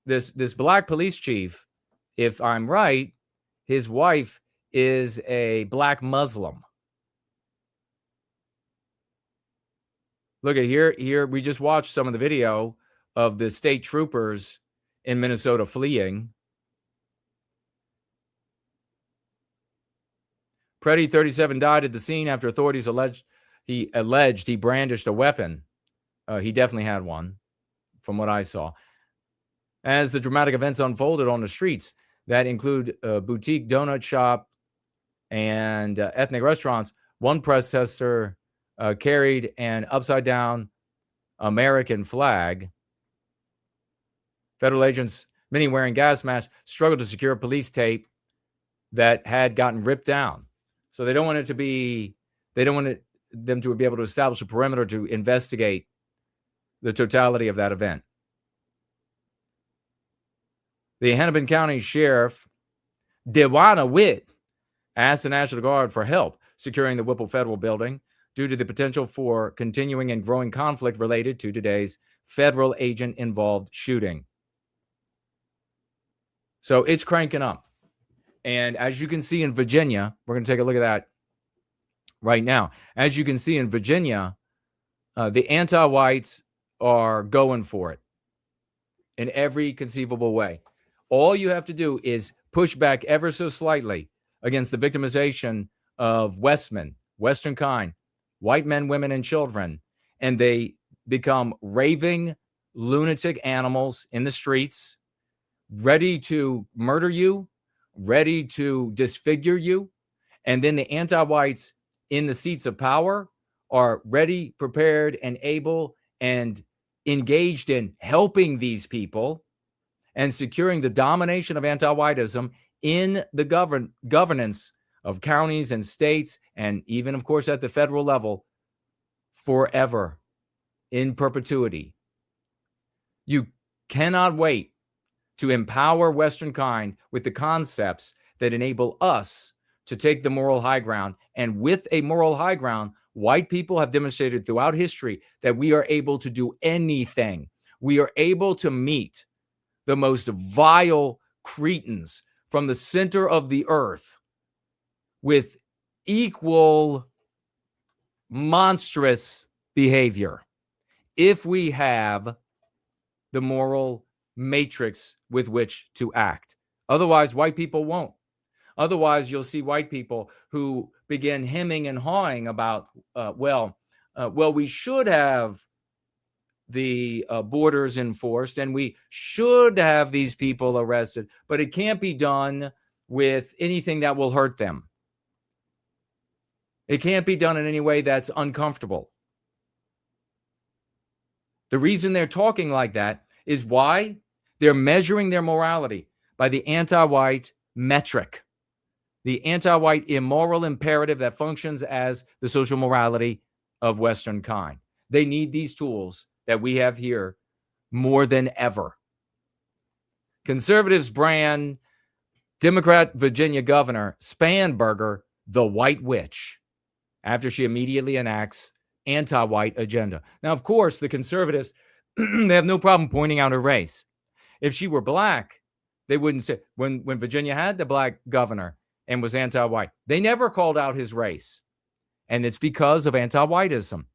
this black police chief, if I'm right, his wife is a black Muslim. Look at here. We just watched some of the video of the state troopers in Minnesota fleeing. Pretti, 37, died at the scene after authorities alleged he brandished a weapon. He definitely had one, from what I saw. As the dramatic events unfolded on the streets that include a boutique donut shop and ethnic restaurants, one protester carried an upside-down American flag. Federal agents, many wearing gas masks, struggled to secure police tape that had gotten ripped down. So they don't want them to be able to establish a perimeter to investigate the totality of that event. The Hennepin County Sheriff, Dewana Witt, asked the National Guard for help securing the Whipple Federal Building due to the potential for continuing and growing conflict related to today's federal agent-involved shooting. So it's cranking up. And as you can see in Virginia, we're going to take a look at that right now. As you can see in Virginia, the anti-whites are going for it in every conceivable way. All you have to do is push back ever so slightly against the victimization of Westmen, Western kind, white men, women, and children, and they become raving lunatic animals in the streets, ready to murder you, ready to disfigure you. And then the anti-whites in the seats of power are ready, prepared, and able and engaged in helping these people and securing the domination of anti-whiteism in the governance of counties and states, and even, of course, at the federal level, forever, in perpetuity. You cannot wait to empower Western kind with the concepts that enable us to take the moral high ground. And with a moral high ground, white people have demonstrated throughout history that we are able to do anything. We are able to meet the most vile cretins from the center of the earth with equal monstrous behavior if we have the moral matrix with which to act. Otherwise, white people won't. Otherwise, you'll see white people who begin hemming and hawing about, well, we should have the borders enforced and we should have these people arrested, but it can't be done with anything that will hurt them. It can't be done in any way that's uncomfortable. The reason they're talking like that is why they're measuring their morality by the anti-white metric, the anti-white immoral imperative that functions as the social morality of Western kind. They need these tools that we have here more than ever. Conservatives brand Democrat Virginia Governor Spanberger the white witch after she immediately enacts anti-white agenda. Now, of course, the conservatives, they have no problem pointing out her race. If she were black, they wouldn't say, when Virginia had the black governor and was anti-white, they never called out his race. And it's because of anti-whiteism.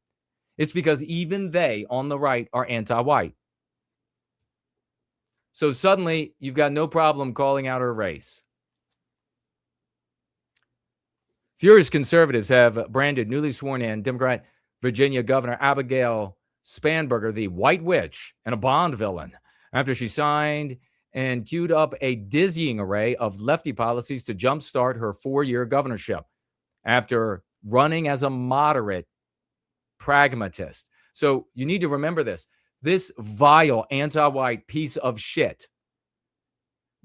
It's because even they on the right are anti-white. So suddenly you've got no problem calling out her race. Furious conservatives have branded newly sworn in Democrat Virginia Governor Abigail Spanberger the white witch and a Bond villain after she signed and queued up a dizzying array of lefty policies to jumpstart her 4-year governorship after running as a moderate pragmatist. So you need to remember this. This vile anti-white piece of shit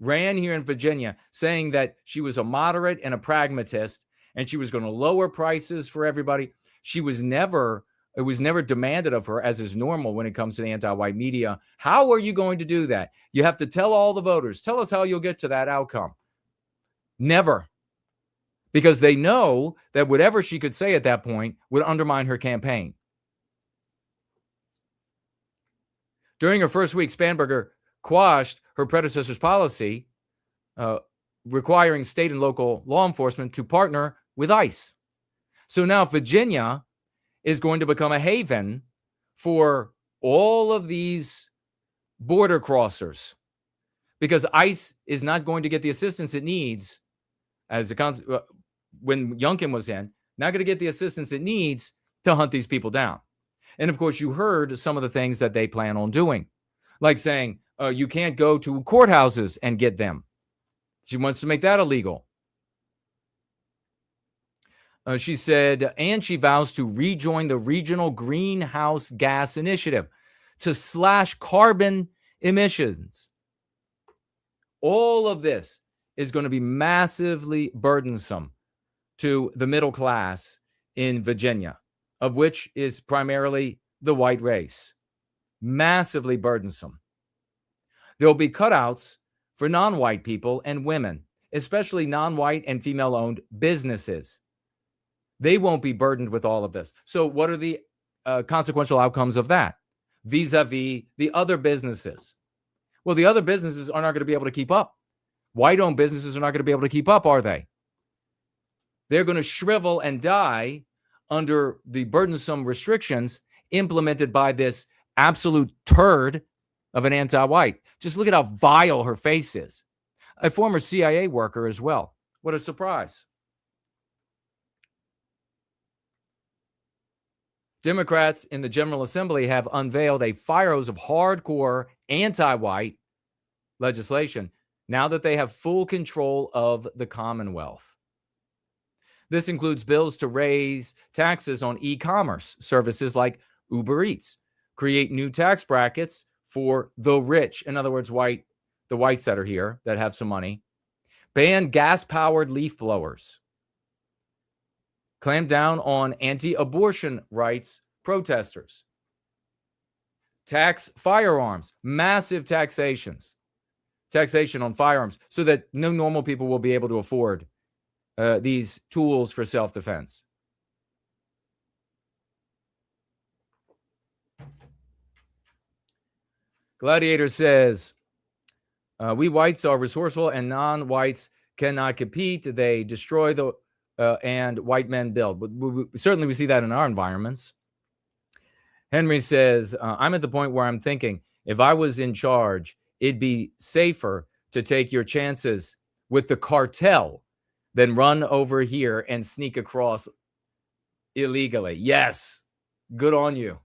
ran here in Virginia saying that she was a moderate and a pragmatist and she was going to lower prices for everybody. It was never demanded of her, as is normal when it comes to the anti-white media. How are you going to do that? You have to tell all the voters, tell us how you'll get to that outcome. Never. Because they know that whatever she could say at that point would undermine her campaign. During her first week, Spanberger quashed her predecessor's policy requiring state and local law enforcement to partner with ICE. So now Virginia is going to become a haven for all of these border crossers because ICE is not going to get the assistance it needs as when Youngkin was in, not going to get the assistance it needs to hunt these people down. And of course, you heard some of the things that they plan on doing, like saying you can't go to courthouses and get them. She wants to make that illegal. She said, and she vows to rejoin the Regional Greenhouse Gas Initiative to slash carbon emissions. All of this is going to be massively burdensome to the middle class in Virginia, of which is primarily the white race. Massively burdensome. There'll be cutouts for non-white people and women, especially non-white and female-owned businesses. They won't be burdened with all of this. So what are the consequential outcomes of that vis-a-vis the other businesses? Well, the other businesses are not going to be able to keep up. White-owned businesses are not going to be able to keep up, are they? They're going to shrivel and die under the burdensome restrictions implemented by this absolute turd of an anti-white. Just look at how vile her face is. A former CIA worker as well. What a surprise. Democrats in the General Assembly have unveiled a fire hose of hardcore anti-white legislation now that they have full control of the Commonwealth. This includes bills to raise taxes on e-commerce services like Uber Eats, create new tax brackets for the rich, in other words, the whites that are here that have some money, ban gas-powered leaf blowers, clamp down on anti-abortion rights protesters, tax firearms, massive taxation on firearms, so that no normal people will be able to afford these tools for self-defense. Gladiator says, we whites are resourceful and non-whites cannot compete. They destroy and white men build. But certainly we see that in our environments. Henry says, I'm at the point where I'm thinking, if I was in charge, it'd be safer to take your chances with the cartel than run over here and sneak across illegally. Yes, good on you.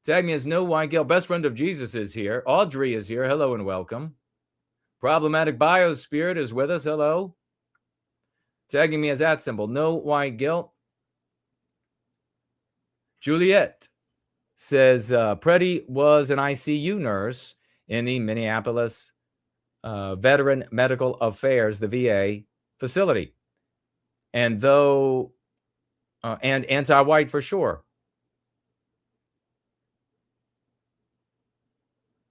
Tag me as No White Girl. Best friend of Jesus is here. Audrey is here. Hello and welcome. Problematic Biospirit is with us. Hello. Tagging me as that symbol. No White Guilt. Juliet says Pretti was an ICU nurse in the Minneapolis Veteran Medical Affairs, the VA facility. And and anti-white for sure.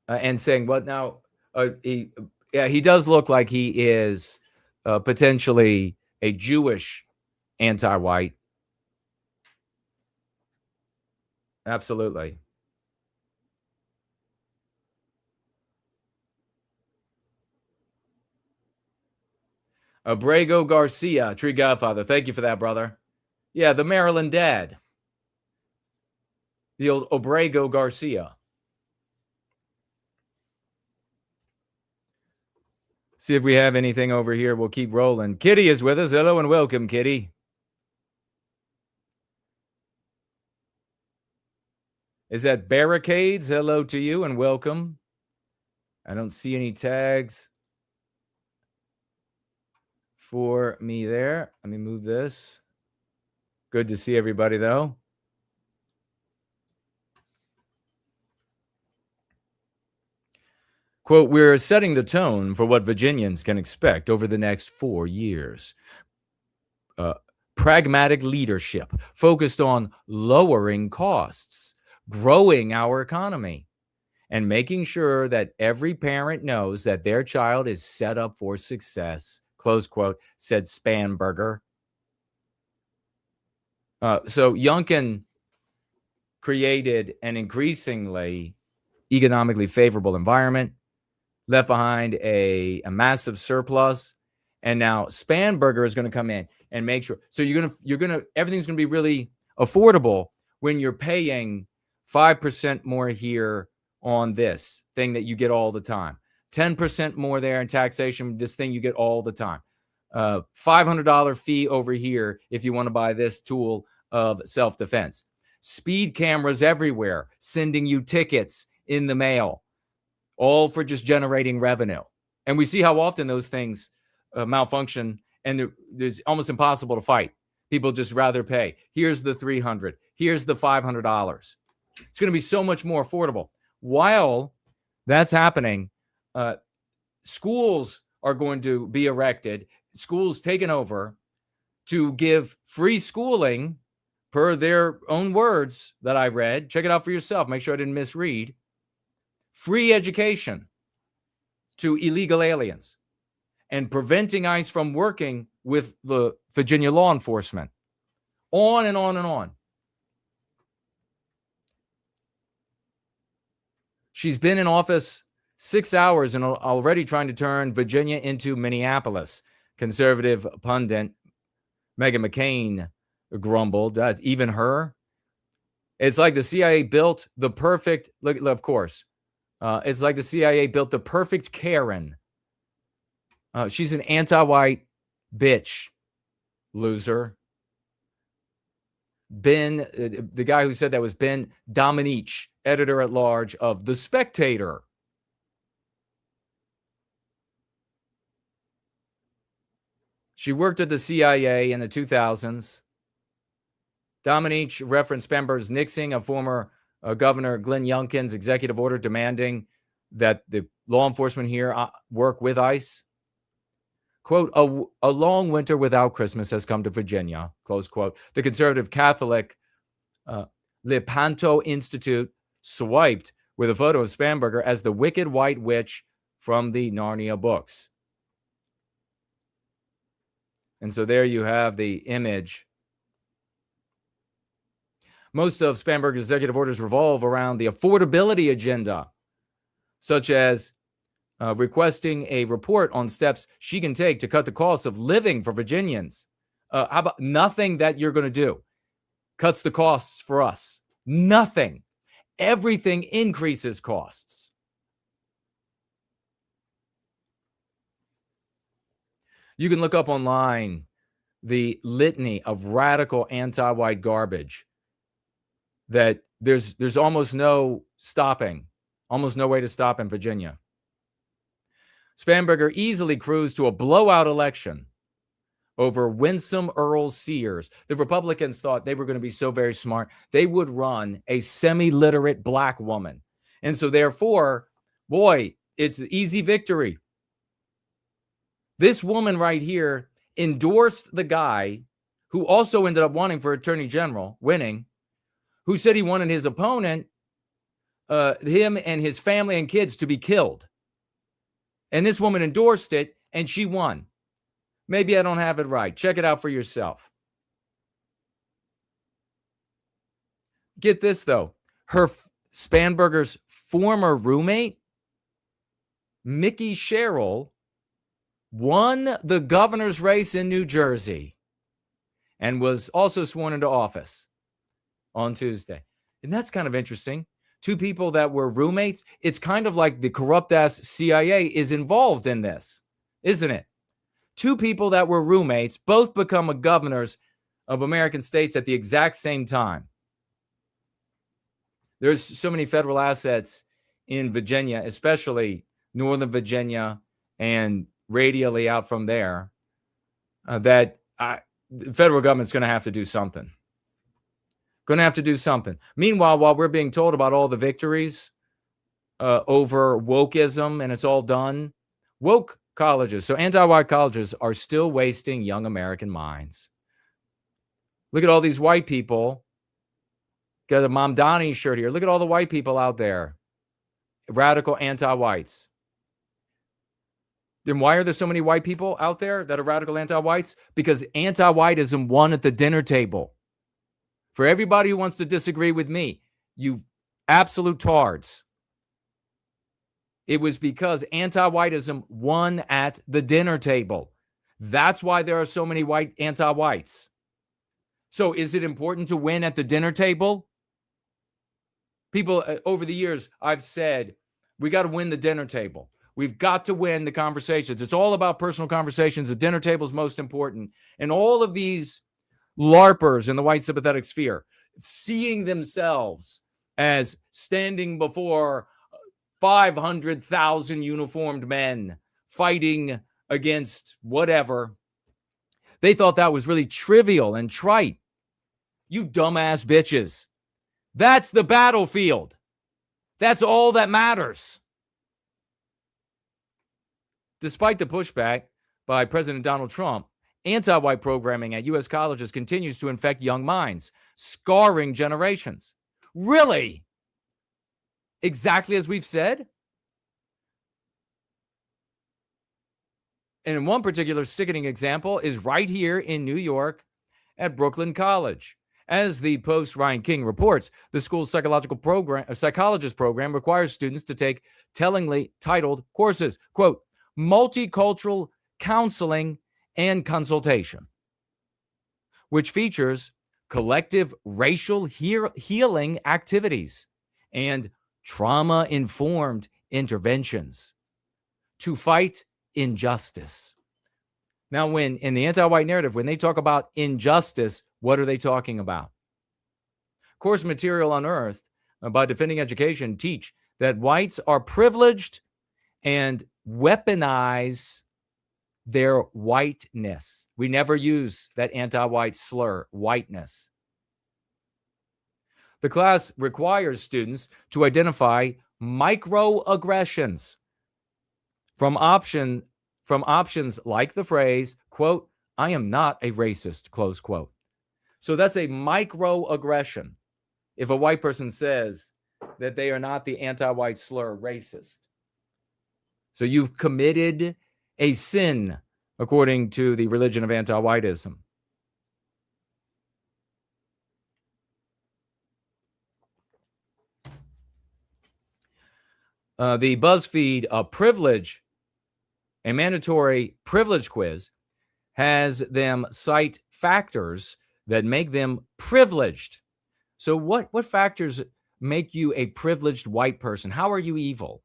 And saying, what now? He does look like he is potentially a Jewish anti-white. Absolutely. Abrego Garcia, Tree Godfather. Thank you for that, brother. Yeah, the Maryland dad. The old Abrego Garcia. See if we have anything over here. We'll keep rolling. Kitty is with us. Hello and welcome, Kitty. Is that Barricades? Hello to you and welcome. I don't see any tags for me there. Let me move this. Good to see everybody, though. Quote, we're setting the tone for what Virginians can expect over the next 4 years. Pragmatic leadership focused on lowering costs, growing our economy, and making sure that every parent knows that their child is set up for success, close quote, said Spanberger. So Youngkin created an increasingly economically favorable environment, left behind a massive surplus, and now Spanberger is going to come in and make sure. So everything's going to be really affordable when you're paying 5% more here on this thing that you get all the time, 10% more there in taxation, this thing you get all the time, $500 fee over here if you want to buy this tool of self-defense, speed cameras everywhere, sending you tickets in the mail, all for just generating revenue. And we see how often those things malfunction, and it's almost impossible to fight. People just rather pay. Here's the $300. Here's the $500. It's going to be so much more affordable. While that's happening, schools are going to be erected, schools taken over to give free schooling per their own words that I read. Check it out for yourself. Make sure I didn't misread. Free education to illegal aliens and preventing ICE from working with the Virginia law enforcement. On and on and on. She's been in office 6 hours and already trying to turn Virginia into Minneapolis. Conservative pundit Meghan McCain grumbled. Even her. It's like the CIA built the perfect, of course, it's like the CIA built the perfect Karen. She's an anti-white bitch, loser. Ben, the guy who said that was Ben Domenech, editor-at-large of The Spectator. She worked at the CIA in the 2000s. Domenech referenced Spanberg's nixing of former Governor Glenn Youngkin's executive order demanding that the law enforcement here work with ICE. Quote, a long winter without Christmas has come to Virginia, close quote. The conservative Catholic Lepanto Institute swiped with a photo of Spanberger as the wicked white witch from the Narnia books. And so there you have the image. Most of Spanberger's executive orders revolve around the affordability agenda, such as requesting a report on steps she can take to cut the cost of living for Virginians. How about nothing that you're going to do cuts the costs for us? Nothing. Everything increases costs. You can look up online the litany of radical anti-white garbage that there's almost no stopping, almost no way to stop in Virginia. Spanberger easily cruised to a blowout election over Winsome Earl Sears. The Republicans thought they were going to be so very smart, they would run a semi-literate black woman. And so therefore, boy, it's an easy victory. This woman right here endorsed the guy who also ended up running for attorney general, winning, who said he wanted his opponent, him and his family and kids, to be killed. And this woman endorsed it, and she won. Maybe I don't have it right. Check it out for yourself. Get this, though. Spanberger's former roommate, Mickey Sherrill, won the governor's race in New Jersey and was also sworn into office on Tuesday. And that's kind of interesting. Two people that were roommates. It's kind of like the corrupt-ass CIA is involved in this, isn't it? Two people that were roommates both become governors of American states at the exact same time. There's so many federal assets in Virginia, especially Northern Virginia and radially out from there, that the federal government's going to have to do something. Going to have to do something. Meanwhile, while we're being told about all the victories over wokeism and it's all done, woke colleges, so anti-white colleges, are still wasting young American minds. Look at all these white people. Got a Mom Donnie shirt here. Look at all the white people out there. Radical anti-whites. Then why are there so many white people out there that are radical anti-whites? Because anti-whiteism won at the dinner table. For everybody who wants to disagree with me, you absolute tards. It was because anti-whiteism won at the dinner table. That's why there are so many white anti-whites. So is it important to win at the dinner table? People, over the years, I've said, we got to win the dinner table. We've got to win the conversations. It's all about personal conversations. The dinner table is most important. And all of these LARPers in the white sympathetic sphere, seeing themselves as standing before 500,000 uniformed men fighting against whatever, they thought that was really trivial and trite. You dumbass bitches. That's the battlefield. That's all that matters. Despite the pushback by President Donald Trump, anti-white programming at U.S. colleges continues to infect young minds, scarring generations. Really? Exactly as we've said? And one particular sickening example is right here in New York at Brooklyn College. As the Post Ryan King reports, the school's psychologist program requires students to take tellingly titled courses, quote, multicultural counseling and consultation, which features collective racial healing activities and trauma-informed interventions to fight injustice. Now, when in the anti-white narrative, when they talk about injustice, what are they talking about? Course material unearthed by Defending Education teach that whites are privileged and weaponize their whiteness. We never use that anti-white slur, whiteness. The class requires students to identify microaggressions from options like the phrase, quote, I am not a racist, close quote. So that's a microaggression if a white person says that they are not the anti-white slur racist. So you've committed a sin, according to the religion of anti-whiteism. The BuzzFeed a mandatory privilege quiz, has them cite factors that make them privileged. So what factors make you a privileged white person? How are you evil?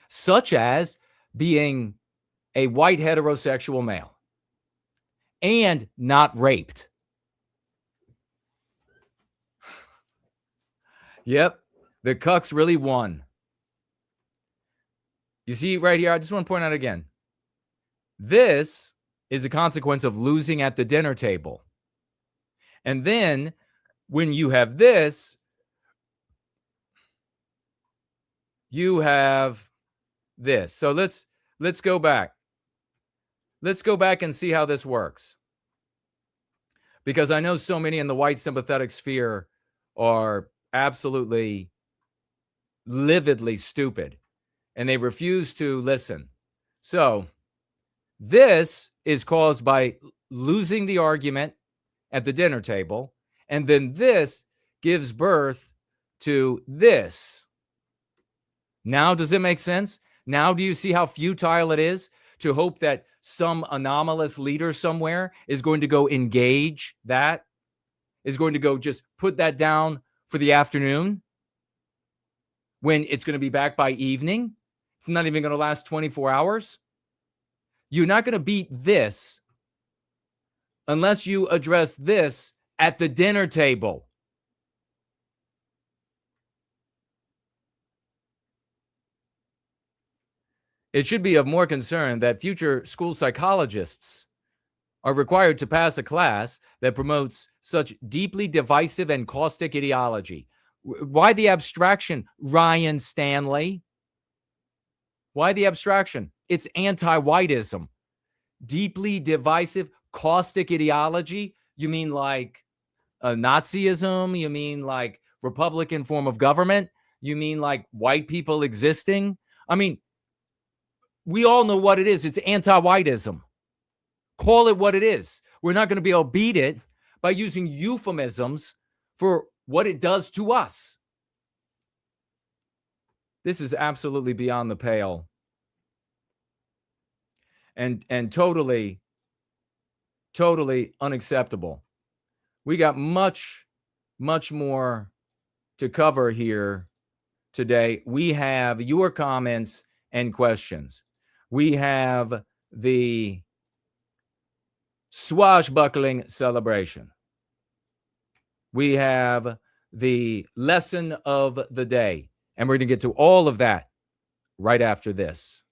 Such as being a white heterosexual male and not raped. Yep, the cucks really won. You see right here, I just want to point out again, this is a consequence of losing at the dinner table. And then when you have this, you have this. So let's go back. Let's go back and see how this works. Because I know so many in the white sympathetic sphere are absolutely lividly stupid and they refuse to listen. So this is caused by losing the argument at the dinner table, and then this gives birth to this. Now, does it make sense? Now, do you see how futile it is to hope that some anomalous leader somewhere is going to go engage that, is going to go just put that down for the afternoon when it's going to be back by evening? It's not even going to last 24 hours. You're not going to beat this unless you address this at the dinner table. It should be of more concern that future school psychologists are required to pass a class that promotes such deeply divisive and caustic ideology. Why the abstraction, Ryan Stanley? Why the abstraction? It's anti-whiteism. Deeply divisive, caustic ideology? You mean like Nazism? You mean like Republican form of government? You mean like white people existing? I mean, we all know what it is. It's anti-whiteism. Call it what it is. We're not going to be able to beat it by using euphemisms for what it does to us. This is absolutely beyond the pale. And totally unacceptable. We got much more to cover here today. We have your comments and questions. We have the swashbuckling celebration. We have the lesson of the day. And we're going to get to all of that right after this.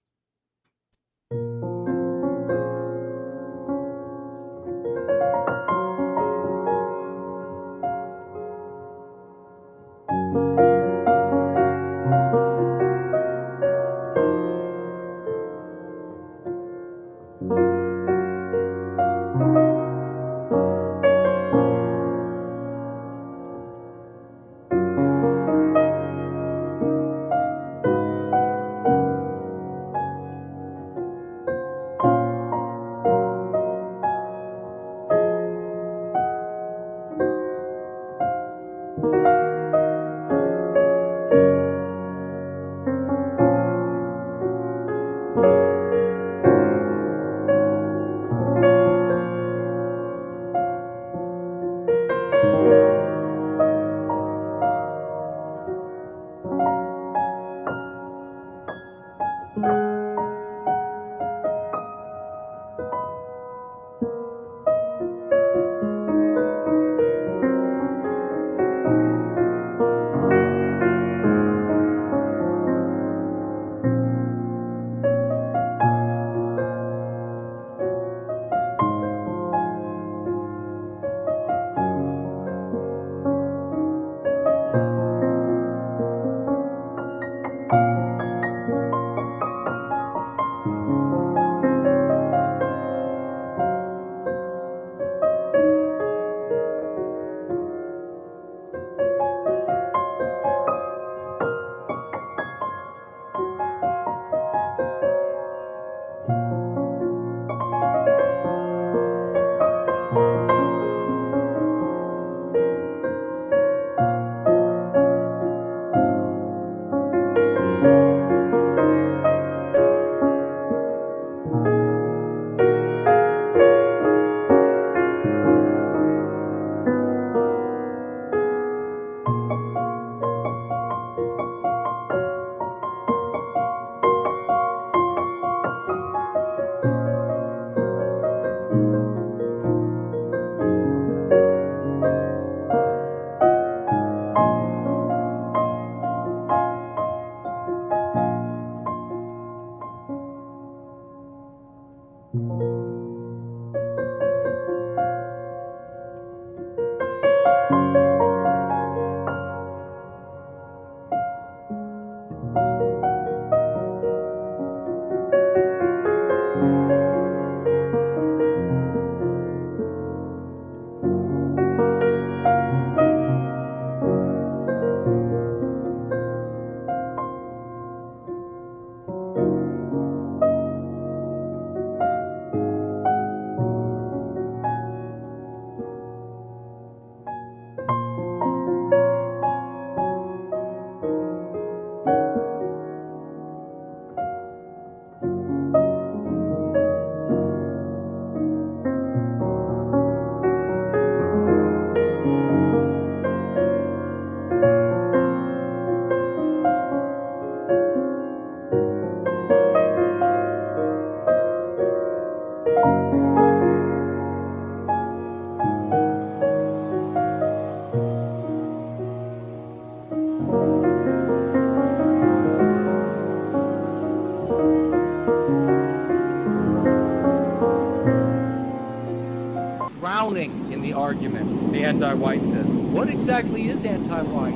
Drowning in the argument, the anti-white says, what exactly is anti-white?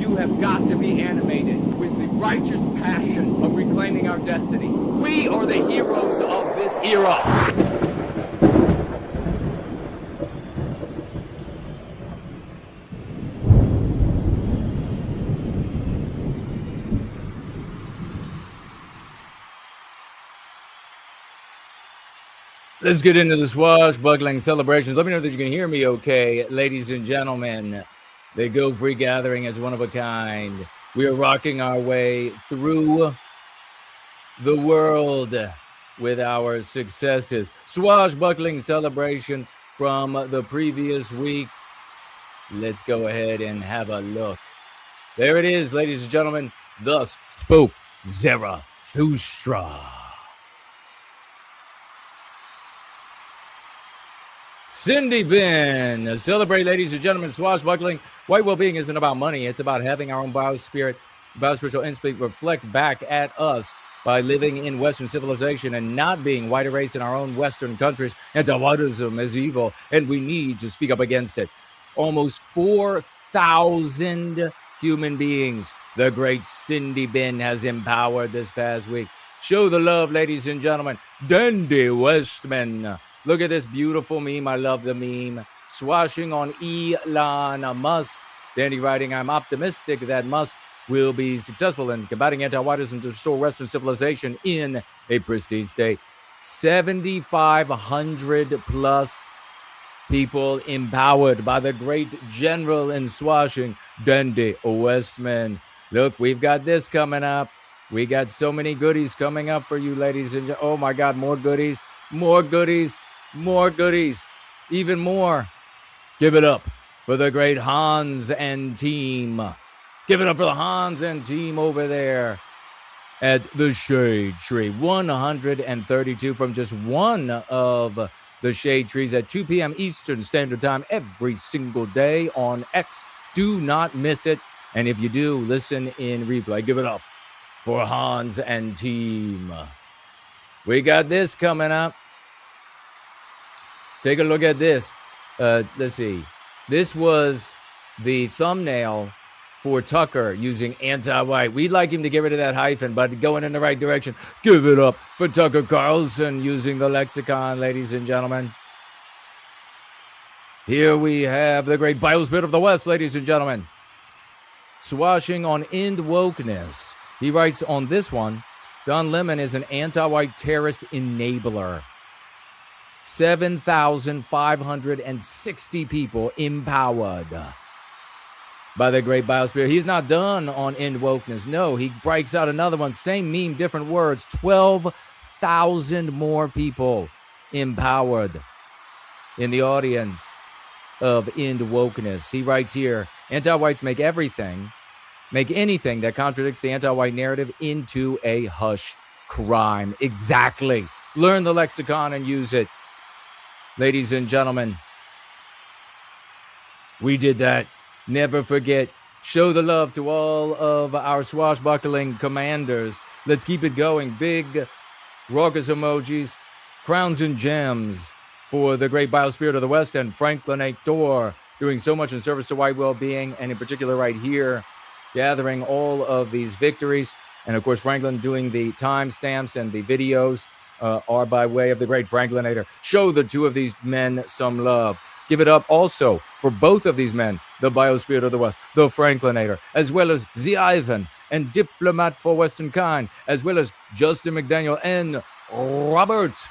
You have got to be animated with the righteous passion of reclaiming our destiny. We are the heroes of this era. Let's get into the swashbuckling celebrations. Let me know that you can hear me okay, ladies and gentlemen. The Go Free Gathering is one of a kind. We are rocking our way through the world with our successes. Swashbuckling celebration from the previous week. Let's go ahead and have a look. There it is, ladies and gentlemen. Thus spoke Zarathustra. Cindy Ben. Celebrate, ladies and gentlemen, swashbuckling. White well-being isn't about money. It's about having our own biospiritual instinct reflect back at us by living in Western civilization and not being white race in our own Western countries. Anti-whiteism is evil, and we need to speak up against it. Almost 4,000 human beings the great Cindy Ben has empowered this past week. Show the love, ladies and gentlemen. Dandy Westman. Look at this beautiful meme. I love the meme. Swashing on Elon Musk. Dandy writing, I'm optimistic that Musk will be successful in combating anti-whiteism to restore Western civilization in a pristine state. 7,500 plus people empowered by the great general in swashing, Dandy Westman. Look, we've got this coming up. We got so many goodies coming up for you, ladies and gentlemen. Oh my God, more goodies, more goodies. More goodies, even more. Give it up for the great Hans and team. Give it up for the Hans and team over there at the Shade Tree. 132 from just one of the Shade Trees at 2 p.m. Eastern Standard Time every single day on X. Do not miss it. And if you do, listen in replay. Give it up for Hans and team. We got this coming up. Take a look at this. Let's see. This was the thumbnail for Tucker using anti-white. We'd like him to get rid of that hyphen, but going in the right direction. Give it up for Tucker Carlson using the lexicon, ladies and gentlemen. Here we have the great biospit of the West, ladies and gentlemen. Swashing on end wokeness. He writes on this one, Don Lemon is an anti-white terrorist enabler. 7,560 people empowered by the great biosphere. He's not done on end wokeness. No, he breaks out another one. Same meme, different words. 12,000 more people empowered in the audience of end wokeness. He writes here, anti-whites make anything that contradicts the anti-white narrative into a hush crime. Exactly. Learn the lexicon and use it. Ladies and gentlemen, we did that. Never forget. Show the love to all of our swashbuckling commanders. Let's keep it going. Big raucous emojis. crowns and gems for the great biospirit of the West and Franklin A. Thor, doing so much in service to white well-being, and in particular right here, gathering all of these victories. And of course, Franklin doing the timestamps and the videos are by way of the great Franklinator. Show the two of these men some love. Give it up also for both of these men, the biospirit of the West, the Franklinator, as well as the Ivan and diplomat for Western kind, as well as Justin McDaniel and Robert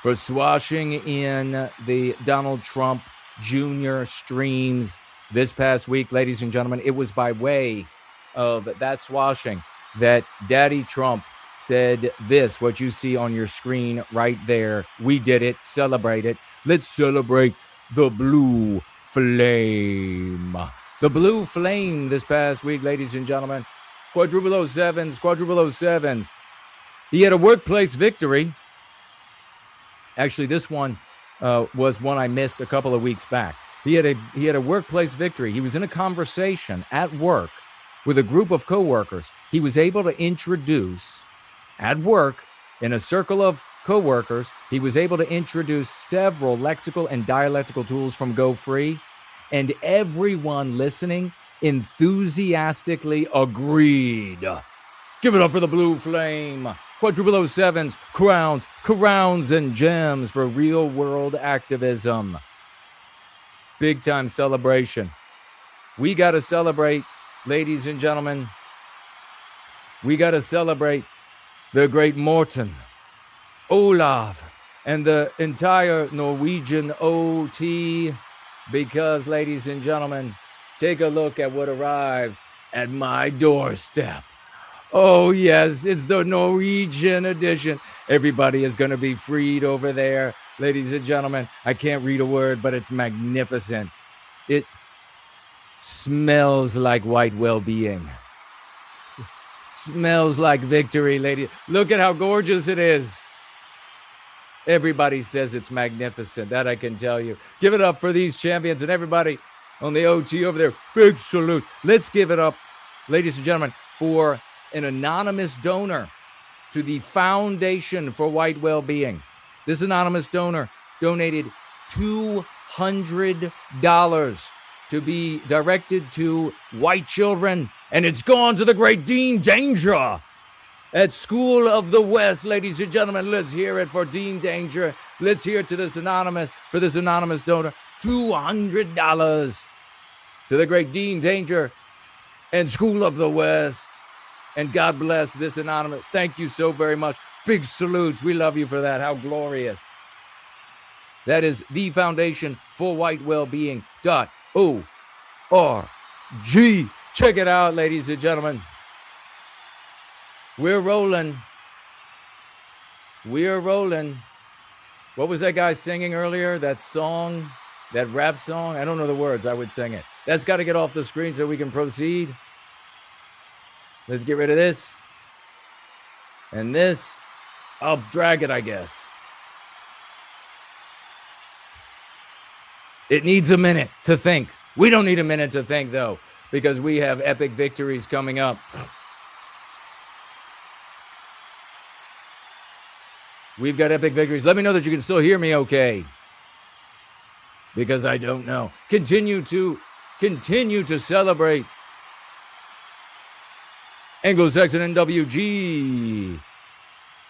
for swashing in the Donald Trump Jr. streams this past week. Ladies and gentlemen, it was by way of that swashing that Daddy Trump said this, what you see on your screen right there. We did it. Celebrate it. Let's celebrate the blue flame. The blue flame this past week, ladies and gentlemen. Quadruple 07s. He had a workplace victory. Actually, this one was one I missed a couple of weeks back. He had a workplace victory. He was in a conversation at work with a group of coworkers. He was able to introduce at work in a circle of coworkers. He was able to introduce several lexical and dialectical tools from Go Free, and everyone listening enthusiastically agreed. Give it up for the blue flame. Quadruple 07s, crowns and gems for real world activism. Big time celebration. We got to celebrate, ladies and gentlemen. We got to celebrate the great Morten, Olav, and the entire Norwegian OT, because, ladies and gentlemen, take a look at what arrived at my doorstep. Oh, yes, it's the Norwegian edition. Everybody is going to be freed over there. Ladies and gentlemen, I can't read a word, but it's magnificent. It smells like white well-being. Smells like victory, lady. Look at how gorgeous it is. Everybody says it's magnificent. That I can tell you. Give it up for these champions and everybody on the OT over there. Big salute. Let's give it up, ladies and gentlemen, for an anonymous donor to the Foundation for White Well-Being. This anonymous donor donated $200 to be directed to white children, and it's gone to the great Dean Danger at School of the West. Ladies and gentlemen, let's hear it for Dean Danger. Let's hear it to this anonymous donor. $200 to the great Dean Danger and School of the West. And God bless this anonymous. Thank you so very much. Big salutes. We love you for that. How glorious. That is the Foundation for White Wellbeing.org. Check it out, ladies and gentlemen. We're rolling. What was that guy singing earlier? That song, that rap song? I don't know the words. I would sing it. That's got to get off the screen so we can proceed. Let's get rid of this. And this. I'll drag it, I guess. It needs a minute to think. We don't need a minute to think, though, because we have epic victories coming up. We've got epic victories. Let me know that you can still hear me okay, because I don't know. Continue to celebrate Anglo-Saxon NWG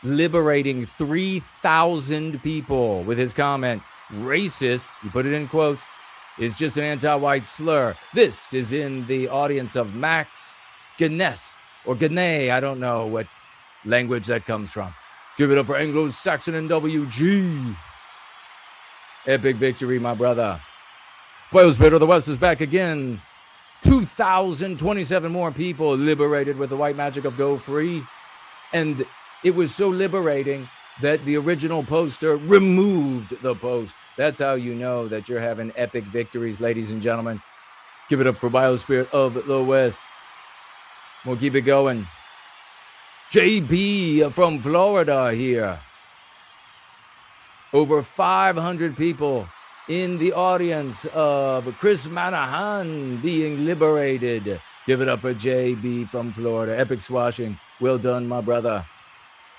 liberating 3,000 people with his comment, racist, you put it in quotes, is just an anti-white slur. This is in the audience of Max Gnest, or Gnay, I don't know what language that comes from. Give it up for Anglo-Saxon NWG. Epic victory, my brother. Biospirit of the West is back again. 2,027 more people liberated with the white magic of Go Free. And it was so liberating that the original poster removed the post. That's how you know that you're having epic victories, ladies and gentlemen. Give it up for Biospirit of the West. We'll keep it going. JB from Florida here. Over 500 people in the audience of Chris Manahan being liberated. Give it up for JB from Florida. Epic swashing. Well done, my brother.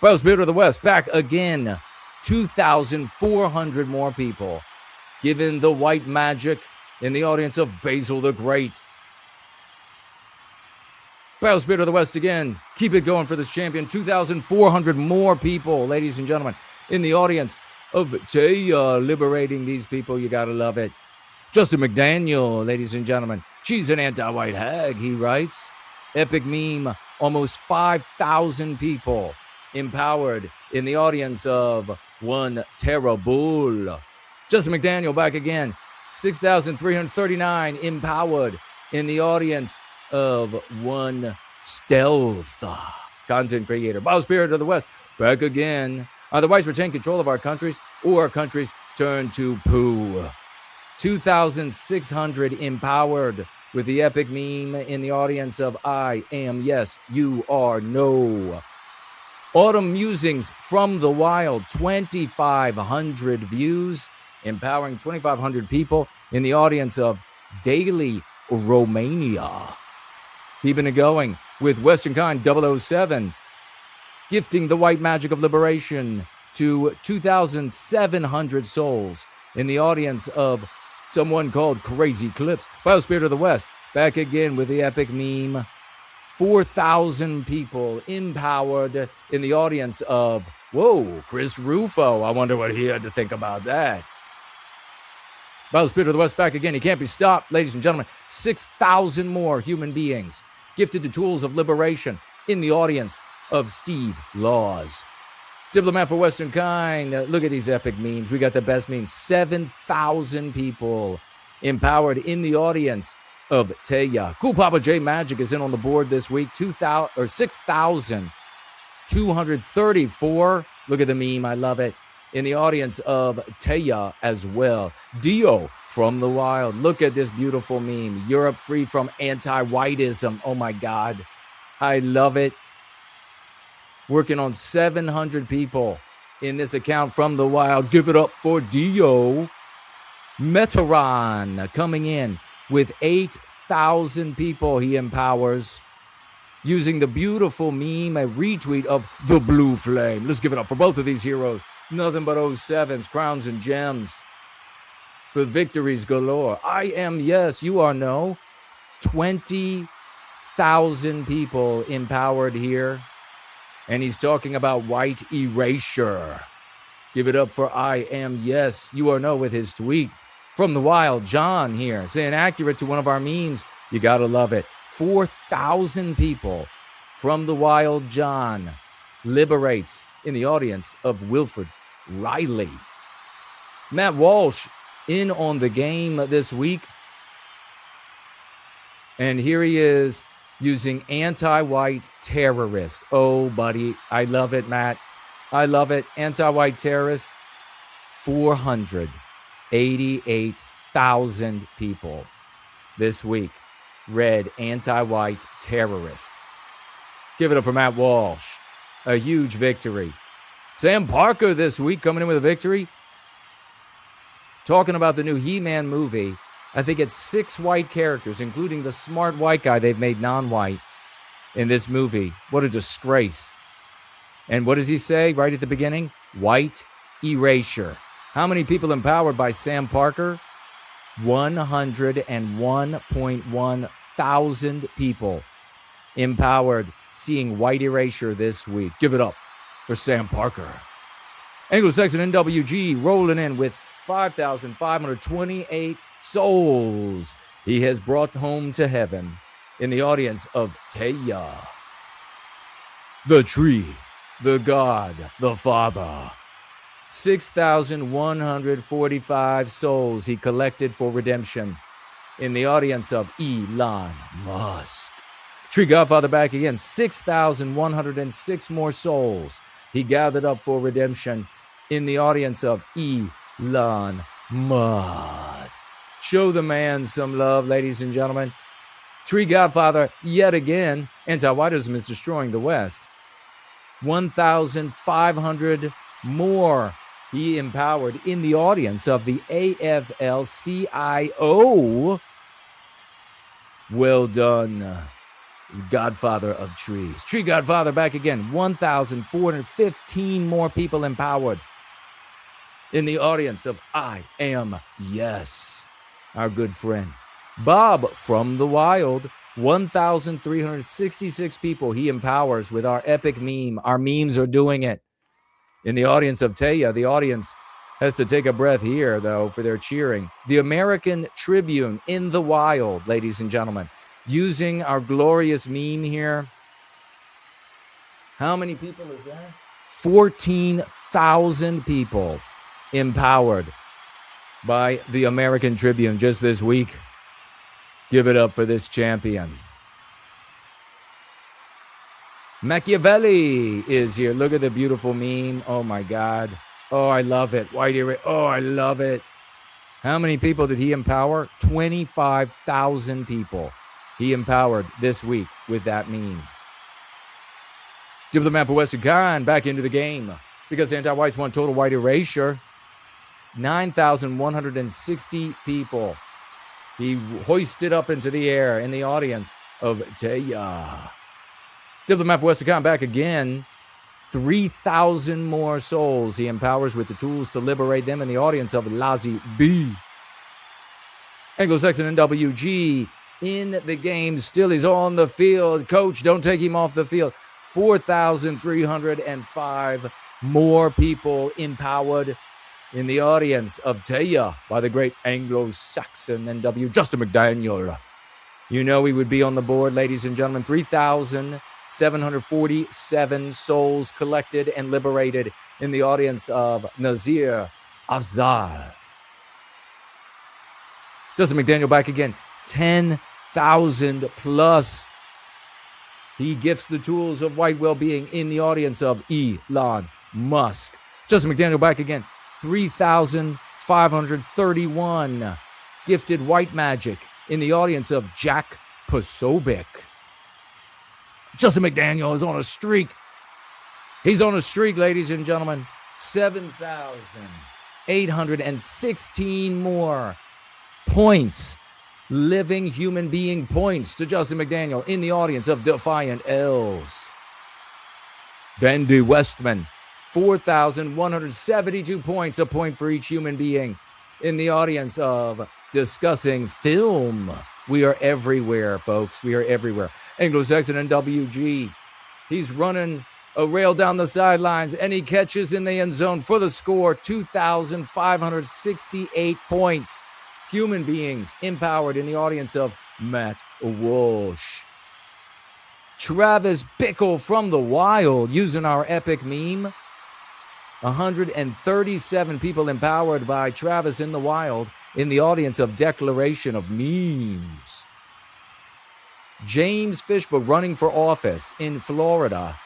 Biospirit of the West back again 2,400 more people. Given the white magic in the audience of Basil the Great. Battle Spirit of the West again. Keep it going for this champion. 2,400 more people, ladies and gentlemen, in the audience of Taya, liberating these people. You gotta love it. Justin McDaniel, ladies and gentlemen. She's an anti-white hag, he writes. Epic meme. Almost 5,000 people empowered in the audience of One Terrible. Justin McDaniel back again. 6,339 empowered in the audience of One Stealth. Content creator. Battle Spirit of the West back again. Either whites retain control of our countries or our countries turn to poo. 2,600 empowered with the epic meme in the audience of I am yes, you are no. Autumn Musings from the Wild, 2,500 views, empowering 2,500 people in the audience of Daily Romania. Keeping it going with Western Kind 007, gifting the white magic of liberation to 2,700 souls in the audience of someone called Crazy Clips. Battle Spirit of the West back again with the epic meme. 4,000 people empowered in the audience of, whoa, Chris Rufo. I wonder what he had to think about that. Battle Spirit of the West back again. He can't be stopped, ladies and gentlemen. 6,000 more human beings gifted the tools of liberation in the audience of Steve Laws. Diplomat for Western Kind. Look at these epic memes. We got the best memes. 7,000 people empowered in the audience of Taya. Cool Papa J Magic is in on the board this week. 6,234. Look at the meme. I love it. In the audience of Taya as well. Dio from the Wild. Look at this beautiful meme. Europe free from anti-whiteism. Oh my God. I love it. Working on 700 people in this account from the Wild. Give it up for Dio. Metaron coming in with 8,000 people he empowers using the beautiful meme, a retweet of the Blue Flame. Let's give it up for both of these heroes. Nothing but 07s, crowns and gems for victories galore. I am yes, you are no. 20,000 people empowered here. And he's talking about white erasure. Give it up for I am yes, you are no with his tweet. From the Wild, John here, saying accurate to one of our memes. You gotta love it. 4,000 people from the Wild, John liberates in the audience of Wilford Riley. Matt Walsh in on the game this week. And here he is using anti-white terrorist. Oh, buddy. I love it, Matt. I love it. Anti-white terrorist. 488,000 people this week read anti-white terrorist. Give it up for Matt Walsh. A huge victory. Sam Parker this week coming in with a victory. Talking about the new He-Man movie. I think it's 6 white characters, including the smart white guy they've made non-white in this movie. What a disgrace. And what does he say right at the beginning? White erasure. How many people empowered by Sam Parker? 101.1 thousand people empowered seeing white erasure this week. Give it up for Sam Parker. Anglo-Saxon NWG rolling in with 5,528 souls he has brought home to heaven in the audience of Taya. The tree, the God, the Father. 6,145 souls he collected for redemption in the audience of Elon Musk. Tree Godfather back again. 6,106 more souls he gathered up for redemption in the audience of Elon Musk. Show the man some love, ladies and gentlemen. Tree Godfather, yet again, anti-whiteism is destroying the West. 1,500 more he empowered in the audience of the AFL-CIO. Well done, Godfather of Trees. Tree Godfather back again. 1,415 more people empowered In the audience of I Am Yes, our good friend Bob from the Wild, 1,366 people he empowers with our epic meme. Our memes are doing it. In the audience of Taya, the audience has to take a breath here, though, for their cheering. The American Tribune in the Wild, ladies and gentlemen, using our glorious meme here. How many people is that? 14,000 people empowered by the American Tribune just this week. Give it up for this champion. Machiavelli is here. Look at the beautiful meme. Oh my God. Oh, I love it. Oh, I love it. How many people did he empower? 25,000 people he empowered this week with that meme. Give the man for Western Khan back into the game because anti-whites want total white erasure. 9,160 people he hoisted up into the air in the audience of Taya. Give the map for Western Khan back again. 3,000 more souls he empowers with the tools to liberate them in the audience of Lazi B. Anglo-Saxon NWG in the game. Still he's on the field. Coach, don't take him off the field. 4,305 more people empowered in the audience of Taya by the great Anglo-Saxon NW, Justin McDaniel. You know he would be on the board, ladies and gentlemen. 3,747 souls collected and liberated in the audience of Nazir Afzal. Justin McDaniel back again. 10,000 plus. He gifts the tools of white well-being in the audience of Elon Musk. Justin McDaniel back again. 3,531 gifted white magic in the audience of Jack Posobiec. Justin McDaniel is on a streak. He's on a streak, ladies and gentlemen. 7,816 more points, living human being points to Justin McDaniel in the audience of Defiant Elves. Dandy Westman, 4,172 points, a point for each human being in the audience of Discussing Film. We are everywhere, folks. We are everywhere. Anglo-Saxon and WG. He's running a rail down the sidelines, and he catches in the end zone for the score. 2,568 points. Human beings empowered in the audience of Matt Walsh. Travis Bickle from the Wild using our epic meme. 137 people empowered by Travis in the Wild in the audience of Declaration of Memes. James Fishbook, running for office in Florida,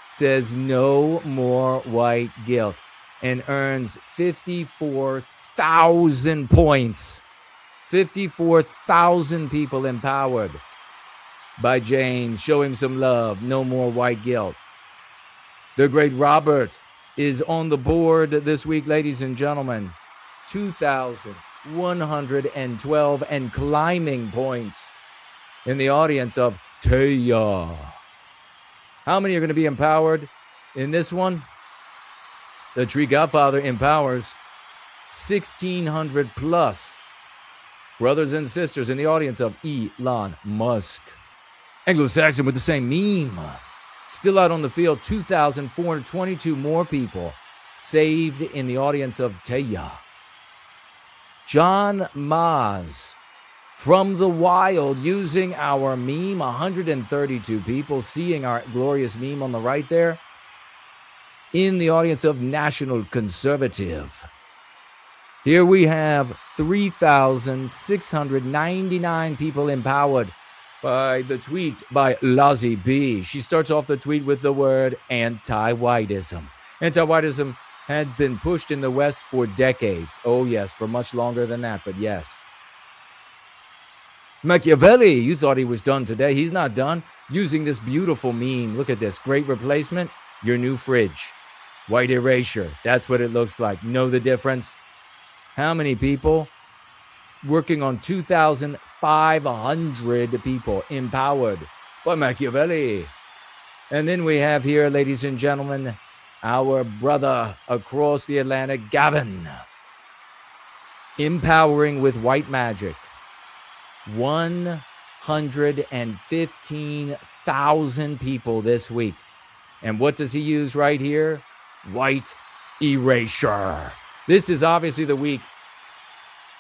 says no more white guilt and earns 54,000 points. 54,000 people empowered by James. Show him some love. No more white guilt. The great Robert is on the board this week, ladies and gentlemen. 2,112 and climbing points in the audience of Taya. How many are going to be empowered in this one? The Tree Godfather empowers 1,600 plus brothers and sisters in the audience of Elon Musk. Anglo-Saxon with the same meme. Still out on the field, 2,422 more people saved in the audience of Taya. John Maz from the Wild using our meme. 132 people seeing our glorious meme on the right there in the audience of National Conservative. Here we have 3,699 people empowered by the tweet by Lazi B. She starts off the tweet with the word anti-whiteism. Anti-whiteism had been pushed in the West for decades. Oh, yes, for much longer than that, but yes. Machiavelli, you thought he was done today. He's not done. Using this beautiful meme. Look at this. Great replacement. Your new fridge. White erasure. That's what it looks like. Know the difference? How many people? Working on 2,500 people empowered by Machiavelli. And then we have here, ladies and gentlemen, our brother across the Atlantic, Gavin. Empowering with white magic. 115,000 people this week. And what does he use right here? White erasure. This is obviously the week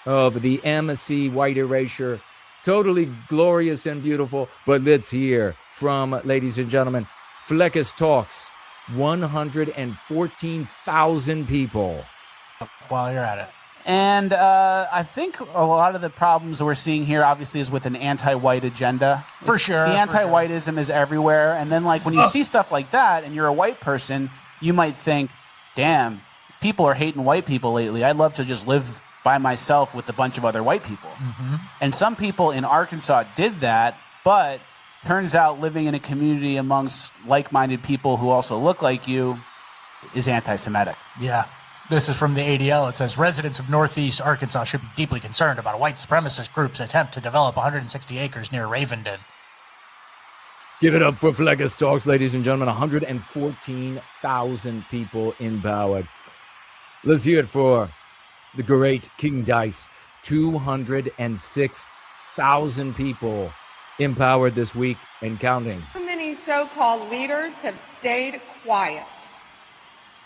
of the MC white erasure. Totally glorious and beautiful. But let's hear from, ladies and gentlemen, Fleckus Talks. 114,000 people. While you're at it. And I think a lot of the problems we're seeing here obviously is with an anti-white agenda. For sure. The anti-whiteism is everywhere. And then like when you see stuff like that and you're a white person, you might think, damn, people are hating white people lately. I'd love to just live by myself with a bunch of other white people. And some people in Arkansas did that, but turns out living in a community amongst like-minded people who also look like you is anti-Semitic. Yeah. This is from the ADL. It says, residents of Northeast Arkansas should be deeply concerned about a white supremacist group's attempt to develop 160 acres near Ravenden. Give it up for Fleckus Talks, ladies and gentlemen. 114,000 people empowered. Let's hear it for the great King Dice. 206,000 people empowered this week and counting. Too many so-called leaders have stayed quiet.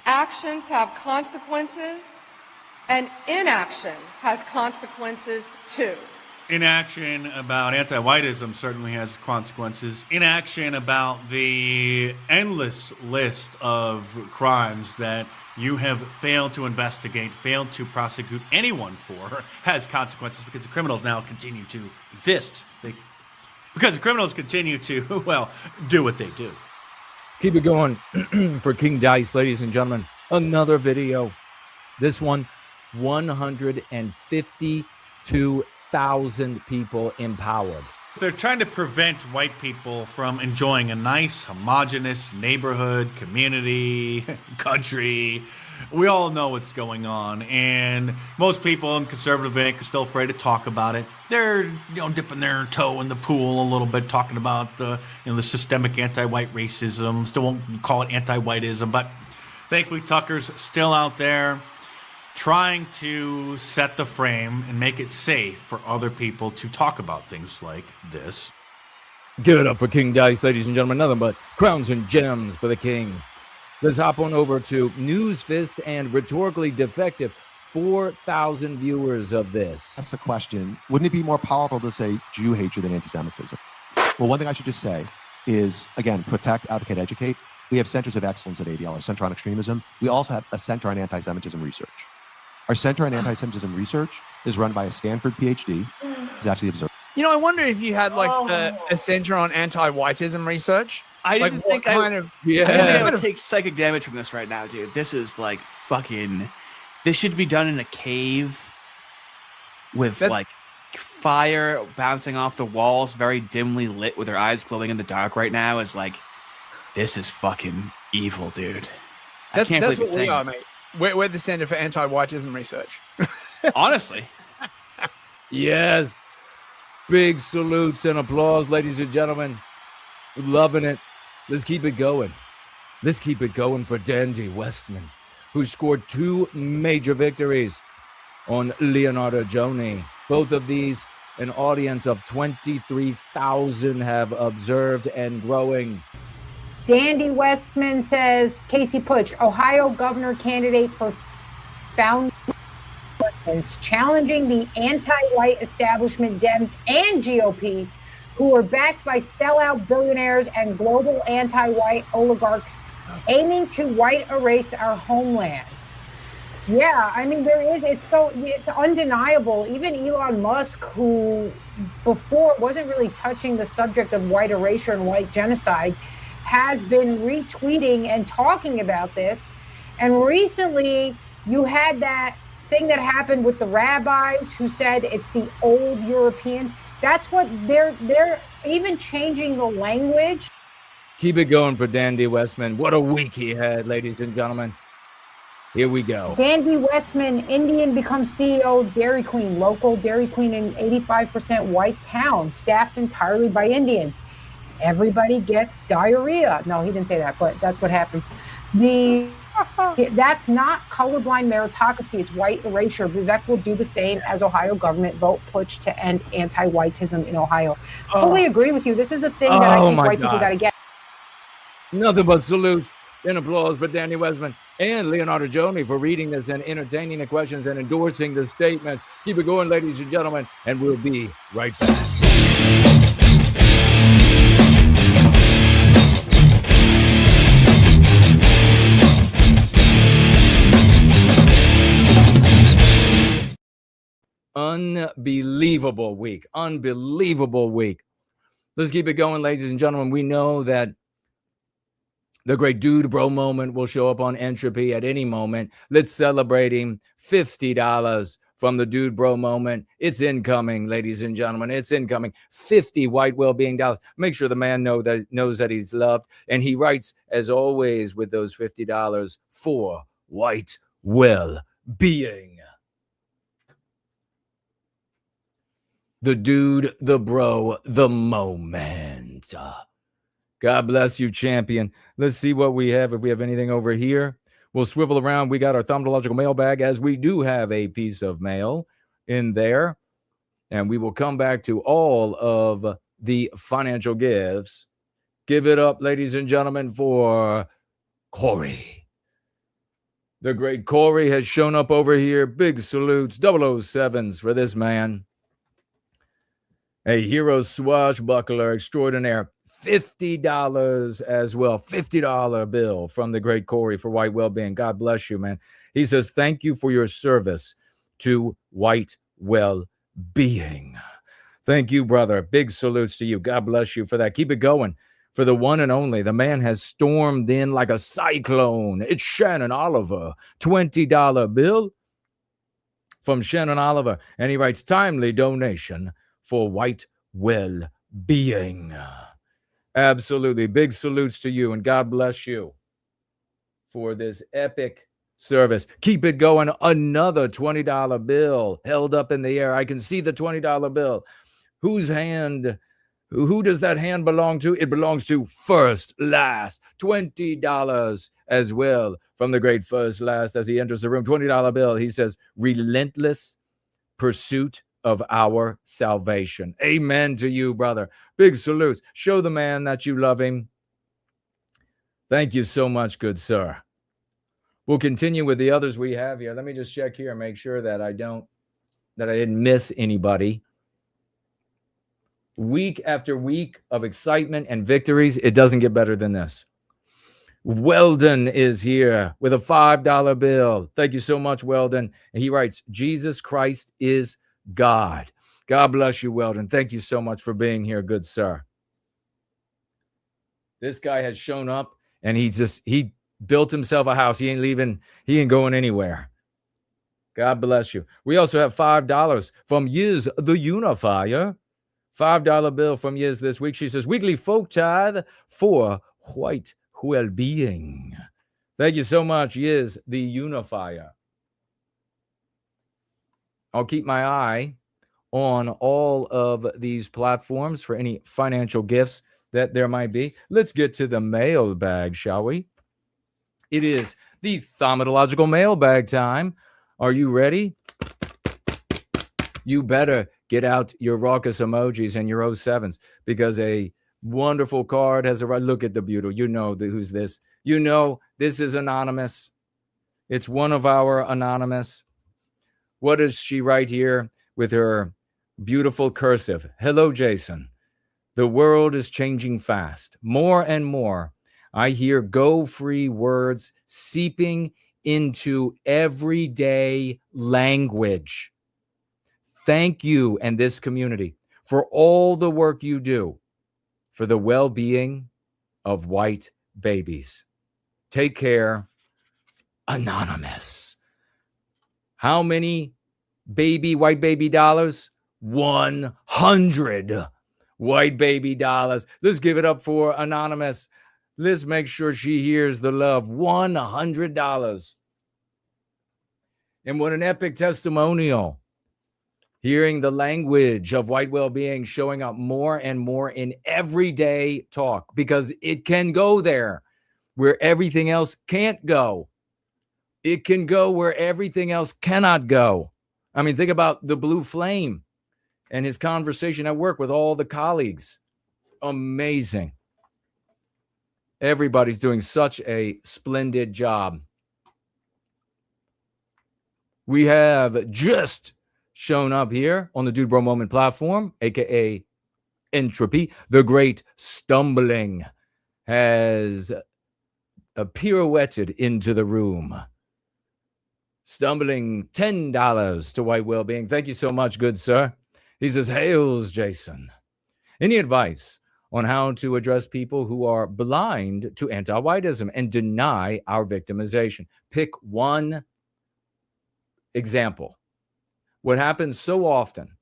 Actions have consequences, and inaction has consequences too. Inaction about anti-whiteism certainly has consequences. Inaction about the endless list of crimes that you have failed to investigate, failed to prosecute anyone for, has consequences because the criminals now continue to exist. Because the criminals continue to, well, do what they do. Keep it going for King Dice, ladies and gentlemen. Another video. This one, 152,000 people empowered. They're trying to prevent white people from enjoying a nice, homogenous neighborhood, community, country. We all know what's going on, and most people in conservative Inc. are still afraid to talk about it. They're, dipping their toe in the pool a little bit, talking about the systemic anti-white racism. Still won't call it anti-whiteism, but thankfully Tucker's still out there trying to set the frame and make it safe for other people to talk about things like this. Give it up for King Dice, ladies and gentlemen. Nothing but crowns and gems for the king. Let's hop on over to News Fist and Rhetorically Defective. 4,000 viewers of this. That's the question. Wouldn't it be more powerful to say Jew hatred than anti-Semitism? Well, one thing I should just say is, again, protect, advocate, educate. We have centers of excellence at ADL, our Center on Extremism. We also have a Center on Anti-Semitism Research. Our Center on Anti-Semitism Research is run by a Stanford PhD. It's actually observed. I wonder if you had a center on anti-whiteism research. I didn't think I would take psychic damage from this right now, dude. This is fucking. This should be done in a cave with fire bouncing off the walls, very dimly lit, with their eyes glowing in the dark. Right now is this is fucking evil, dude. That's what we are, mate. We're the Center for Anti-Whiteism Research. Honestly. Yes. Big salutes and applause, ladies and gentlemen. Loving it. Let's keep it going. Let's keep it going for Dandy Westman, who scored 2 major victories on Leonardo Joni. Both of these, an audience of 23,000 have observed and growing. Dandy Westman says, Casey Putsch, Ohio governor candidate for founding challenging the anti-white establishment Dems and GOP, who are backed by sellout billionaires and global anti-white oligarchs aiming to white erase our homeland. Yeah, I mean, it's undeniable. Even Elon Musk, who before wasn't really touching the subject of white erasure and white genocide, has been retweeting and talking about this. And recently you had that thing that happened with the rabbis who said it's the old Europeans. That's what they're even changing the language. Keep it going for Dandy Westman. What a week he had, ladies and gentlemen. Here we go. Dandy Westman, Indian becomes CEO of Dairy Queen, local Dairy Queen in 85% white town, staffed entirely by Indians. Everybody gets diarrhea. No, he didn't say that, but that's what happened. The That's not colorblind meritocracy. It's white erasure. Vivek will do the same as Ohio government vote push to end anti-whiteism in Ohio. Fully agree with you. This is the thing that I think white people got to get. Nothing but salutes and applause for Danny Westman and Leonardo Joni for reading this and entertaining the questions and endorsing the statements. Keep it going, ladies and gentlemen, and we'll be right back. Unbelievable week. Let's keep it going, ladies and gentlemen. We know that the great dude bro moment will show up on Entropy at any moment. Let's celebrate him. $50 from the dude bro moment. It's incoming, ladies and gentlemen. It's incoming. 50 white well-being dollars. Make sure the man knows that he's loved. And he writes, as always, with those $50 for white well-being. The dude, the bro, the moment. God bless you, champion. Let's see what we have. If we have anything over here, we'll swivel around. We got our thaumatological mailbag, as we do have a piece of mail in there. And we will come back to all of the financial gifts. Give it up, ladies and gentlemen, for Corey. The great Corey has shown up over here. Big salutes, 007s for this man. A hero swashbuckler extraordinaire. $50 as well. $50 bill from the great Corey for white well-being. God bless you, man. He says, thank you for your service to white well-being. Thank you, brother. Big salutes to you. God bless you for that. Keep it going. For the one and only, the man has stormed in like a cyclone. It's Shannon Oliver. $20 bill from Shannon Oliver. And he writes, timely donation for white well-being. Absolutely. Big salutes to you, and God bless you for this epic service. Keep it going. Another $20 bill held up in the air. I can see the $20 bill. Whose hand? Who does that hand belong to? It belongs to First Last. $20 as well from the great First Last as he enters the room. $20 bill. He says, relentless pursuit of our salvation. Amen to you, brother. Big salutes. Show the man that you love him. Thank you so much, good sir. We'll continue with the others we have here. Let me just check here and make sure that I didn't miss anybody. Week after week of excitement and victories, it doesn't get better than this. Weldon is here with a $5 bill. Thank you so much, Weldon. And he writes, Jesus Christ is God. God bless you, Weldon. Thank you so much for being here, good sir. This guy has shown up and he built himself a house. He ain't leaving. He ain't going anywhere. God bless you. We also have $5 from Yiz the Unifier. $5 bill from Yiz this week. She says, weekly folk tithe for white well-being. Thank you so much, Yiz the Unifier. I'll keep my eye on all of these platforms for any financial gifts that there might be. Let's get to the mailbag, shall we? It is the thaumatological mailbag time. Are you ready? You better get out your raucous emojis and your 07s because a wonderful card has arrived. Look at the beauty. You know who's this. You know this is anonymous. It's one of our anonymous. What does she write here with her beautiful cursive? Hello, Jason. The world is changing fast. More and more, I hear go-free words seeping into everyday language. Thank you and this community for all the work you do for the well-being of white babies. Take care, Anonymous. How many white baby dollars? 100 white baby dollars. Let's give it up for Anonymous. Let's make sure she hears the love. $100. And what an epic testimonial. Hearing the language of white well-being showing up more and more in everyday talk because it can go there where everything else can't go. It can go where everything else cannot go. I mean, think about the Blue Flame and his conversation at work with all the colleagues. Amazing. Everybody's doing such a splendid job. We have just shown up here on the Dude Bro Moment platform, aka Entropy. The Great Stumbling has pirouetted into the room. Stumbling $10 to White Wellbeing. Thank you so much, good sir. He says, hails, Jason. Any advice on how to address people who are blind to anti-whiteism and deny our victimization? Pick one example. What happens so often,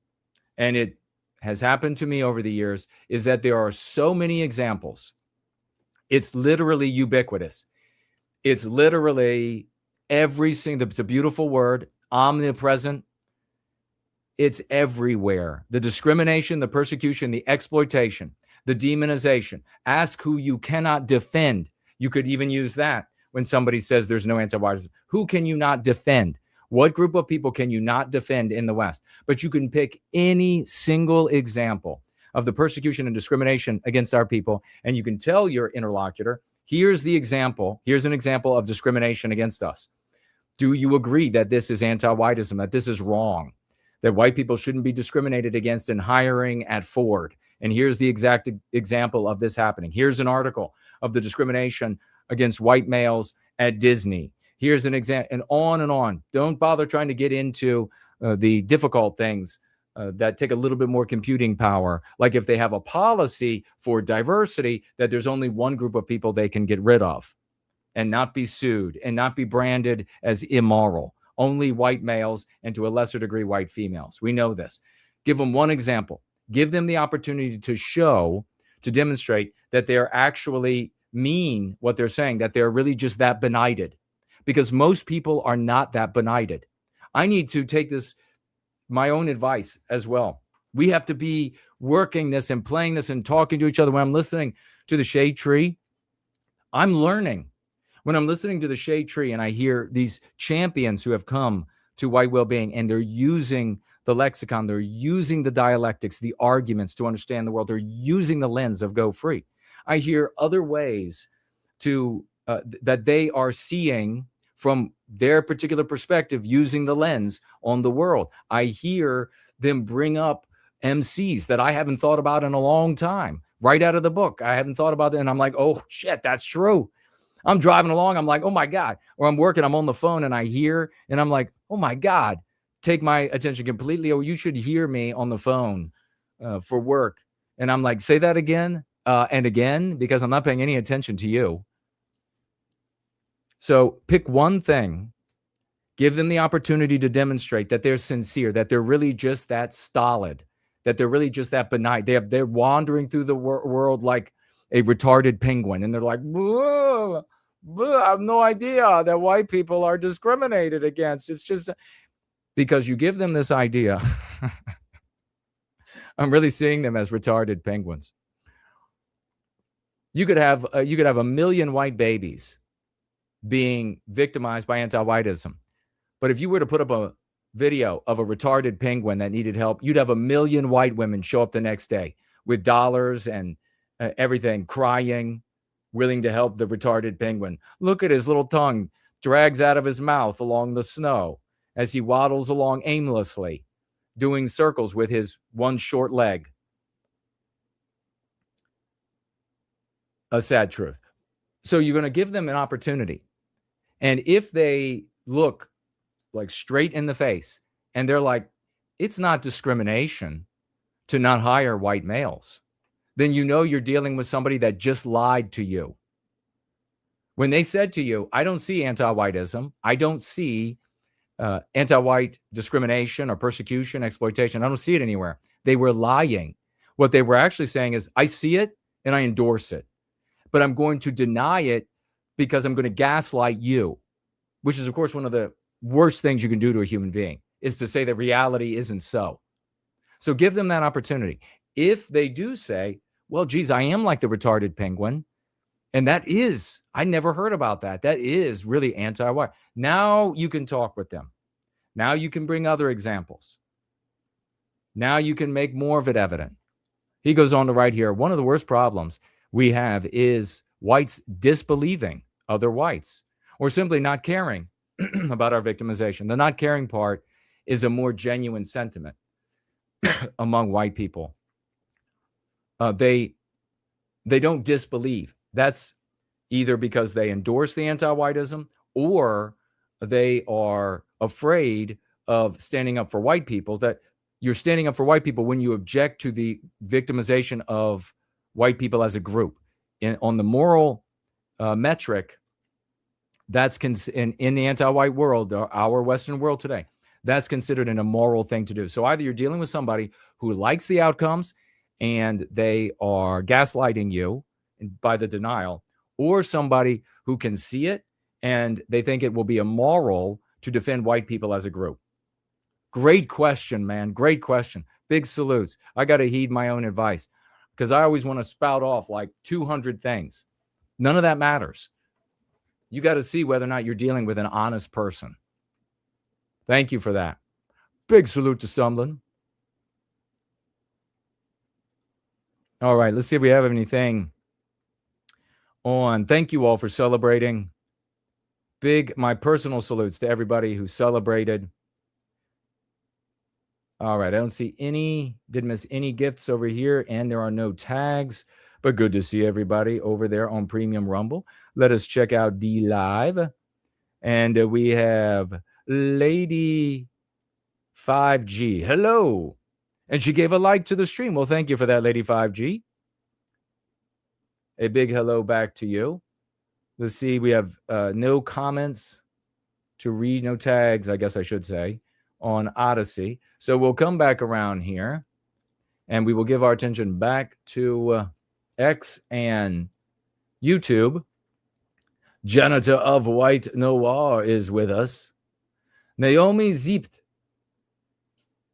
and it has happened to me over the years, is that there are so many examples. It's literally ubiquitous. It's literally every single, it's a beautiful word, omnipresent. It's everywhere. The discrimination, the persecution, the exploitation, the demonization. Ask who you cannot defend. You could even use that when somebody says there's no anti-whiteism. Who can you not defend? What group of people can you not defend in the West? But you can pick any single example of the persecution and discrimination against our people, and you can tell your interlocutor, here's the example. Here's an example of discrimination against us. Do you agree that this is anti-whiteism, that this is wrong, that white people shouldn't be discriminated against in hiring at Ford? And here's the exact example of this happening. Here's an article of the discrimination against white males at Disney. Here's an example, and on and on. Don't bother trying to get into the difficult things that take a little bit more computing power. Like if they have a policy for diversity, that there's only one group of people they can get rid of and not be sued and not be branded as immoral. Only white males and to a lesser degree, white females. We know this. Give them one example. Give them the opportunity to show, to demonstrate that they're actually mean what they're saying, that they're really just that benighted. Because most people are not that benighted. I need to take this, my own advice as well. We have to be working this and playing this and talking to each other. When I'm listening to the Shade Tree, I'm learning. When I'm listening to the Shade Tree and I hear these champions who have come to white well-being and they're using the lexicon, they're using the dialectics, the arguments to understand the world, they're using the lens of Go Free. I hear other ways to that they are seeing from their particular perspective, using the lens on the world. I hear them bring up MCs that I haven't thought about in a long time, right out of the book. I haven't thought about it. And I'm like, oh shit, that's true. I'm driving along. I'm like, oh my God. Or I'm working, I'm on the phone and I hear, and I'm like, oh my God, take my attention completely. Or you should hear me on the phone for work. And I'm like, say that again and again, because I'm not paying any attention to you. So pick one thing, give them the opportunity to demonstrate that they're sincere, that they're really just that stolid, that they're really just that benign. They're wandering through the world like a retarded penguin. And they're like, I have no idea that white people are discriminated against. It's just because you give them this idea. I'm really seeing them as retarded penguins. You could have a million white babies being victimized by anti-whiteism. But if you were to put up a video of a retarded penguin that needed help, you'd have a million white women show up the next day with dollars and everything, crying, willing to help the retarded penguin. Look at his little tongue drags out of his mouth along the snow as he waddles along aimlessly, doing circles with his one short leg. A sad truth. So you're going to give them an opportunity. And if they look like straight in the face and they're like, it's not discrimination to not hire white males, then you know you're dealing with somebody that just lied to you. When they said to you, I don't see anti-whiteism, I don't see anti-white discrimination or persecution, exploitation, I don't see it anywhere. They were lying. What they were actually saying is, I see it and I endorse it, but I'm going to deny it because I'm going to gaslight you, which is, of course, one of the worst things you can do to a human being, is to say that reality isn't so. So give them that opportunity. If they do say, well, geez, I am like the retarded penguin, And that is, I never heard about that. That is really anti-white. Now you can talk with them. Now you can bring other examples. Now you can make more of it evident. He goes on to write here, one of the worst problems we have is whites disbelieving other whites or simply not caring about our victimization. The not caring part is a more genuine sentiment among white people. They don't disbelieve. That's either because they endorse the anti-whiteism or they are afraid of standing up for white people, that you're standing up for white people when you object to the victimization of white people as a group. On the moral metric, that's in the anti-white world, our Western world today, that's considered an immoral thing to do. So either you're dealing with somebody who likes the outcomes and they are gaslighting you by the denial, or somebody who can see it and they think it will be immoral to defend white people as a group. Great question, man. Great question. Big salutes. I got to heed my own advice because I always want to spout off like 200 things. None of that matters. You got to see whether or not you're dealing with an honest person. Thank you for that. Big salute to Stumbling. All right, let's see if we have anything on. Thank you all for celebrating. My personal salutes to everybody who celebrated. All right, I don't see any, didn't miss any gifts over here, and there are no tags, but good to see everybody over there on Premium Rumble. Let us check out D Live. And we have Lady 5G. Hello. And she gave a like to the stream. Well, thank you for that, Lady 5G. A big hello back to you. Let's see. We have no comments to read, no tags, I guess I should say, on Odyssey. So we'll come back around here and we will give our attention back to X and YouTube. Janitor of White Noir is with us. Naomi Ziept.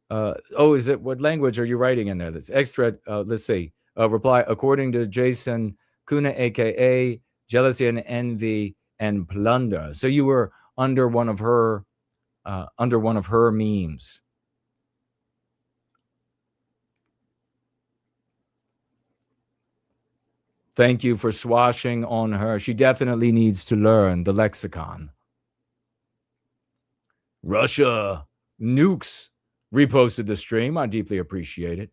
Is it, what language are you writing in there? That's extra. Let's see. Reply, according to Jason Kuna, aka Jealousy and Envy and Plunder. So you were under one of her memes. Thank you for swashing on her. She definitely needs to learn the lexicon. Russia nukes reposted the stream. I deeply appreciate it.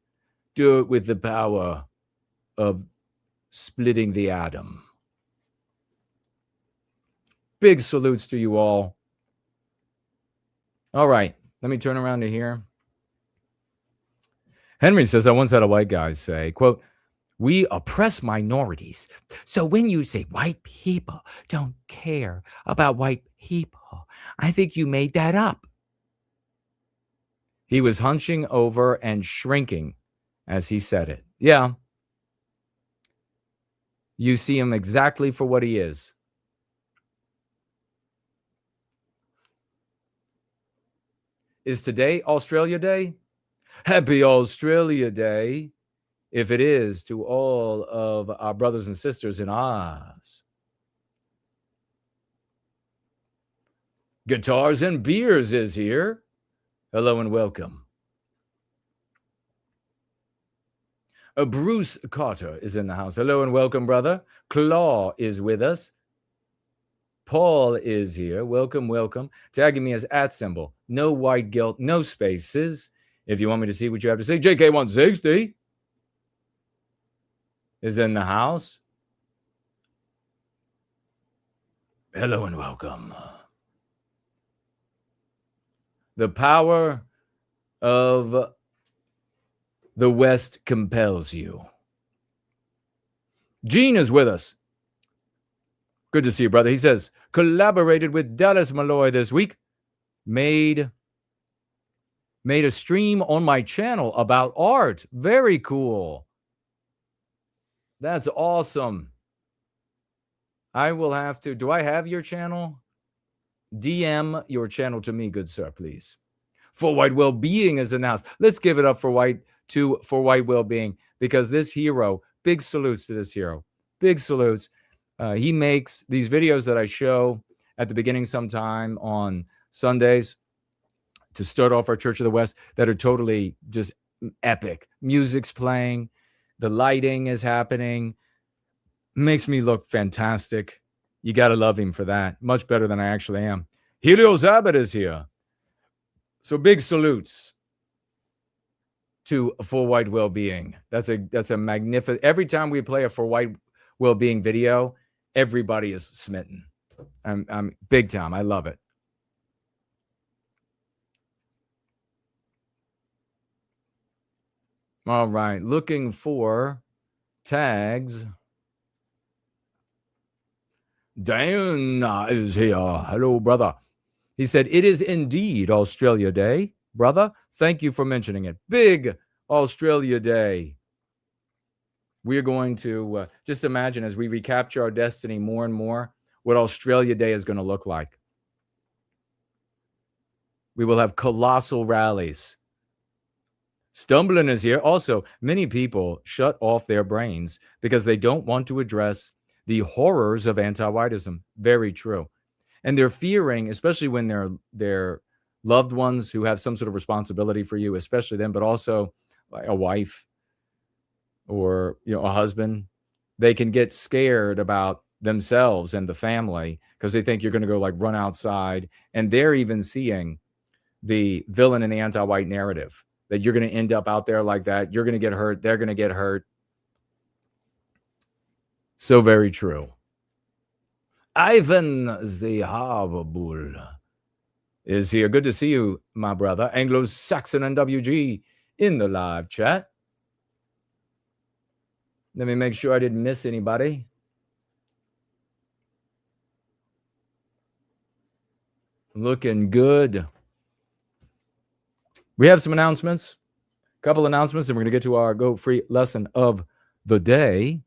Do it with the power of splitting the atom. Big salutes to you all. All right, let me turn around to here. Henry says, I once had a white guy say, quote, we oppress minorities. So when you say white people don't care about white people, I think you made that up. He was hunching over and shrinking as he said it. Yeah. You see him exactly for what he is. Is today Australia Day? Happy Australia Day, if it is to all of our brothers and sisters in Oz. Guitars and Beers is here. Hello and welcome. Bruce Carter is in the house. Hello and welcome, brother. Claw is with us. Paul is here. Welcome, welcome. Tagging me as @symbol. No white guilt, no spaces. If you want me to see what you have to say, JK160 is in the house. Hello and welcome. The power of the West compels you. Gene is with us. Good to see you, brother. He says, collaborated with Dallas Malloy this week. Made a stream on my channel about art. Very cool. That's awesome. I will have to, do I have your channel? DM your channel to me, good sir, please. For White Wellbeing is announced. Let's give it up for White Wellbeing, because this hero, big salutes to this hero. Big salutes. He makes these videos that I show at the beginning sometime on Sundays to start off our Church of the West that are totally just epic. Music's playing, the lighting is happening, makes me look fantastic. You got to love him for that. Much better than I actually am. Helio Zabit is here. So big salutes to For White Wellbeing. That's a magnificent. Every time we play a For White Wellbeing video, everybody is smitten. I'm big time. I love it. All right, looking for tags. Diana is here. Hello, brother. He said, it is indeed Australia Day. Brother, thank you for mentioning it. Big Australia Day. We're going to just imagine as we recapture our destiny more and more, what Australia Day is going to look like. We will have colossal rallies. Stumbling is here. Also, many people shut off their brains because they don't want to address the horrors of anti-whiteism. Very true. And they're fearing, especially when they're loved ones who have some sort of responsibility for you, especially them, but also a wife or a husband. They can get scared about themselves and the family because they think you're going to go like run outside. And they're even seeing the villain in the anti-white narrative, that you're going to end up out there like that. You're going to get hurt. They're going to get hurt. So very true. Ivan Zehababul is here. Good to see you, my brother. Anglo-Saxon and WG in the live chat. Let me make sure I didn't miss anybody. Looking good. We have some announcements. A couple announcements, and we're going to get to our Go Free lesson of the day.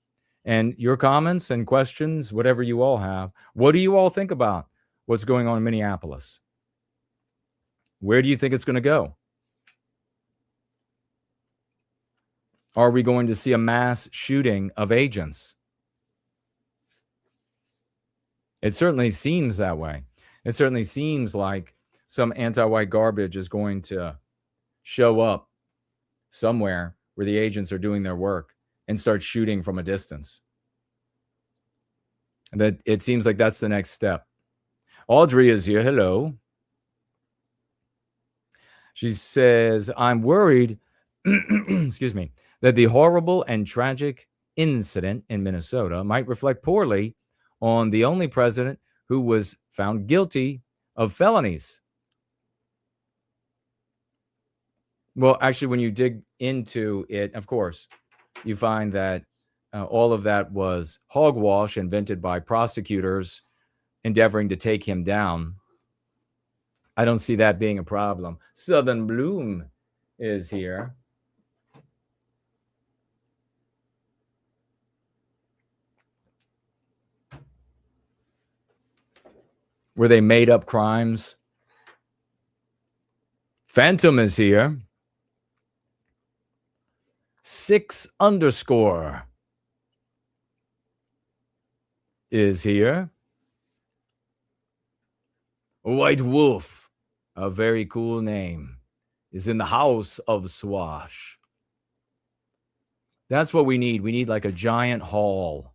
And your comments and questions, whatever you all have. What do you all think about what's going on in Minneapolis? Where do you think it's going to go? Are we going to see a mass shooting of agents? It certainly seems that way. It certainly seems like some anti-white garbage is going to show up somewhere where the agents are doing their work and start shooting from a distance. That it seems like that's the next step. Audrey is here. Hello. She says, I'm worried, excuse me, that the horrible and tragic incident in Minnesota might reflect poorly on the only president who was found guilty of felonies. Well, actually, when you dig into it, of course, you find that all of that was hogwash invented by prosecutors endeavoring to take him down. I don't see that being a problem. Southern Bloom is here. Where they made up crimes. Phantom is here. 6_ is here. White Wolf, a very cool name, is in the house of Swash. That's what we need. We need like a giant hall.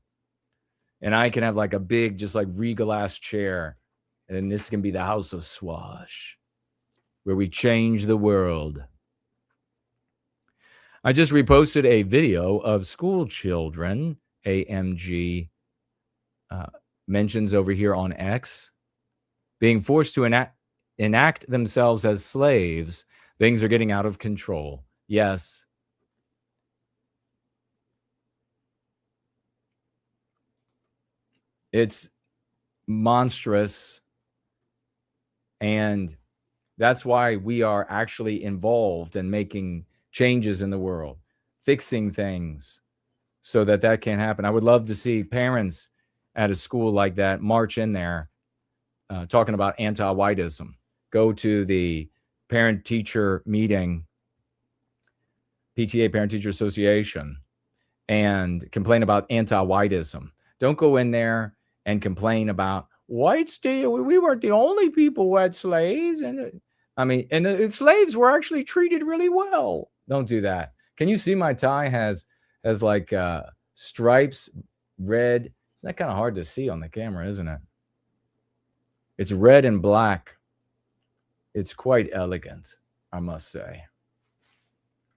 And I can have like a big, just like regal ass chair. And this can be the house of Swash, where we change the world. I just reposted a video of school children, AMG mentions over here on X, being forced to enact themselves as slaves. Things are getting out of control. Yes. It's monstrous. And that's why we are actually involved in making changes in the world, fixing things so that that can't happen. I would love to see parents at a school like that march in there talking about anti-whiteism. Go to the parent-teacher meeting, PTA, Parent-Teacher Association, and complain about anti-whiteism. Don't go in there and complain about whites. We weren't the only people who had slaves. And the slaves were actually treated really well. Don't do that. Can you see my tie has like stripes, red. It's not kind of hard to see on the camera, isn't it? It's red and black. It's quite elegant, I must say.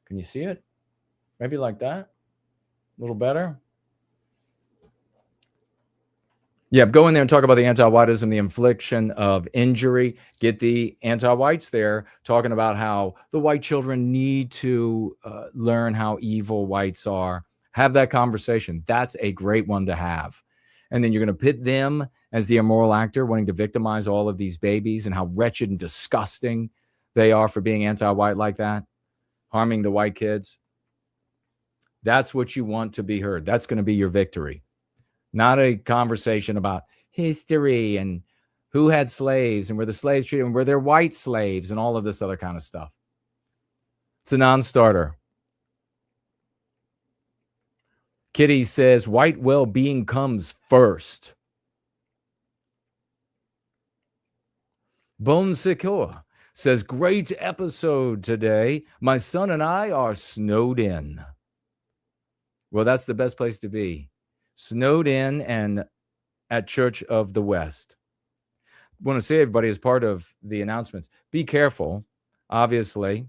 Can you see it? Maybe like that? A little better? Yeah, go in there and talk about the anti-whiteism, the infliction of injury. Get the anti-whites there talking about how the white children need to learn how evil whites are. Have that conversation. That's a great one to have. And then you're going to pit them as the immoral actor wanting to victimize all of these babies and how wretched and disgusting they are for being anti-white like that, harming the white kids. That's what you want to be heard. That's going to be your victory. Not a conversation about history and who had slaves and were the slaves treated and were there white slaves and all of this other kind of stuff. It's a non-starter. Kitty says white well-being comes first. Bone Secure says, great episode today. My son and I are snowed in. Well, that's the best place to be. Snowed in and at Church of the West. I want to say, everybody, as part of the announcements, be careful. Obviously,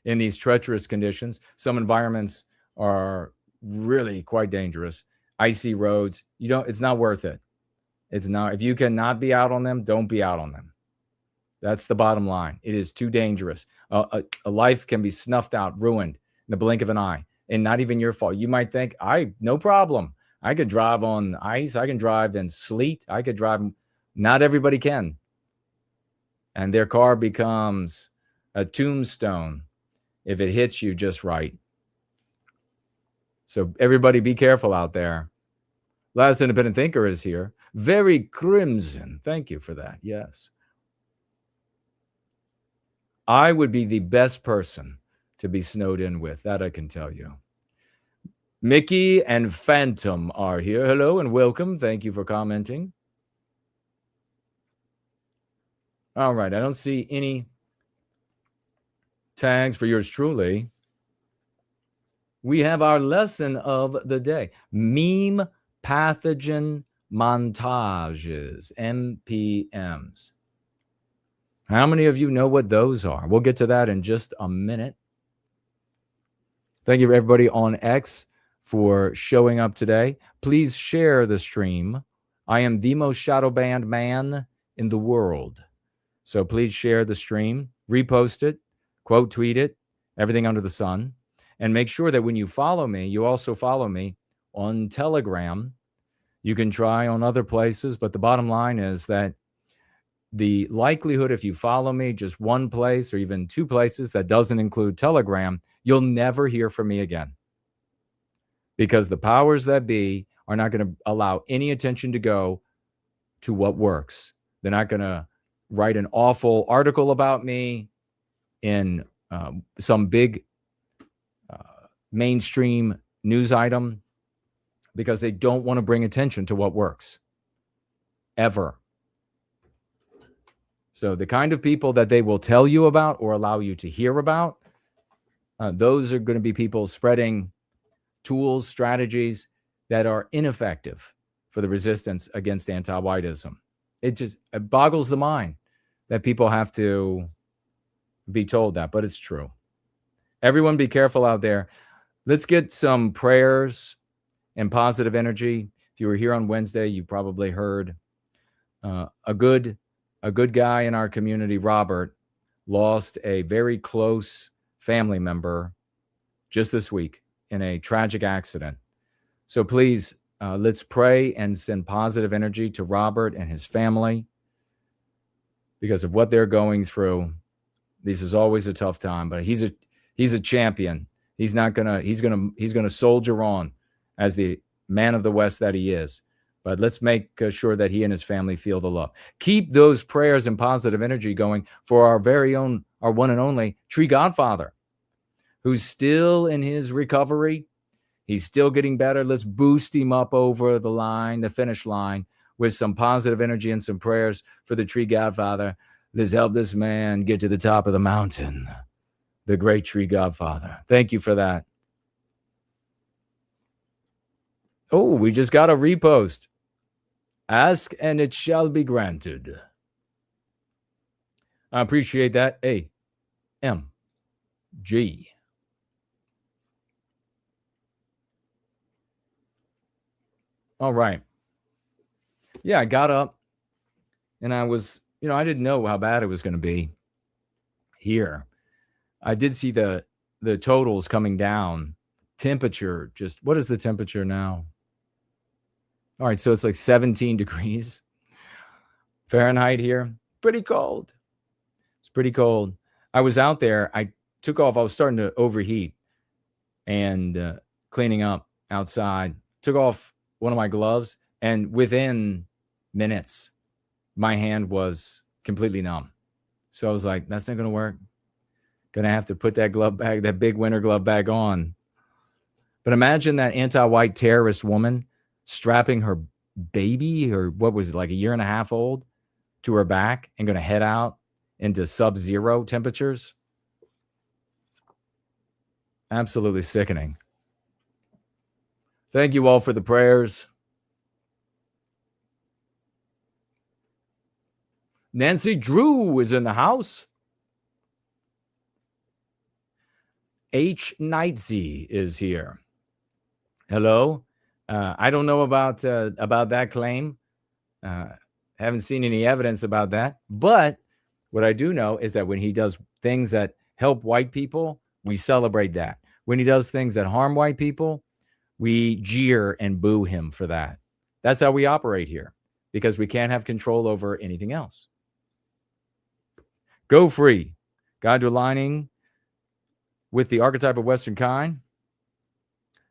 in these treacherous conditions, some environments are really quite dangerous. Icy roads. It's not worth it. It's not. If you cannot be out on them, don't be out on them. That's the bottom line. It is too dangerous. A life can be snuffed out, ruined in the blink of an eye, and not even your fault. You might think, no problem. I could drive on ice. I can drive in sleet. I could drive. Not everybody can. And their car becomes a tombstone if it hits you just right. So everybody be careful out there. Last Independent Thinker is here. Very crimson. Thank you for that. Yes. I would be the best person to be snowed in with. That I can tell you. Mickey and Phantom are here. Hello and welcome. Thank you for commenting. All right. I don't see any tags for yours truly. We have our lesson of the day. Meme pathogen montages, MPMs. How many of you know what those are? We'll get to that in just a minute. Thank you, everybody on X, for showing up today. Please share the stream. I am the most shadow banned man in the world. So please share the stream, repost it, quote tweet it, everything under the sun. And make sure that when you follow me, you also follow me on Telegram. You can try on other places, but the bottom line is that the likelihood, if you follow me just one place or even two places that doesn't include Telegram, you'll never hear from me again. Because the powers that be are not going to allow any attention to go to what works. They're not going to write an awful article about me in some big mainstream news item because they don't want to bring attention to what works. Ever. So the kind of people that they will tell you about or allow you to hear about, those are going to be people spreading tools, strategies that are ineffective for the resistance against anti-whiteism. It boggles the mind that people have to be told that, but it's true. Everyone be careful out there. Let's get some prayers and positive energy. If you were here on Wednesday, you probably heard a good guy in our community, Robert, lost a very close family member just this week in a tragic accident. So please, let's pray and send positive energy to Robert and his family because of what they're going through. This is always a tough time, but he's a champion. He's gonna soldier on as the man of the West that he is. But let's make sure that he and his family feel the love. Keep those prayers and positive energy going for our very own, our one and only Tree Godfather, who's still in his recovery. He's still getting better. Let's boost him up over the line, the finish line, with some positive energy and some prayers for the tree godfather. Let's help this man get to the top of the mountain, the great tree godfather. Thank you for that. Oh, we just got a repost. Ask and it shall be granted. I appreciate that. AMG. All right. Yeah, I got up and I was, I didn't know how bad it was going to be here. I did see the totals coming down. Temperature, just what is the temperature now? All right, so it's like 17 degrees Fahrenheit here. Pretty cold. It's pretty cold. I was out there. I took off. I was starting to overheat and cleaning up outside. Took off one of my gloves, and within minutes, my hand was completely numb. So I was like, that's not going to work. Going to have to put that glove bag, that big winter glove bag on. But imagine that anti-white terrorist woman strapping her baby, or what was it, like a year and a half old, to her back and going to head out into sub-zero temperatures. Absolutely sickening. Thank you all for the prayers. Nancy Drew is in the house. H. Knightsey is here. Hello. I don't know about that claim. Haven't seen any evidence about that. But what I do know is that when he does things that help white people, we celebrate that. When he does things that harm white people, we jeer and boo him for that. That's how we operate here, because we can't have control over anything else. Go free. Guide to aligning with the archetype of Western kind.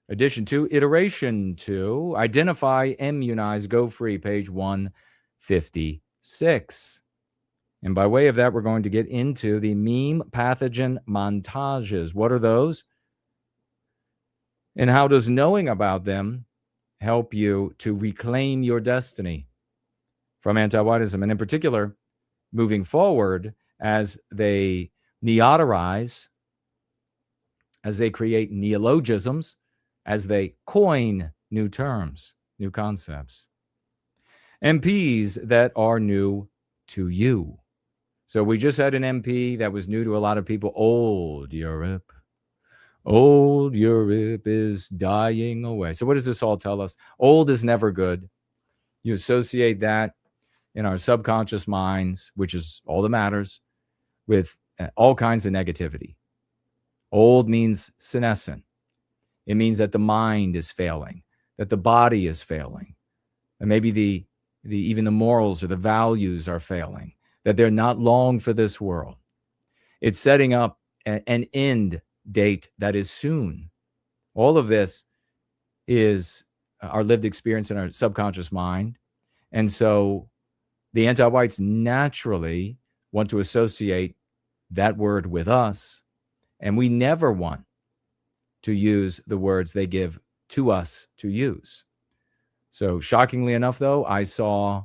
Edition 2, Iteration 2, Identify, Immunize, Go Free, page 156. And by way of that, we're going to get into the meme pathogen montages. What are those? And how does knowing about them help you to reclaim your destiny from anti-whiteism? And in particular, moving forward as they neoterize, as they create neologisms, as they coin new terms, new concepts. MPs that are new to you. So we just had an MP that was new to a lot of people. Old Europe. Old Europe is dying away. So what does this all tell us? Old is never good. You associate that in our subconscious minds, which is all that matters, with all kinds of negativity. Old means senescent. It means that the mind is failing, that the body is failing, and maybe even the morals or the values are failing, that they're not long for this world. It's setting up an end date that is soon. All of this is our lived experience in our subconscious mind. And so the anti-whites naturally want to associate that word with us, and we never want to use the words they give to us to use. So shockingly enough, though, I saw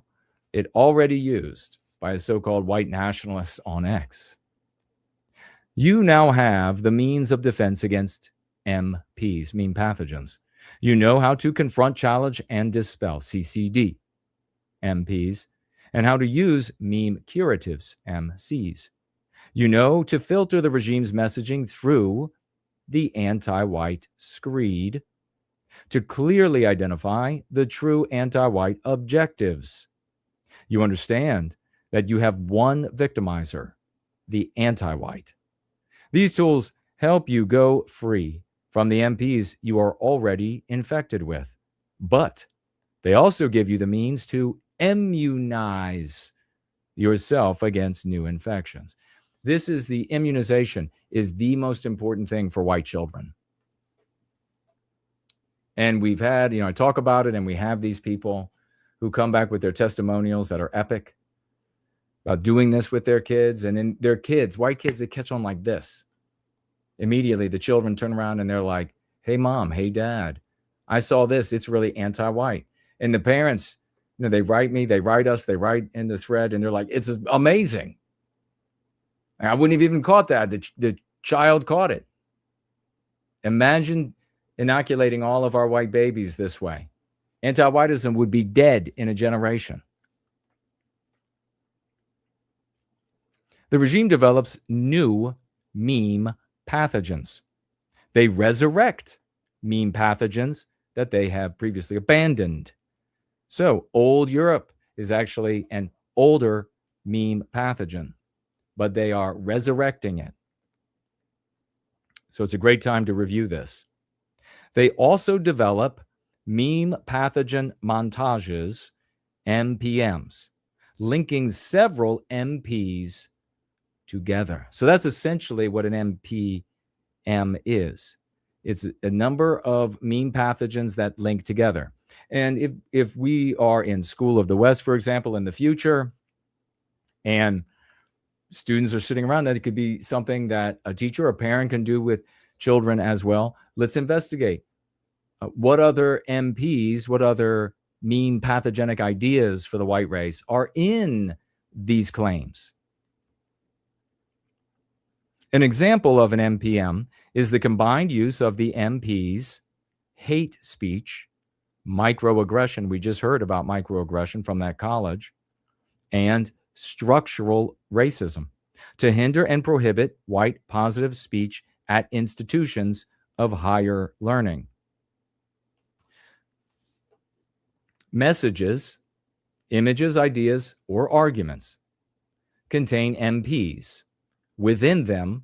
it already used by a so-called white nationalist on X. You now have the means of defense against MPs, meme pathogens. You know how to confront, challenge, and dispel, CCD, MPs, and how to use meme curatives, MCs. You know to filter the regime's messaging through the anti-white screed to clearly identify the true anti-white objectives. You understand that you have one victimizer, the anti-white. These tools help you go free from the MPs you are already infected with, but they also give you the means to immunize yourself against new infections. This is the immunization is the most important thing for white children. And we've had, I talk about it, and we have these people who come back with their testimonials that are epic about doing this with their kids. And then their kids, white kids, they catch on like this. Immediately, the children turn around and they're like, hey, mom, hey, dad, I saw this. It's really anti-white. And the parents, they write me, they write us, they write in the thread, and they're like, it's amazing. I wouldn't have even caught that. The child caught it. Imagine inoculating all of our white babies this way. Anti-whiteism would be dead in a generation. The regime develops new meme pathogens. They resurrect meme pathogens that they have previously abandoned. So old Europe is actually an older meme pathogen, but they are resurrecting it. So it's a great time to review this. They also develop meme pathogen montages, MPMs, linking several MPs together. So that's essentially what an MPM is. It's a number of meme pathogens that link together. And if we are in School of the West, for example, in the future, and students are sitting around, that it could be something that a teacher or a parent can do with children as well. Let's investigate what other MPs, what other meme pathogenic ideas for the white race are in these claims. An example of an MPM is the combined use of the MPs hate speech, microaggression, we just heard about microaggression from that college, and structural racism to hinder and prohibit white positive speech at institutions of higher learning. Messages, images, ideas, or arguments contain MPs within them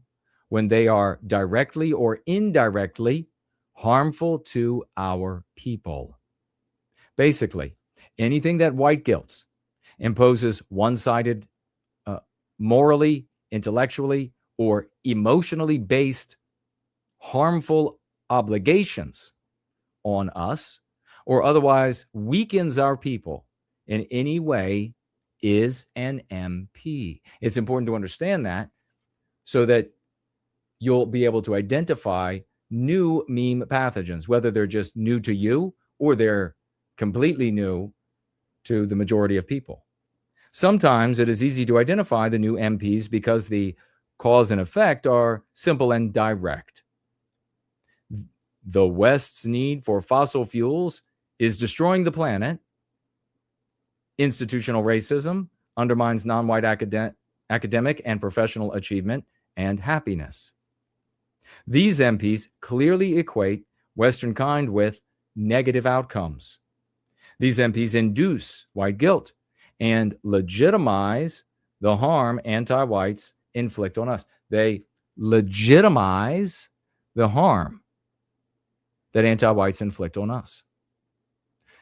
when they are directly or indirectly harmful to our people. Basically, anything that white guilt imposes one-sided, morally, intellectually, or emotionally based harmful obligations on us, or otherwise weakens our people in any way, is an MP. It's important to understand that so that you'll be able to identify new meme pathogens, whether they're just new to you or they're completely new to the majority of people. Sometimes it is easy to identify the new MPs because the cause and effect are simple and direct. The West's need for fossil fuels is destroying the planet. Institutional racism undermines non-white academic and professional achievement and happiness. These MPs clearly equate Western kind with negative outcomes. These MPs induce white guilt and legitimize the harm anti-whites inflict on us. They legitimize the harm that anti-whites inflict on us.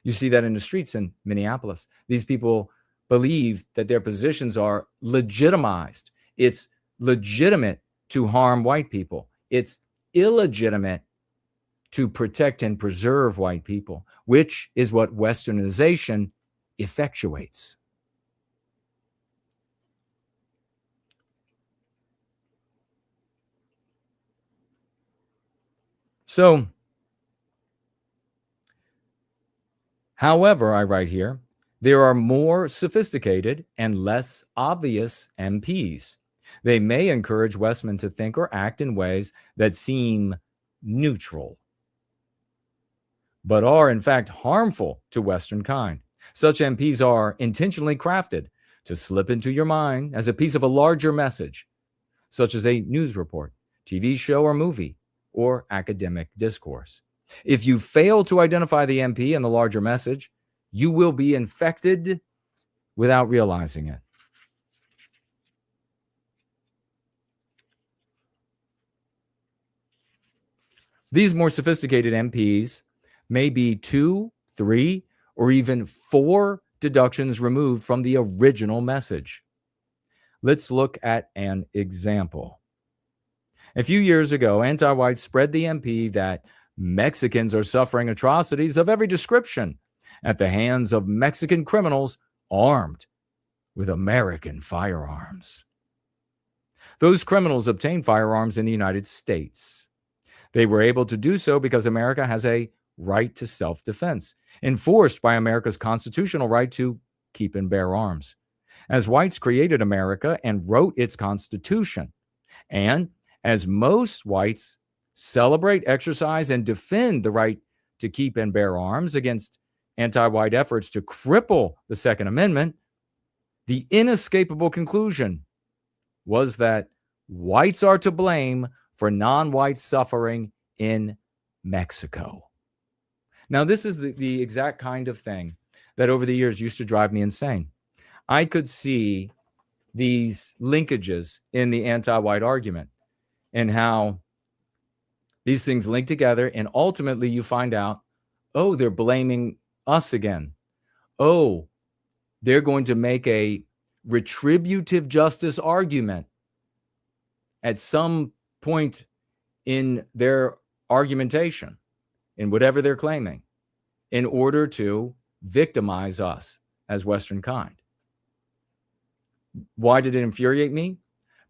You see that in the streets in Minneapolis. These people believe that their positions are legitimized. It's legitimate to harm white people. It's illegitimate to protect and preserve white people, which is what Westernization effectuates. So, however, I write here, there are more sophisticated and less obvious MPs. They may encourage Westmen to think or act in ways that seem neutral, but are in fact harmful to Western kind. Such MPs are intentionally crafted to slip into your mind as a piece of a larger message, such as a news report, TV show or movie, or academic discourse. If you fail to identify the MP and the larger message, you will be infected without realizing it. These more sophisticated MPs may be 2, 3, or even 4 deductions removed from the original message. Let's look at an example. A few years ago, anti-whites spread the MP that Mexicans are suffering atrocities of every description at the hands of Mexican criminals armed with American firearms. Those criminals obtained firearms in the United States. They were able to do so because America has a right to self-defense, enforced by America's constitutional right to keep and bear arms. As whites created America and wrote its constitution, and as most whites celebrate, exercise, and defend the right to keep and bear arms against anti-white efforts to cripple the Second Amendment, the inescapable conclusion was that whites are to blame for non-white suffering in Mexico. Now, this is the exact kind of thing that over the years used to drive me insane. I could see these linkages in the anti-white argument and how these things link together, and ultimately you find out, oh, they're blaming us again. Oh, they're going to make a retributive justice argument at some point in their argumentation, in whatever they're claiming, in order to victimize us as Western kind. Why did it infuriate me?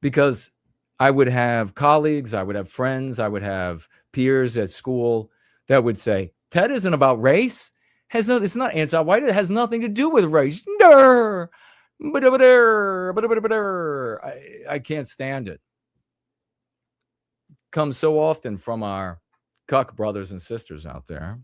Because I would have colleagues, I would have friends, I would have peers at school that would say, that isn't about race. It's not anti-white. It has nothing to do with race. I can't stand it. Comes so often from our cuck brothers and sisters out there.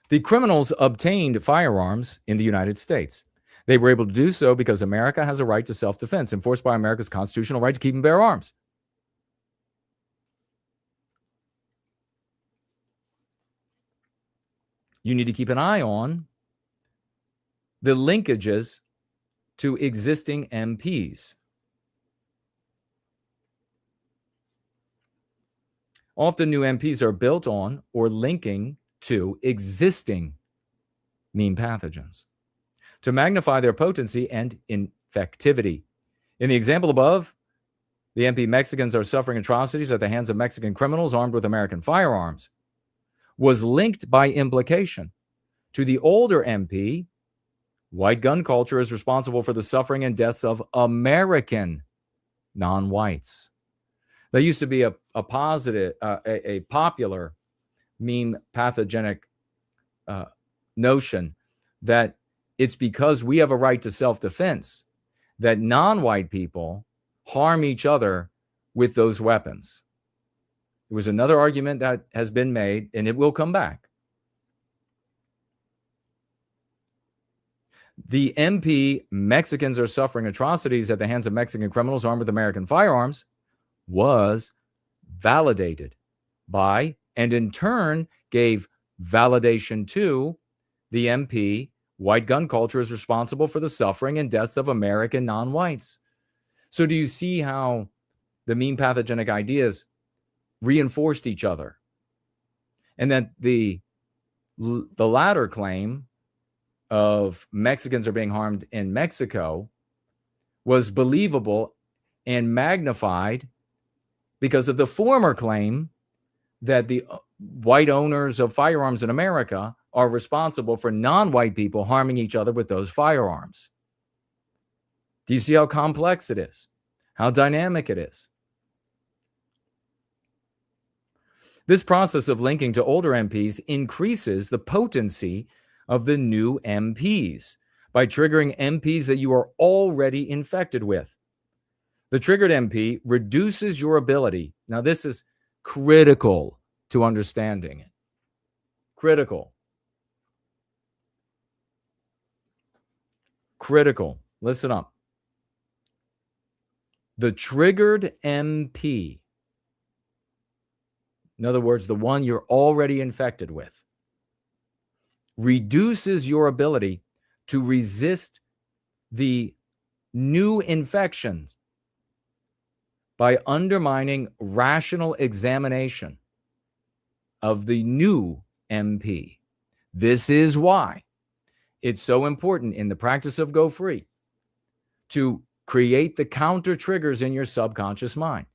The criminals obtained firearms in the United States. They were able to do so because America has a right to self-defense, enforced by America's constitutional right to keep and bear arms. You need to keep an eye on the linkages to existing MPs. Often new MPs are built on or linking to existing mean pathogens to magnify their potency and infectivity. In the example above, the MP Mexicans are suffering atrocities at the hands of Mexican criminals armed with American firearms was linked by implication to the older MP. White gun culture is responsible for the suffering and deaths of American non-whites. There used to be a popular meme pathogenic notion that it's because we have a right to self-defense that non-white people harm each other with those weapons. It was another argument that has been made, and it will come back. The MP Mexicans are suffering atrocities at the hands of Mexican criminals armed with American firearms was validated by, and in turn gave validation to, the MP. White gun culture is responsible for the suffering and deaths of American non-whites. So do you see how the mean pathogenic ideas reinforced each other? And that the latter claim of Mexicans are being harmed in Mexico was believable and magnified because of the former claim that the white owners of firearms in America are responsible for non-white people harming each other with those firearms. Do you see how complex it is? How dynamic it is? This process of linking to older MPs increases the potency of the new MPs by triggering MPs that you are already infected with. The triggered MP reduces your ability. Now, this is critical to understanding it. Critical. Critical. Listen up. The triggered MP, in other words, the one you're already infected with, reduces your ability to resist the new infections by undermining rational examination of the new MP. This is why it's so important in the practice of Go Free to create the counter triggers in your subconscious mind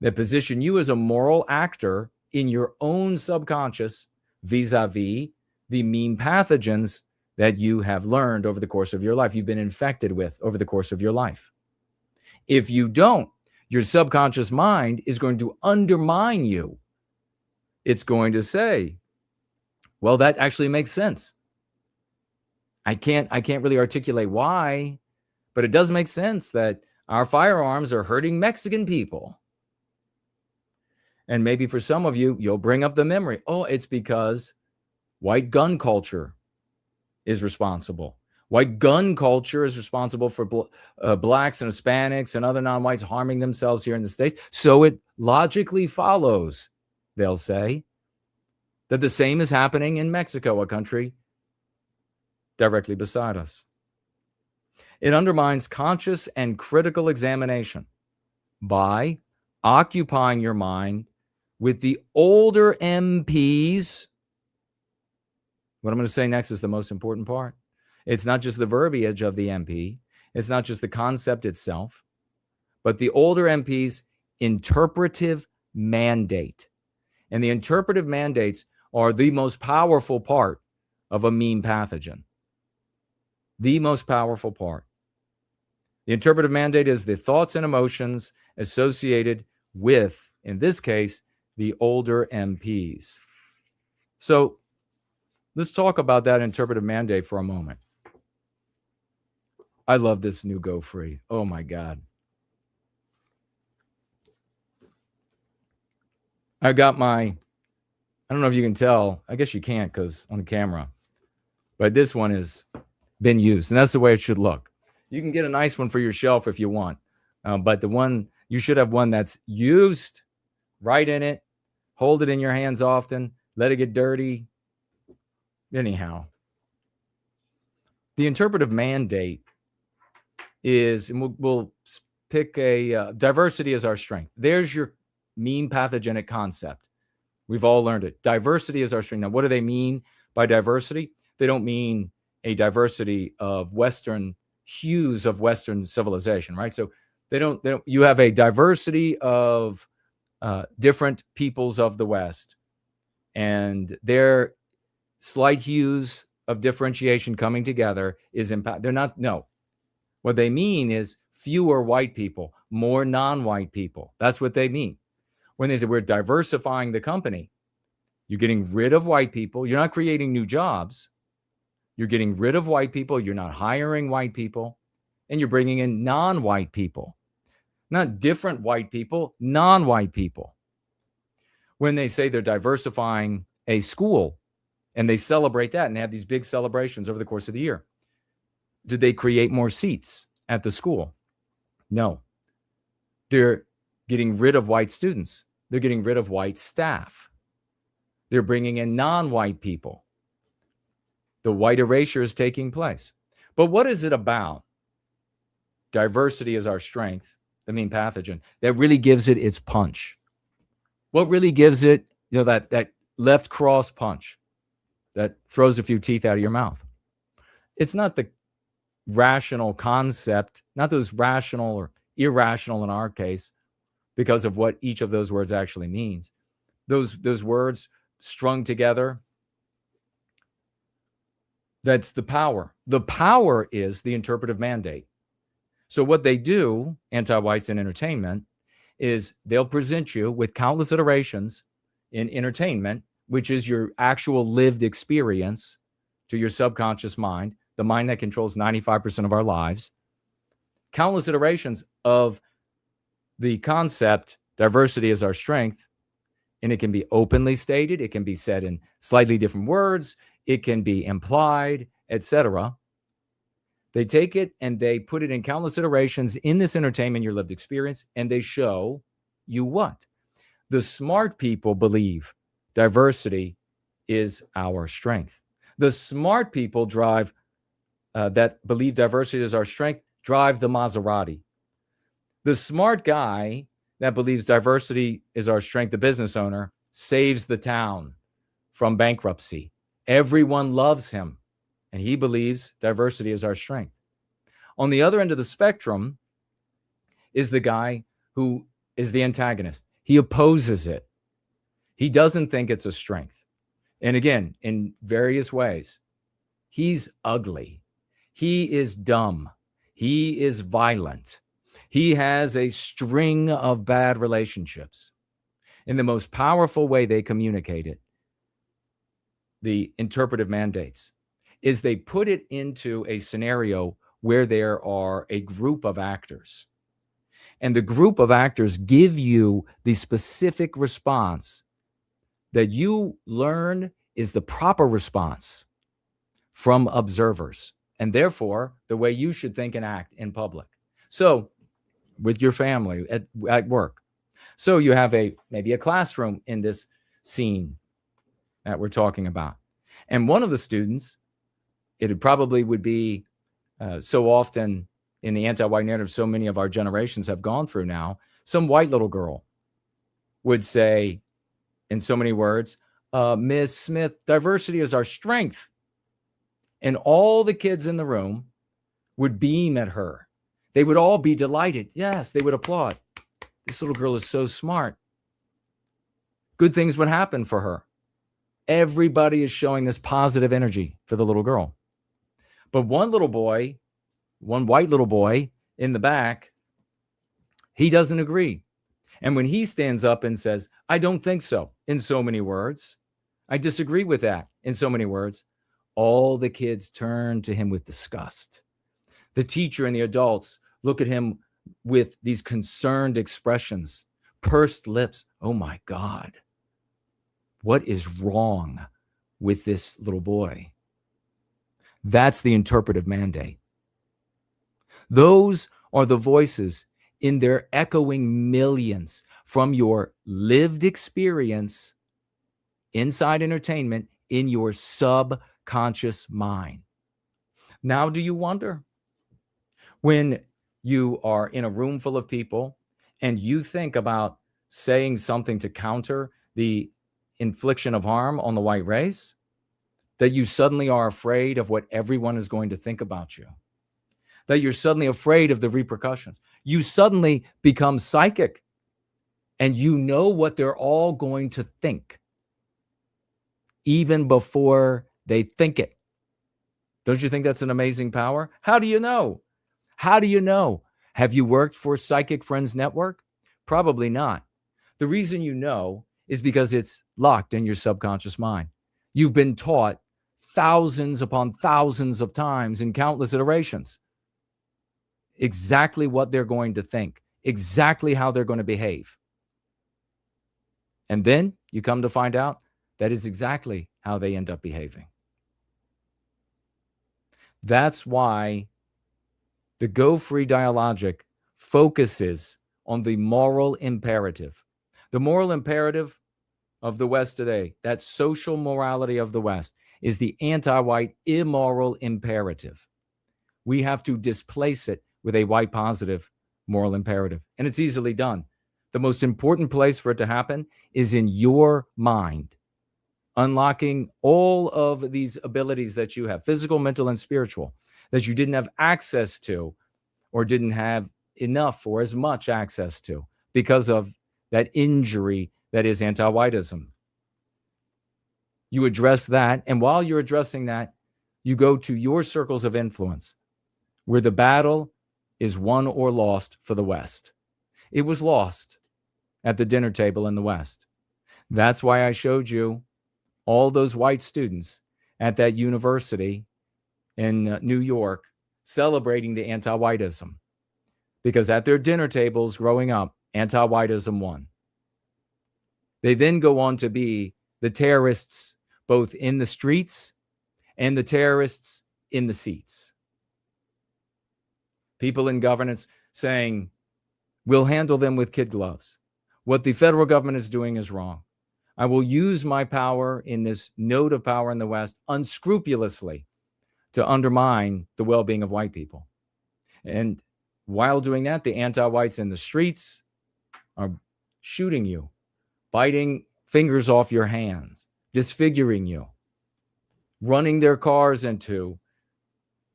that position you as a moral actor in your own subconscious vis-a-vis the meme pathogens that you have learned over the course of your life, you've been infected with over the course of your life. If you don't, your subconscious mind is going to undermine you. It's going to say, well, that actually makes sense. I can't really articulate why, but it does make sense that our firearms are hurting Mexican people. And maybe for some of you, you'll bring up the memory. Oh, it's because white gun culture is responsible. White gun culture is responsible for blacks and Hispanics and other non-whites harming themselves here in the States. So it logically follows, they'll say, that the same is happening in Mexico, a country directly beside us. It undermines conscious and critical examination by occupying your mind with the older MPs. What I'm going to say next is the most important part. It's not just the verbiage of the MP. It's not just the concept itself, but the older MP's interpretive mandate. And the interpretive mandates are the most powerful part of a meme pathogen. The most powerful part. The interpretive mandate is the thoughts and emotions associated with, in this case, the older MPs. So let's talk about that interpretive mandate for a moment. I love this new Go Free. Oh my God. I got my, I don't know if you can tell. I guess you can't because on camera. But this one has been used. And that's the way it should look. You can get a nice one for your shelf if you want. But the one, you should have one that's used, write in it, hold it in your hands often, let it get dirty. Anyhow, the interpretive mandate is, and we'll pick a diversity as our strength. There's your meme pathogenic concept. We've all learned it. Diversity is our strength. Now, what do they mean by diversity? They don't mean a diversity of Western hues of Western civilization, right? So they don't, you have a diversity of different peoples of the West, and their slight hues of differentiation coming together is impact. They're not, no. What they mean is fewer white people, more non-white people. That's what they mean. When they say we're diversifying the company, you're getting rid of white people. You're not creating new jobs. You're getting rid of white people. You're not hiring white people. And you're bringing in non-white people. Not different white people, non-white people. When they say they're diversifying a school and they celebrate that and have these big celebrations over the course of the year, did they create more seats at the school? No. They're getting rid of white students. They're getting rid of white staff. They're bringing in non-white people. The white erasure is taking place. But what is it about diversity is our strength, the meme pathogen, that really gives it its punch? What really gives it, you know, that left cross punch that throws a few teeth out of your mouth? It's not the rational concept, not those rational or irrational in our case, because of what each of those words actually means. Those words strung together, that's the power. The power is the interpretive mandate. So what they do, anti-whites in entertainment, is they'll present you with countless iterations in entertainment, which is your actual lived experience to your subconscious mind, the mind that controls 95% of our lives, countless iterations of the concept, diversity is our strength, and it can be openly stated, it can be said in slightly different words, it can be implied, etc. They take it and they put it in countless iterations in this entertainment, your lived experience, and they show you what? The smart people believe diversity is our strength. The smart people drive, that believe diversity is our strength, drive the Maserati. The smart guy that believes diversity is our strength, the business owner, saves the town from bankruptcy. Everyone loves him, and he believes diversity is our strength. On the other end of the spectrum is the guy who is the antagonist. He opposes it. He doesn't think it's a strength. And again, in various ways, he's ugly. He is dumb. He is violent. He has a string of bad relationships. In the most powerful way they communicate it, the interpretive mandates, is they put it into a scenario where there are a group of actors. And the group of actors give you the specific response that you learn is the proper response from observers, and therefore the way you should think and act in public. So with your family, at work. So you have maybe a classroom in this scene that we're talking about. And one of the students, it probably would be so often in the anti-white narrative so many of our generations have gone through now, some white little girl would say in so many words, Ms. Smith, diversity is our strength. And all the kids in the room would beam at her. They would all be delighted. Yes, they would applaud. This little girl is so smart. Good things would happen for her. Everybody is showing this positive energy for the little girl. But one little boy, one white little boy in the back, he doesn't agree. And when he stands up and says, I don't think so, in so many words, I disagree with that, in so many words, all the kids turn to him with disgust. The teacher and the adults look at him with these concerned expressions, pursed lips. Oh my God, what is wrong with this little boy? That's the interpretive mandate. Those are the voices in their echoing millions from your lived experience inside entertainment in your subconscious mind. Now, do you wonder when you are in a room full of people and you think about saying something to counter the infliction of harm on the white race, that you suddenly are afraid of what everyone is going to think about you? That you're suddenly afraid of the repercussions. You suddenly become psychic and you know what they're all going to think even before they think it. Don't you think that's an amazing power? How do you know? How do you know? Have you worked for Psychic Friends Network? Probably not. The reason you know is because it's locked in your subconscious mind. You've been taught thousands upon thousands of times in countless iterations exactly what they're going to think, exactly how they're going to behave. And then you come to find out that is exactly how they end up behaving. That's why the Go Free Dialogic focuses on the moral imperative. The moral imperative of the West today, that social morality of the West, is the anti-white immoral imperative. We have to displace it with a white positive moral imperative. And it's easily done. The most important place for it to happen is in your mind. Unlocking all of these abilities that you have, physical, mental, and spiritual, that you didn't have access to or didn't have enough or as much access to because of that injury that is anti-whiteism. You address that, and while you're addressing that, you go to your circles of influence, where the battle is won or lost for the West. It was lost at the dinner table in the West. That's why I showed you all those white students at that university in New York celebrating the anti-whiteism. Because at their dinner tables growing up, anti-whiteism won. They then go on to be the terrorists both in the streets and the terrorists in the seats. People in governance saying, we'll handle them with kid gloves. What the federal government is doing is wrong. I will use my power in this node of power in the West unscrupulously to undermine the well-being of white people. And while doing that, the anti-whites in the streets are shooting you, biting fingers off your hands, disfiguring you, running their cars into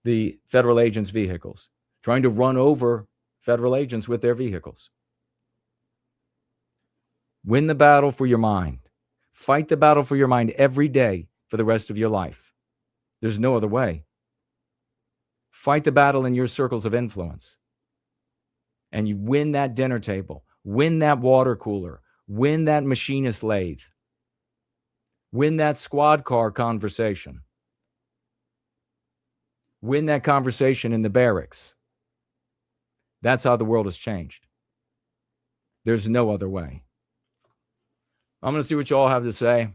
the federal agents' vehicles, trying to run over federal agents with their vehicles. Win the battle for your mind. Fight the battle for your mind every day for the rest of your life. There's no other way. Fight the battle in your circles of influence. And you win that dinner table, win that water cooler, win that machinist lathe, win that squad car conversation, win that conversation in the barracks. That's how the world has changed. There's no other way. I'm going to see what you all have to say.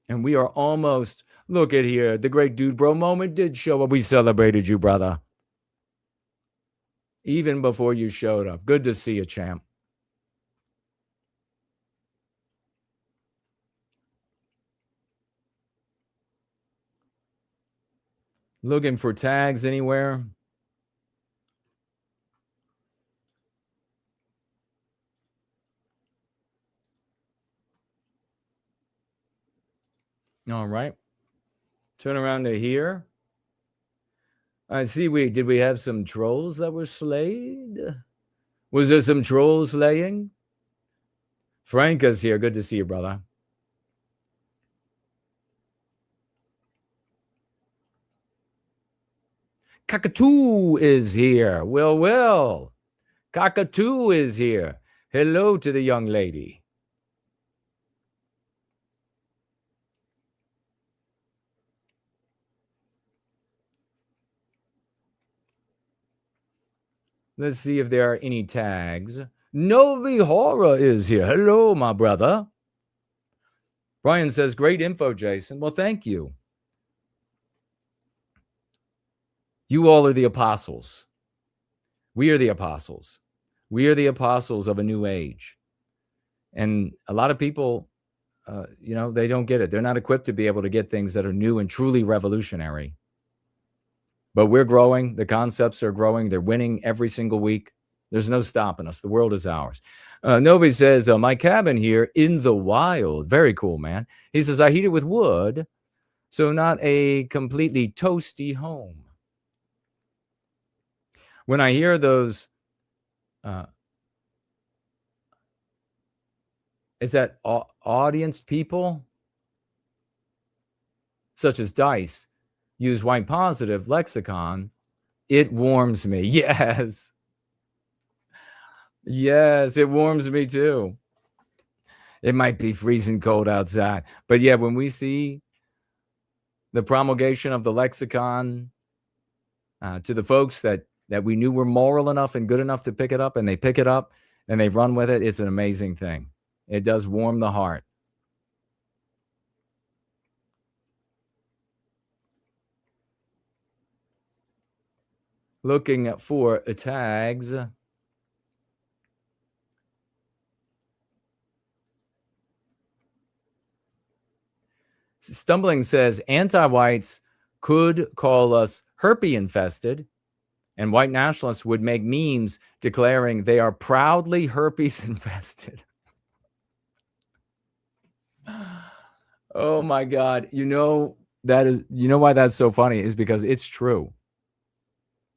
And we are almost, look at here, the great dude bro moment did show up. We celebrated you, brother. Even before you showed up. Good to see you, champ. Looking for tags anywhere? All right. Turn around to here. I see did we have some trolls that were slayed? Was there some troll slaying? Frank is here. Good to see you, brother. Cockatoo is here. Will. Cockatoo is here. Hello to the young lady. Let's see if there are any tags. Novi Horror is here. Hello, my brother. Brian says, great info, Jason. Well, thank you. You all are the apostles. We are the apostles. We are the apostles of a new age. And a lot of people, they don't get it. They're not equipped to be able to get things that are new and truly revolutionary. But we're growing. The concepts are growing. They're winning every single week. There's no stopping us. The world is ours. Novi says, my cabin here in the wild. Very cool, man. He says, I heat it with wood, so not a completely toasty home. When I hear those, is that audience people, such as Dice, use white positive lexicon, it warms me. Yes. Yes, it warms me too. It might be freezing cold outside. But yeah, when we see the promulgation of the lexicon to the folks that we knew were moral enough and good enough to pick it up, and they pick it up and they run with it, it's an amazing thing. It does warm the heart. Looking for tags. Stumbling says anti-whites could call us herpes infested, and white nationalists would make memes declaring they are proudly herpes infested. Oh my God. You know why that's so funny is because it's true.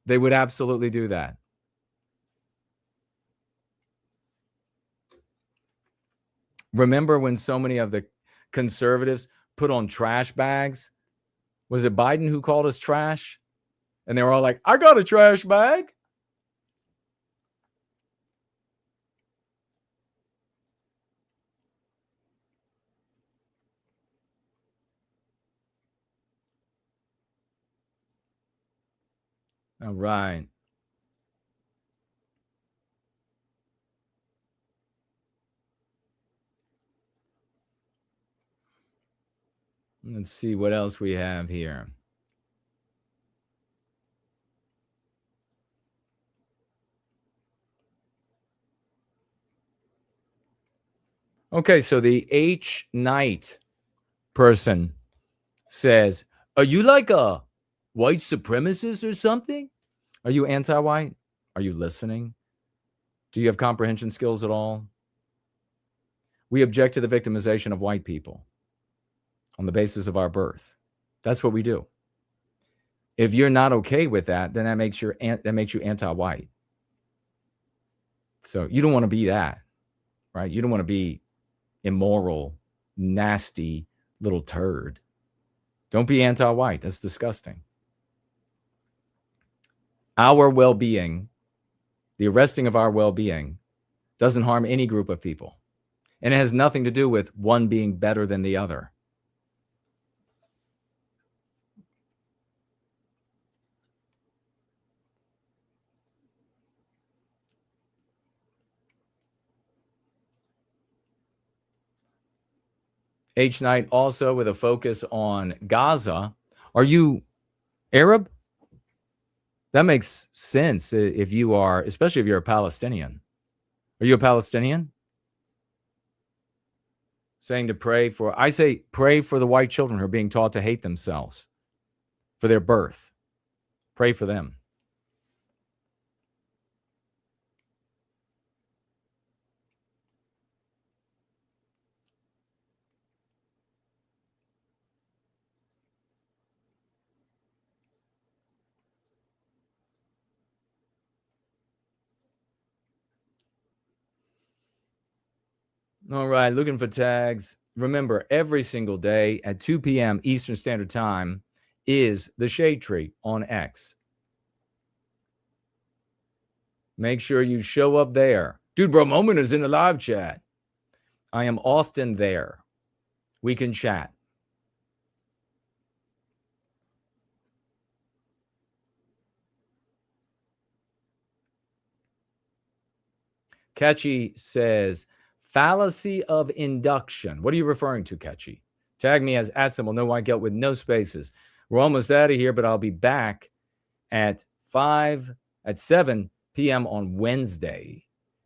They would absolutely do that. Remember when so many of the conservatives put on trash bags? Was it Biden who called us trash? And they were all like, I got a trash bag. All right. Let's see what else we have here. Okay, so the H Knight person says, are you like a white supremacist or something? Are you anti-white? Are you listening? Do you have comprehension skills at all? We object to the victimization of white people on the basis of our birth. That's what we do. If you're not okay with that, then that makes you anti-white. So you don't want to be that, right? You don't want to be immoral, nasty little turd. Don't be anti-white. That's disgusting. Our well-being, the arresting of our well-being, doesn't harm any group of people. And it has nothing to do with one being better than the other. H. Knight also with a focus on Gaza. Are you Arab? That makes sense if you are, especially if you're a Palestinian. Are you a Palestinian? Saying to pray for, I say pray for the white children who are being taught to hate themselves for their birth. Pray for them. All right, looking for tags. Remember, every single day at 2 p.m. Eastern Standard Time is the Shade Tree on X. Make sure you show up there. Dude, Bro Moment is in the live chat. I am often there. We can chat. Catchy says, fallacy of induction. What are you referring to, Catchy? Tag me as @ no white guilt with no spaces. We're almost out of here, but I'll be back at 7 p.m. on Wednesday.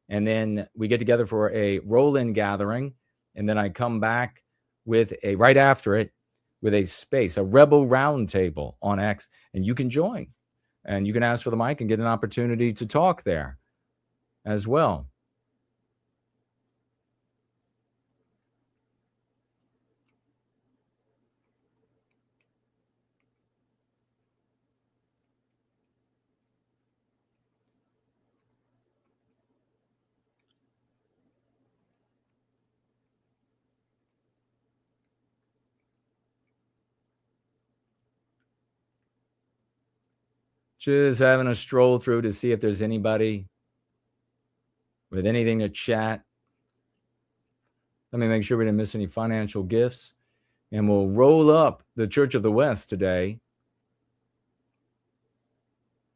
And then we get together for a roll-in gathering. And then I come back with right after it, with a space, a rebel roundtable on X. And you can join. And you can ask for the mic and get an opportunity to talk there as well. Just having a stroll through to see if there's anybody with anything to chat. Let me make sure we didn't miss any financial gifts. And we'll roll up the Church of the West today.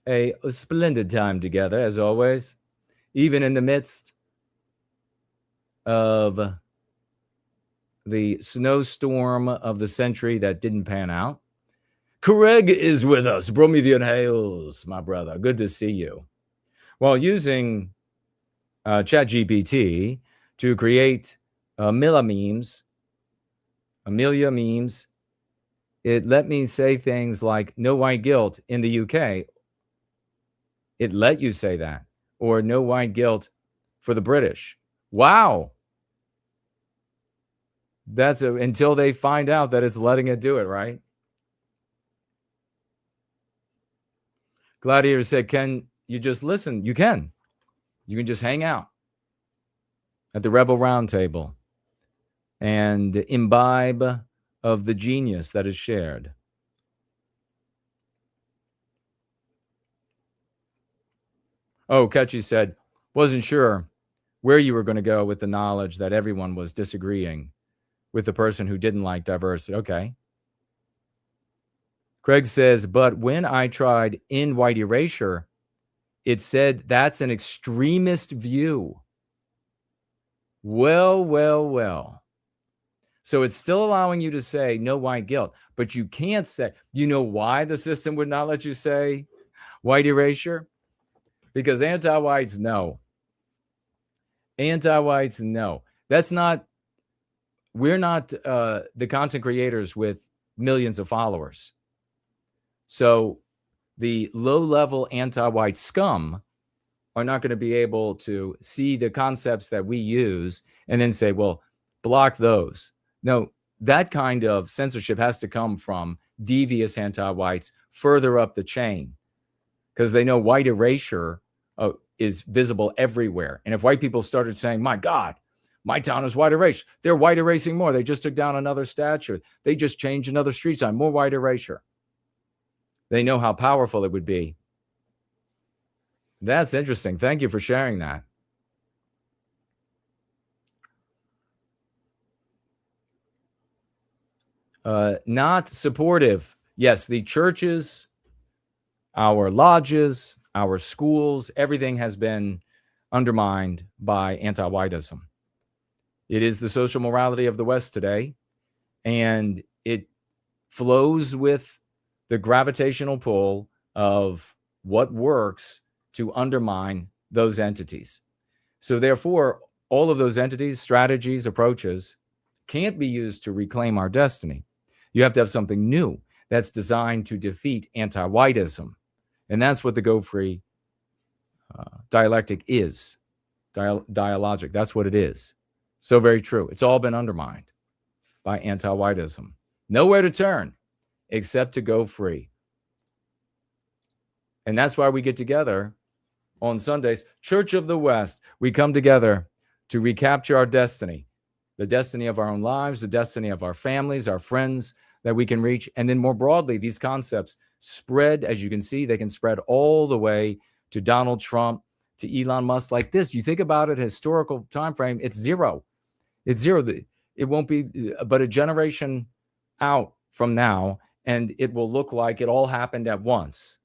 A splendid time together, as always, even in the midst of the snowstorm of the century that didn't pan out. Craig is with us. Bromethian Hales, my brother. Good to see you. While using ChatGPT to create Amelia memes, it let me say things like no white guilt in the UK. It let you say that. Or no white guilt for the British. Wow. That's until they find out that it's letting it do it, right? Gladiator said, can you just listen? You can. You can just hang out at the Rebel Roundtable and imbibe of the genius that is shared. Oh, Ketchy said, wasn't sure where you were going to go with the knowledge that everyone was disagreeing with the person who didn't like diversity. Okay. Craig says, but when I tried in white erasure, it said that's an extremist view. Well. So it's still allowing you to say no white guilt, but you can't say, you know why the system would not let you say white erasure? Because anti-whites know. Anti-whites know. That's not, we're not the content creators with millions of followers. So the low-level anti-white scum are not going to be able to see the concepts that we use and then say, well, block those. No, that kind of censorship has to come from devious anti-whites further up the chain because they know white erasure is visible everywhere. And if white people started saying, my God, My town is white erased. They're white erasing more. They just took down another statue. They just changed another street sign. More white erasure. They know how powerful it would be. That's interesting. Thank you for sharing that. Not supportive. Yes, the churches, our lodges, our schools, everything has been undermined by anti-whiteism. It is the social morality of the West today, and it flows with the gravitational pull of what works to undermine those entities. So therefore, all of those entities, strategies, approaches can't be used to reclaim our destiny. You have to have something new that's designed to defeat anti-whiteism. And that's what the Go Free dialectic is. Dialogic, that's what it is. So very true. It's all been undermined by anti-whiteism. Nowhere to turn except to go free. And that's why we get together on Sundays. Church of the West, we come together to recapture our destiny, the destiny of our own lives, the destiny of our families, our friends that we can reach. And then more broadly, these concepts spread, as you can see, they can spread all the way to Donald Trump, to Elon Musk like this. You think about it, historical time frame, it's zero. It's zero. It won't be but a generation out from now, and it will look like it all happened at once.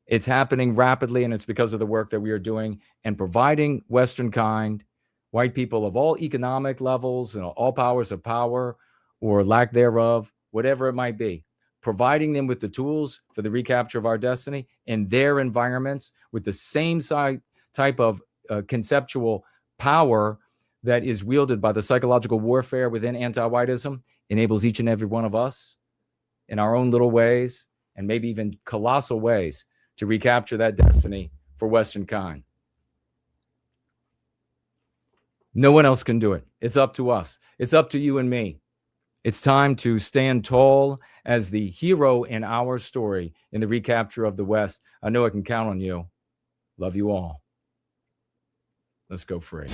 It's happening rapidly, and it's because of the work that we are doing and providing Western kind, white people of all economic levels and all powers of power or lack thereof, whatever it might be, providing them with the tools for the recapture of our destiny in their environments with the same type of conceptual power that is wielded by the psychological warfare within anti-whiteism, enables each and every one of us in our own little ways and maybe even colossal ways to recapture that destiny for Western kind. No one else can do it. It's up to us. It's up to you and me. It's time to stand tall as the hero in our story in the recapture of the West. I know I can count on you. Love you all. Let's go free.